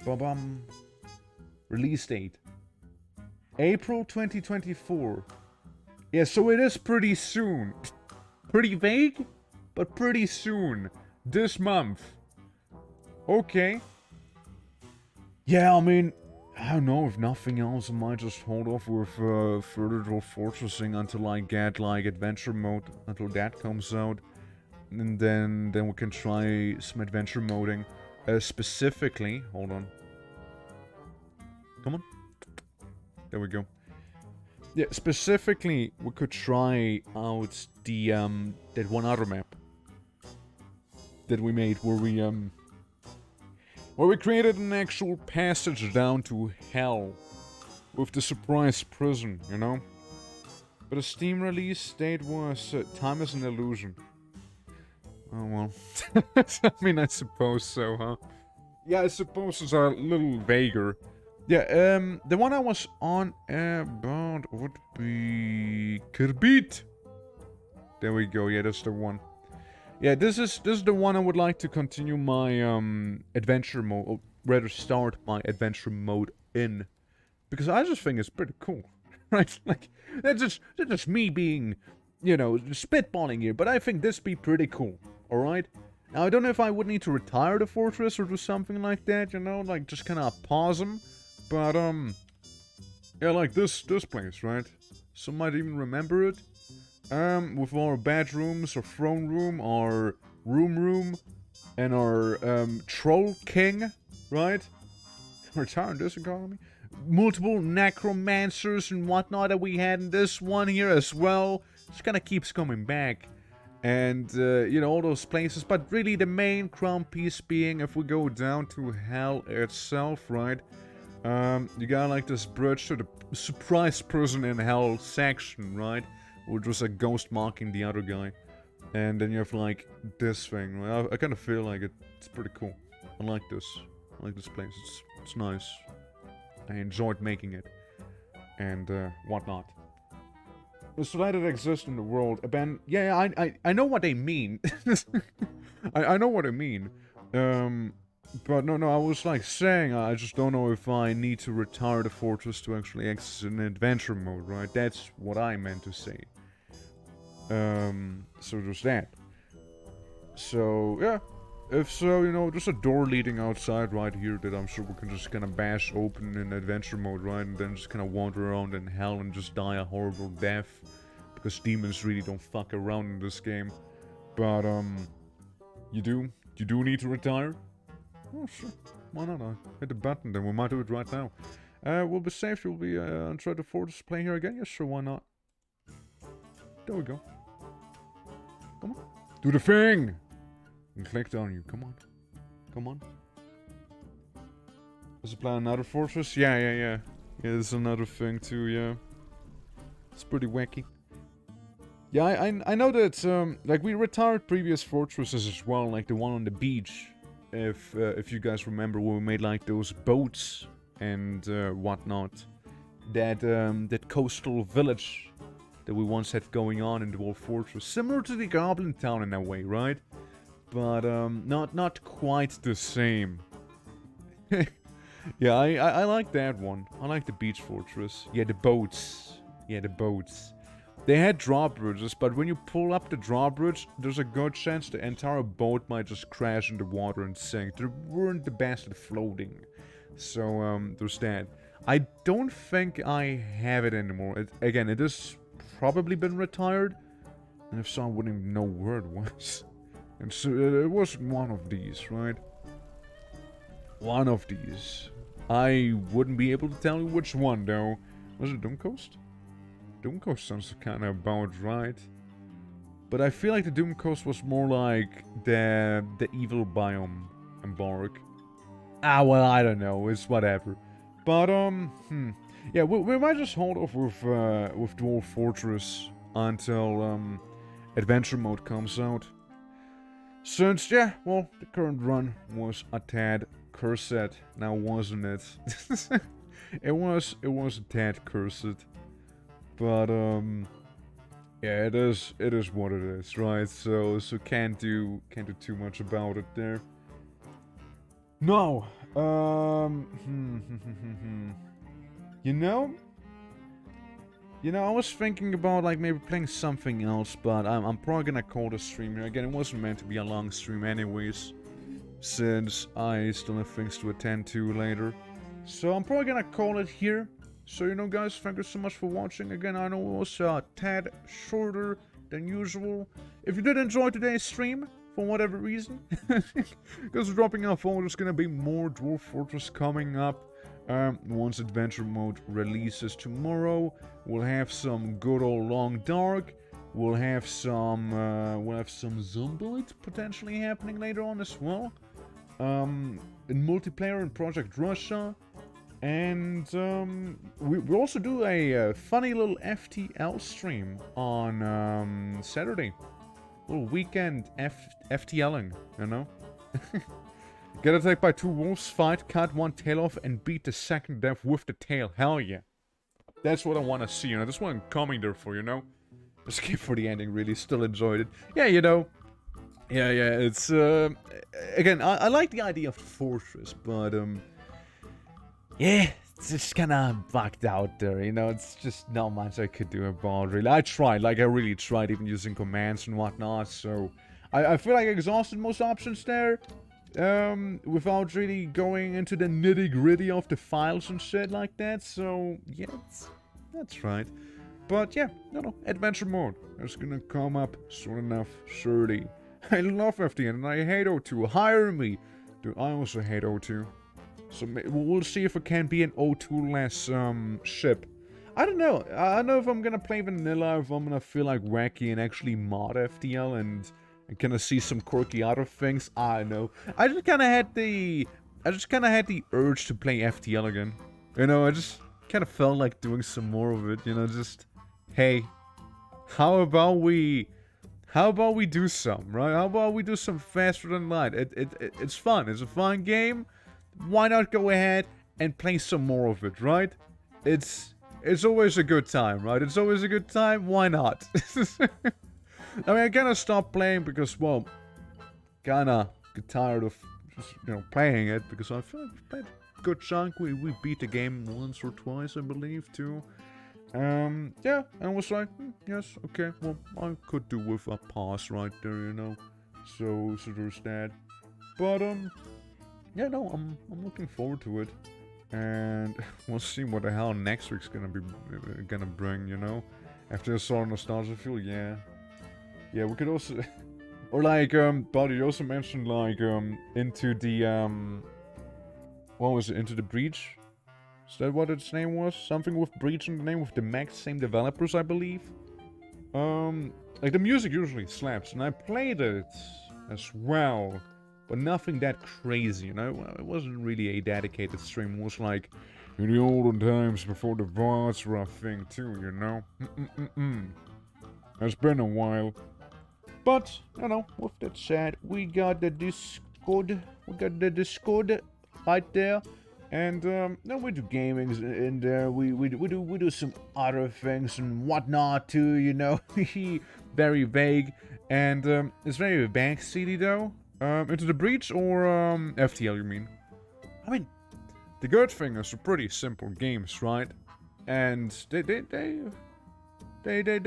Ba-bum. Release date. April 2024. Yeah, so it is pretty soon. Pretty vague, but pretty soon. This month. Okay. Yeah, I mean, I don't know, if nothing else, I might just hold off with further dwarf fortressing until I get like adventure mode, until that comes out, and then we can try some adventure moding. Specifically, hold on. Come on. There we go. Yeah, specifically, we could try out the that one other map that we made where we created an actual passage down to hell with the surprise prison, you know? But the Steam release date was Time is an Illusion. Oh well. I mean, I suppose so, huh? Yeah, I suppose it's a little vaguer. Yeah, the one I was on about would be Kerbit. There we go. Yeah, that's the one. Yeah, this is the one I would like to continue my adventure mode, or rather start my adventure mode in, because I just think it's pretty cool, right? Like that's just me being, you know, spitballing here, but I think this be pretty cool. All right. Now I don't know if I would need to retire the fortress or do something like that, you know, like just kind of pause them, but yeah, like this place, right? Some might even remember it. With our bedrooms, our throne room, our room, and our, troll king, right? Retiring this economy. Multiple necromancers and whatnot that we had in this one here as well. Just kind of keeps coming back. And, you know, all those places. But really the main crown piece being, if we go down to hell itself, right? You got like this bridge to the surprise prison in hell section, right? Which was a ghost mocking the other guy. And then you have like this thing. Right? I kind of feel like it's pretty cool. I like this. I like this place. It's nice. I enjoyed making it. And whatnot. So that it exists in the world. Ben, yeah, I know what they mean. I know what I mean. But no, I was like saying, I just don't know if I need to retire the fortress to actually exit in adventure mode, right? That's what I meant to say. So there's that. So, yeah. If so, you know, there's a door leading outside right here that I'm sure we can just kind of bash open in adventure mode, right? And then just kind of wander around in hell and just die a horrible death. Because demons really don't fuck around in this game. But, you do need to retire? Oh, sure. Why not? I hit the button, then we might do it right now. We'll be safe. You'll be, try the fortress playing here again? Yes, sure, why not? There we go. Come on. Do the thing! And clicked on you. Come on. Come on. Does it plan another fortress? Yeah. Yeah, there's another thing too, yeah. It's pretty wacky. Yeah, I know that, like, we retired previous fortresses as well, like the one on the beach. If you guys remember, when we made, like, those boats and, whatnot. That coastal village that we once had going on in the Dwarf Fortress. Similar to the Goblin Town in a way, right? But, not quite the same. Yeah, I like that one. I like the beach fortress. Yeah, the boats. Yeah, the boats. They had drawbridges, but when you pull up the drawbridge, there's a good chance the entire boat might just crash in the water and sink. They weren't the best at floating. So, there's that. I don't think I have it anymore. Again, it has probably been retired. And if so, I wouldn't even know where it was. And so, it was one of these, right? One of these. I wouldn't be able to tell you which one, though. Was it Doom Coast? Doom Coast sounds kind of about right. But I feel like the Doom Coast was more like the evil biome embark. Ah, well, I don't know. It's whatever. But, yeah, we might just hold off with Dwarf Fortress until, adventure mode comes out. Since, yeah, well, the current run was a tad cursed, now wasn't it? it was a tad cursed. But, yeah, it is what it is, right? So can't do too much about it there. No, you know, I was thinking about, like, maybe playing something else, but I'm probably gonna call the stream here. Again, it wasn't meant to be a long stream anyways, since I still have things to attend to later. So I'm probably gonna call it here. So, you know, guys, thank you so much for watching. Again, I know it was a tad shorter than usual. If you did enjoy today's stream, for whatever reason, because dropping off, there's gonna be more Dwarf Fortress coming up. Once Adventure Mode releases tomorrow, we'll have some good old Long Dark. We'll have some Zomboid potentially happening later on as well. In multiplayer in Project Russia. And we'll also do a funny little FTL stream on Saturday. A little weekend FTLing, you know? Get attacked by 2 wolves, fight, cut 1 tail off, and beat the second death with the tail. Hell yeah. That's what I want to see, you know? That's what I'm coming there for, you know? Escape for the ending, really. Still enjoyed it. Yeah, you know. Yeah, it's, again, I like the idea of Fortress, but, yeah, it's just kind of bugged out there, you know, it's just not much I could do about it, really. I tried, like, I really tried even using commands and whatnot, so I feel like I exhausted most options there, without really going into the nitty-gritty of the files and shit like that, so, yeah, that's right. But, yeah, no, Adventure Mode is gonna come up soon enough, surely. I love FTN, and I hate O2, hire me! Dude, I also hate O2. So we'll see if it can be an O2-less ship. I don't know. I don't know if I'm gonna play vanilla, if I'm gonna feel like wacky and actually mod FTL and gonna see some quirky other things. I don't know. I just kind of had the urge to play FTL again. You know, I just kind of felt like doing some more of it. You know, just hey, how about we do some, right? How about we do some faster than light? It's fun. It's a fun game. Why not go ahead and play some more of it, right? It's always a good time, right? It's always a good time. Why not? I mean, I kind of stopped playing because, well, kind of get tired of just, you know, playing it because I feel like we played a good chunk. We beat the game once or twice, I believe, too. Yeah, and I was like, yes, okay, well, I could do with a pause right there, you know. So there's that. But yeah, no, I'm looking forward to it, and we'll see what the hell next week's gonna bring, you know. After I saw Nostalgia Fuel, yeah, we could also, or like, Buddy, you also mentioned like into the what was it, Into the Breach? Is that what its name was? Something with Breach in the name, with the max same developers, I believe. Like the music usually slaps, and I played it as well. But nothing that crazy, you know? It wasn't really a dedicated stream. It was like in the olden times before the VODs were a thing too, you know? It's been a while. But, you know, with that said, we got the Discord. Right there. And, no, we do gamings in there. We do some other things and whatnot too, you know? Very vague. And, it's very backseaty though. Into the Breach or FTL, you mean? I mean, the good thing is pretty simple games, right? And they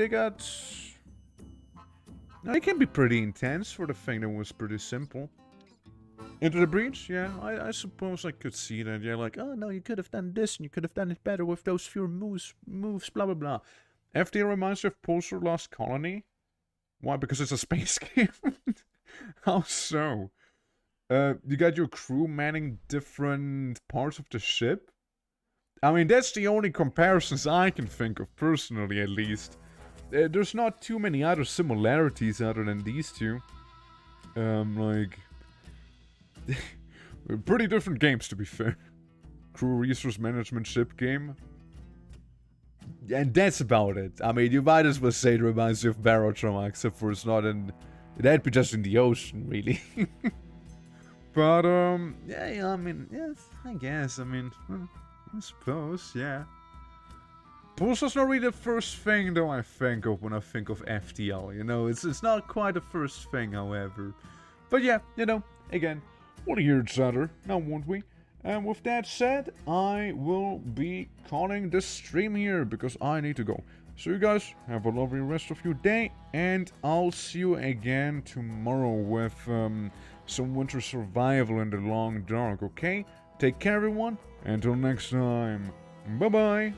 got. They can be pretty intense for the thing that was pretty simple. Into the Breach, yeah, I suppose I could see that. Yeah, like, oh no, you could have done this and you could have done it better with those fewer moves, blah blah blah. FTL reminds you of Pulsar Lost Colony. Why? Because it's a space game. How so? You got your crew manning different parts of the ship? I mean, that's the only comparisons I can think of, personally at least. There's not too many other similarities other than these two. Like... pretty different games, to be fair. Crew resource management ship game. And that's about it. I mean, you might as well say it reminds you of Barotrauma, except for it's not in... That'd be just in the ocean, really. But, yeah, I mean, yes, I guess, I mean, I suppose, yeah. Pulsar's not really the first thing, though, I think of when I think of FTL, you know? It's not quite the first thing, however. But yeah, you know, again, we'll hear each other, now won't we? And with that said, I will be calling the stream here, because I need to go. So you guys, have a lovely rest of your day, and I'll see you again tomorrow with some winter survival in the long dark, okay? Take care, everyone. Until next time. Bye-bye.